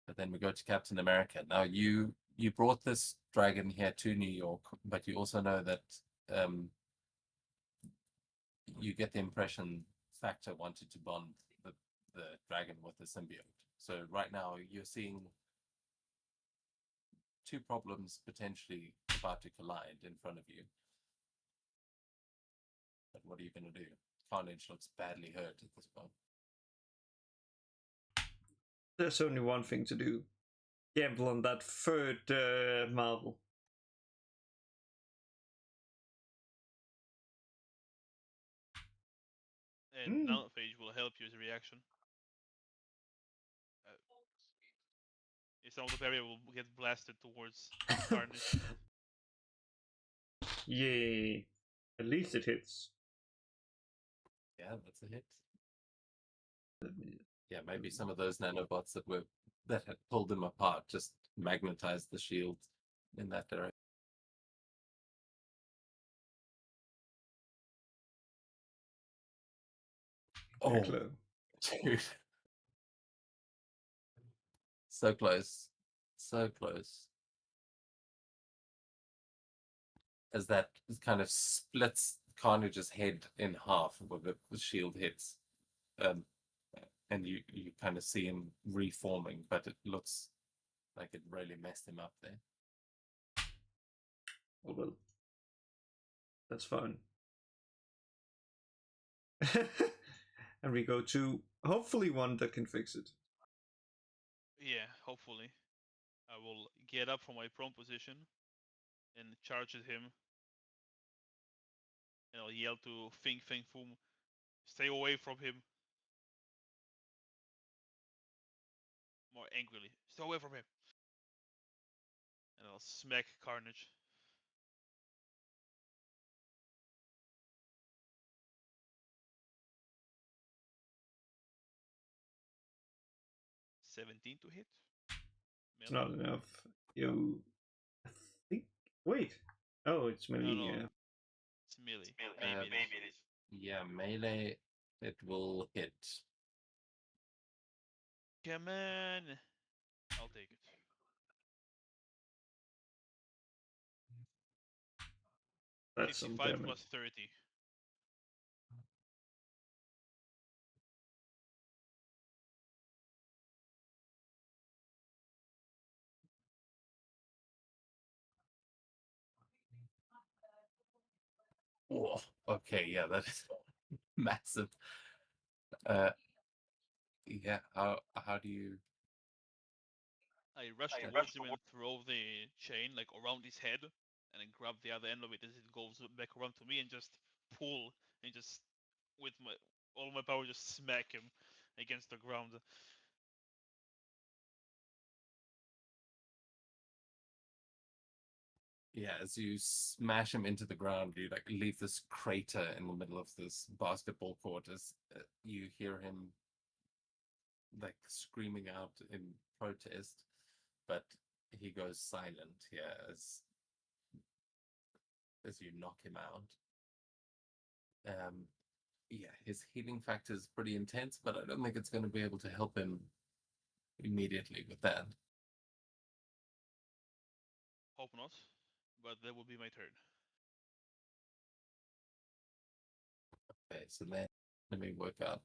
But then we go to Captain America. Now you brought this dragon here to New York, but you also know that you get the impression Factor wanted to bond the dragon with the symbiote. So right now you're seeing two problems potentially about to collide in front of you. But what are you going to do? Carnage looks badly hurt at this point. There's only one thing to do. Gamble on that third marble. And Nanophage will help you as a reaction. If some of the barrier will get blasted towards Carnage. Yay. At least it hits. Yeah, that's a hit. Yeah, maybe some of those nanobots that had pulled them apart just magnetized the shield in that direction. Oh, Close. dude. So close. So close. As that kind of splits Carnage's head in half where the shield hits. And you kind of see him reforming, but it looks like it really messed him up there. Oh well. That's fine. And we go to hopefully one that can fix it. Yeah, hopefully. I will get up from my prone position and charge at him. And I'll yell to Fing Feng Foom, stay away from him. More angrily, stay away from him. And I'll smack Carnage. $17 to hit. It's not enough. You I think wait. Oh, it's melee, No. yeah. It's melee. Maybe it is. Yeah, melee, it will hit. Come on. I'll take it. That's some 55 damage. plus 30. Oh, okay, yeah, that is massive. Yeah, how do you? I rush towards him and throw the chain like around his head, and then grab the other end of it as it goes back around to me, and just pull and just with all my power just smack him against the ground. Yeah, as you smash him into the ground, you like leave this crater in the middle of this basketball court as you hear him like screaming out in protest, but he goes silent here as you knock him out. Yeah, his healing factor is pretty intense, but I don't think it's going to be able to help him immediately with that. Hope not, but that will be my turn. Okay, so then let me work out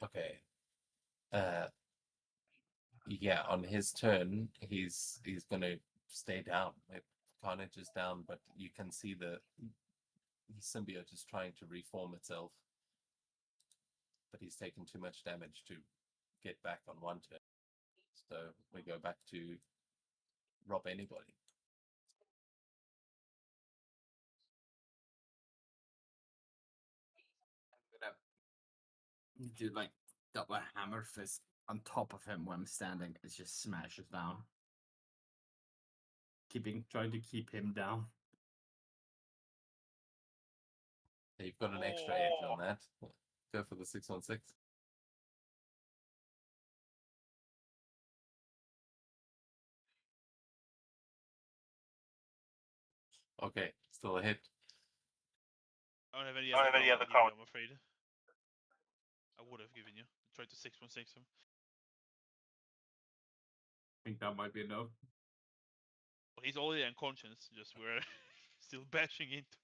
Okay. Yeah, on his turn, he's gonna stay down. Carnage is down, but you can see the symbiote is trying to reform itself. But he's taken too much damage to get back on one turn. So we go back to rob anybody. I'm gonna do like double hammer fist on top of him when I'm standing. It just smashes down. Trying to keep him down. You've got an extra edge on that. Go for the 616. Okay, still a hit. I don't have any Don't other have any cover other to give you, cover. I'm afraid. I would have given you. Try to 616 him. I think that might be enough. Well, he's already unconscious, just we're still bashing into.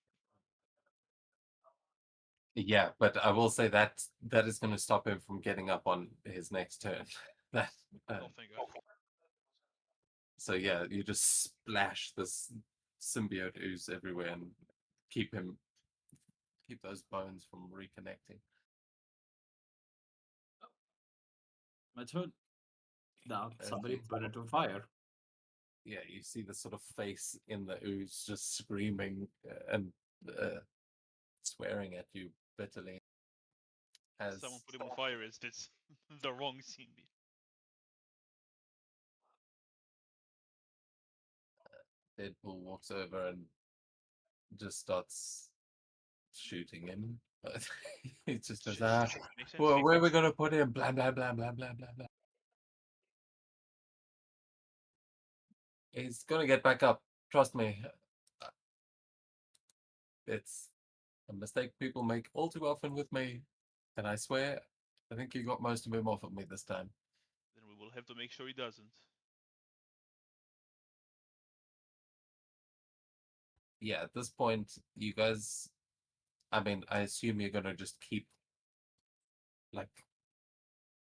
Yeah, but I will say that that is going to stop him from getting up on his next turn. that. Oh, thank God. So yeah, you just splash this symbiote ooze everywhere and keep those bones from reconnecting. My turn. Now Okay. somebody put it on fire. Yeah, you see the sort of face in the ooze just screaming and swearing at you bitterly. As Someone put him on fire is this the wrong symbiote. Deadpool walks over and just starts shooting him. He just goes, Makes sense. well, where are we gonna put him? Blah blah blah blah blah blah blah. He's gonna get back up. Trust me. It's a mistake people make all too often with me. And I swear, I think you got most of him off of me this time. Then we will have to make sure he doesn't. Yeah, at this point, you guys, I mean, I assume you're gonna just keep like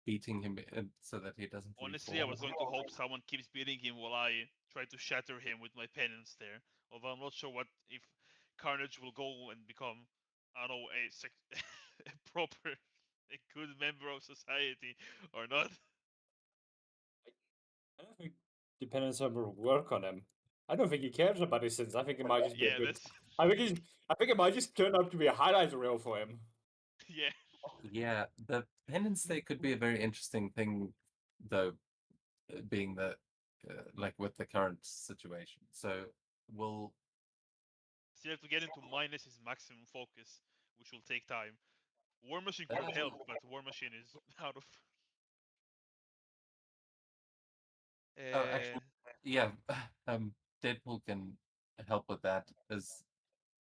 beating him in so that he doesn't. Honestly, I was going to hope someone keeps beating him while I try to shatter him with my penance there. Although I'm not sure what if Carnage will go and become, I don't know, a proper, a good member of society or not. I don't think dependence on will work on him. I don't think he cares about his sins. I think it might just be Yeah, a good. that's I think it might just turn out to be a highlight reel for him. yeah. Yeah, the penance day could be a very interesting thing, though, being the like with the current situation. So we'll Still have to get into minus his maximum focus, which will take time. War Machine could help, but War Machine is out of. Oh, actually, yeah, Deadpool can help with that, as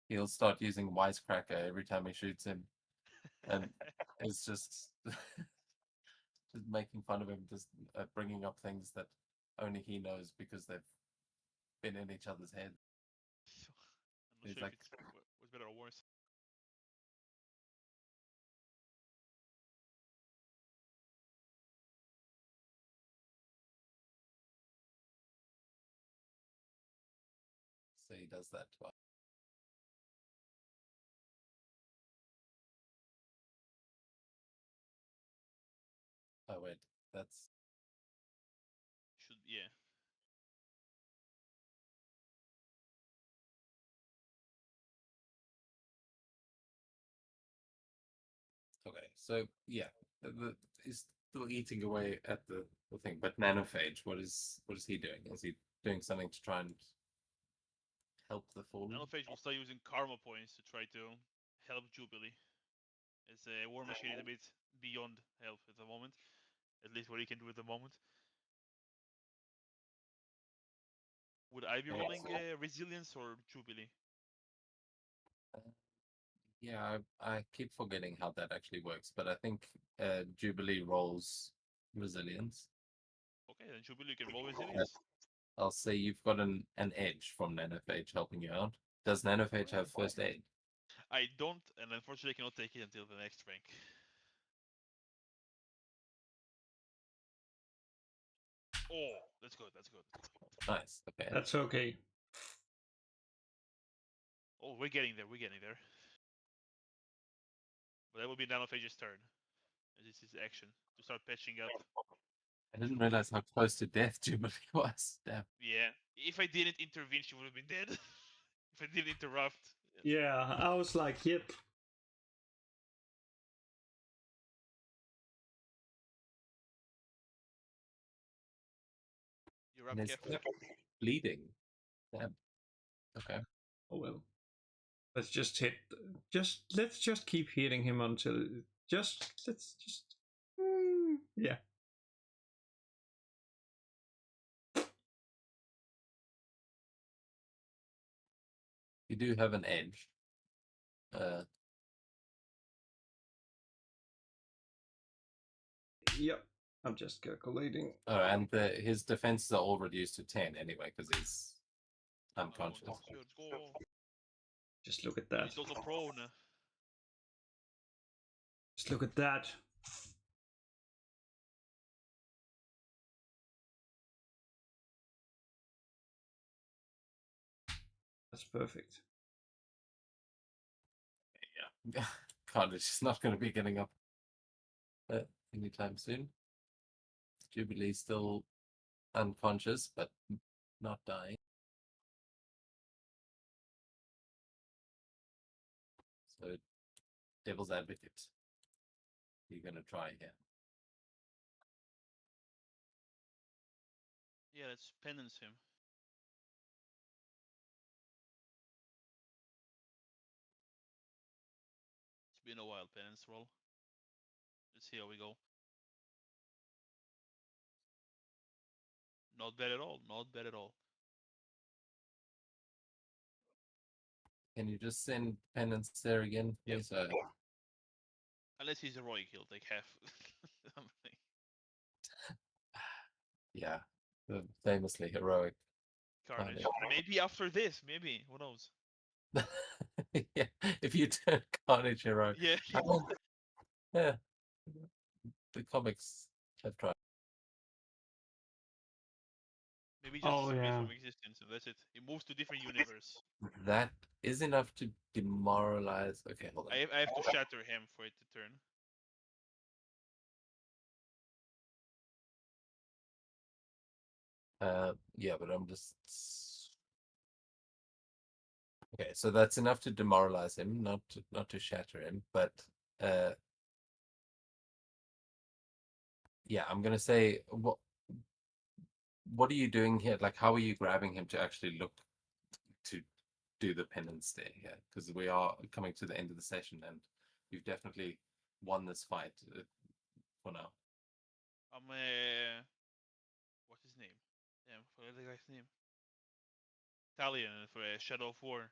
he'll start using Wisecracker every time he shoots him, and it's just just making fun of him, just bringing up things that only he knows because they've been in each other's head. I'm not He's sure like, if it's was better or worse. so he does that twice. Oh wait, that's Should yeah. okay. So yeah, he's still eating away at the thing. But Nanophage, what is he doing? Is he doing something to try and help the fallen? Nanophage will start using karma points to try to help Jubilee. As a War Machine is a bit beyond help at the moment. At least what he can do at the moment. Would I be Okay. rolling Resilience or Jubilee? Yeah, I keep forgetting how that actually works, but I think Jubilee rolls resilience. Okay, then Jubilee can roll Resilience. I'll say you've got an edge from Nanophage helping you out. Does Nanophage have first aid? I don't, and unfortunately I cannot take it until the next rank. Oh, that's good. That's good. Nice. Okay. That's okay. Oh, we're getting there. We're getting there. But that will be Nanophage's turn. This is action to start patching up. I didn't realize how close to death Jubilee was. Damn. Yeah. If I didn't intervene, she would have been dead. If I didn't interrupt. Yeah, I was like, yep. You're up, And it's Kev. bleeding. Damn. Okay. Oh well. Let's just hit. Let's just keep hitting him until. Let's just. Yeah. You do have an edge. Yep. I'm just calculating. And his defenses are all reduced to 10 anyway because he's unconscious. Let's go. Just look at that. He's also prone. Just look at that. That's perfect. Yeah. Carnage is not going to be getting up anytime soon. Jubilee's still unconscious, but not dying. So, Devil's Advocate. You're going to try here. Yeah, let's penance him. It's been a while, penance roll. Let's see how we go. Not bad at all. Not bad at all. Can you just send penance there again? Yep. Yes. Unless he's heroic, he'll take half. Yeah. The famously heroic. Carnage. Maybe after this. Maybe. Who knows? Yeah. If you turn Carnage heroic. Yeah. Yeah. The comics have tried. Maybe just Oh, disappears yeah. from existence and that's it. He moves to different universe. That is enough to demoralize. Okay, hold on. I have to shatter him for it to turn. Yeah, but I'm just. Okay, so that's enough to demoralize him, not to shatter him, but yeah, I'm gonna say what are you doing here? Like, how are you grabbing him to actually look to do the penance there? Yeah, because we are coming to the end of the session, and you've definitely won this fight for now. I'm what's his name? Damn, forget the guy's name. Italian for Shadow of War.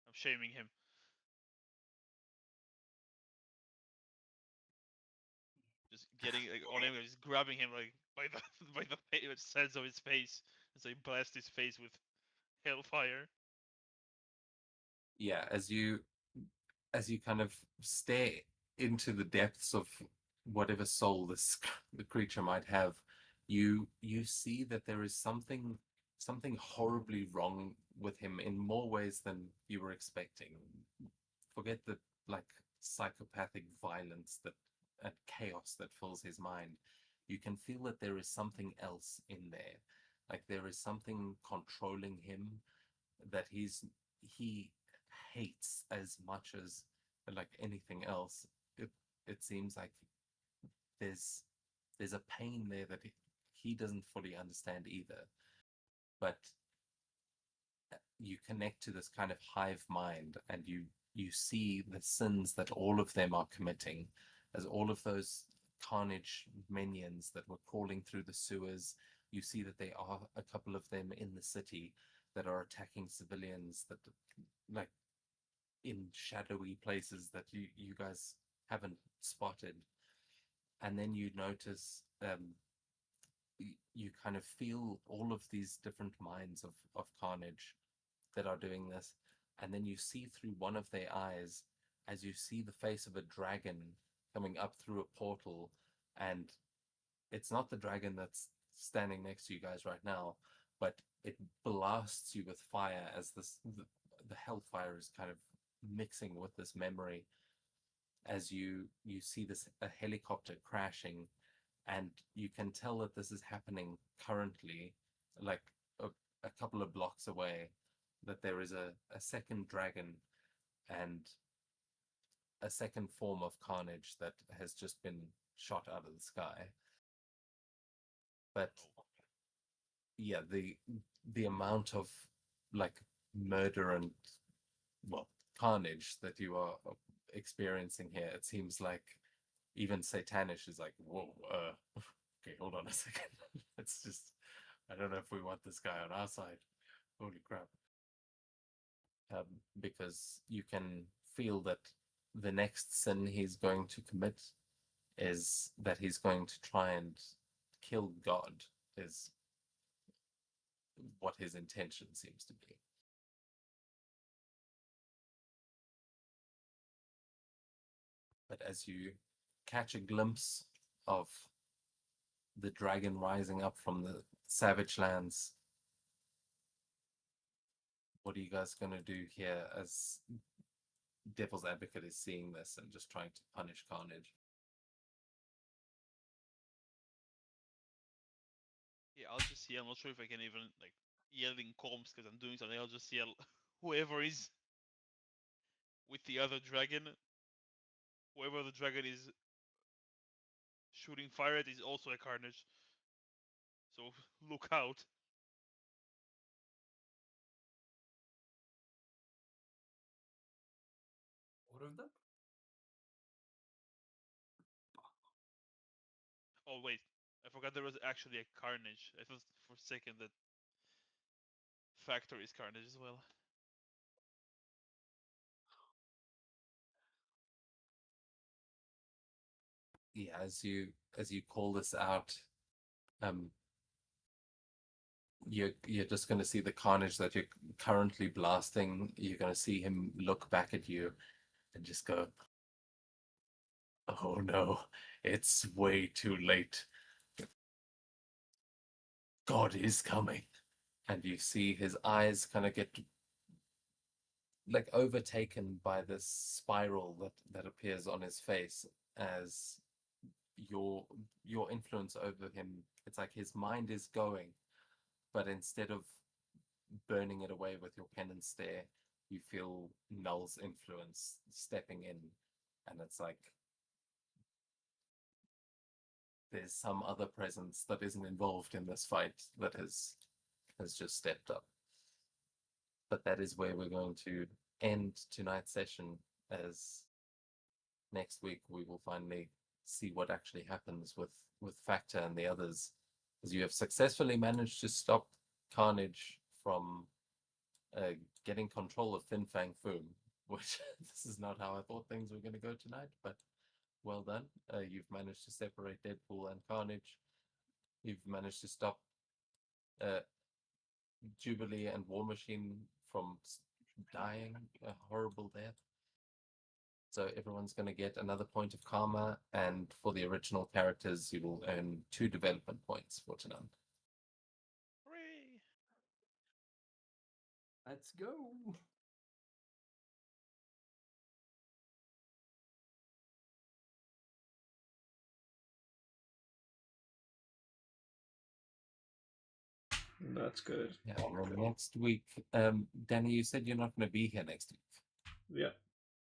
I'm shaming him. Just getting like on him, just grabbing him like by the by the sides of his face, and so he blasts his face with hellfire. Yeah, as you kind of stare into the depths of whatever soul the creature might have, you see that there is something horribly wrong with him in more ways than you were expecting. Forget the like psychopathic violence and chaos that fills his mind. You can feel that there is something else in there. Like there is something controlling him that he hates as much as like anything else. It seems like there's a pain there that he doesn't fully understand either. But you connect to this kind of hive mind, and you see the sins that all of them are committing, as all of those Carnage minions that were crawling through the sewers. You see that there are a couple of them in the city that are attacking civilians, that like in shadowy places that you guys haven't spotted. And then you notice you kind of feel all of these different minds of Carnage that are doing this, and then you see through one of their eyes as you see the face of a dragon coming up through a portal, and it's not the dragon that's standing next to you guys right now, but it blasts you with fire as the hellfire is kind of mixing with this memory as you see a helicopter crashing, and you can tell that this is happening currently, like a couple of blocks away, that there is a second dragon and a second form of carnage that has just been shot out of the sky. But yeah, the amount of like murder and, well, carnage that you are experiencing here, it seems like even Satanish is like, whoa, okay, hold on a second. It's just, I don't know if we want this guy on our side. Holy crap. Because you can feel that the next sin he's going to commit is that he's going to try and kill God, is what his intention seems to be. But as you catch a glimpse of the dragon rising up from the savage lands, what are you guys going to do here as Devil's Advocate is seeing this and just trying to punish carnage? Yeah, I'll just yell. I'm not sure if I can even like yell in comms because I'm doing something. I'll just yell whoever is with the other dragon, whoever the dragon is shooting fire at is also a carnage. So look out. What of them? Oh wait, I forgot there was actually a carnage. I thought for a second that Factor is carnage as well. Yeah, as you call this out, you're just going to see the carnage that you're currently blasting. You're going to see him look back at you and just go, oh no, it's way too late. God is coming. And you see his eyes kind of get like overtaken by this spiral that appears on his face as your influence over him. It's like his mind is going, but instead of burning it away with your penance stare, you feel Null's influence stepping in, and it's like there's some other presence that isn't involved in this fight that has just stepped up. But that is where we're going to end tonight's session, as next week we will finally see what actually happens with Factor and the others, as you have successfully managed to stop Carnage from getting control of Fin Fang Foom, which this is not how I thought things were going to go tonight, but well done. You've managed to separate Deadpool and Carnage. You've managed to stop Jubilee and War Machine from dying a horrible death. So everyone's going to get another point of karma, and for the original characters, you will earn 2 development points for tonight. Hooray! Let's go. That's good. Yeah, well, next week, Danny, you said you're not going to be here next week. Yeah.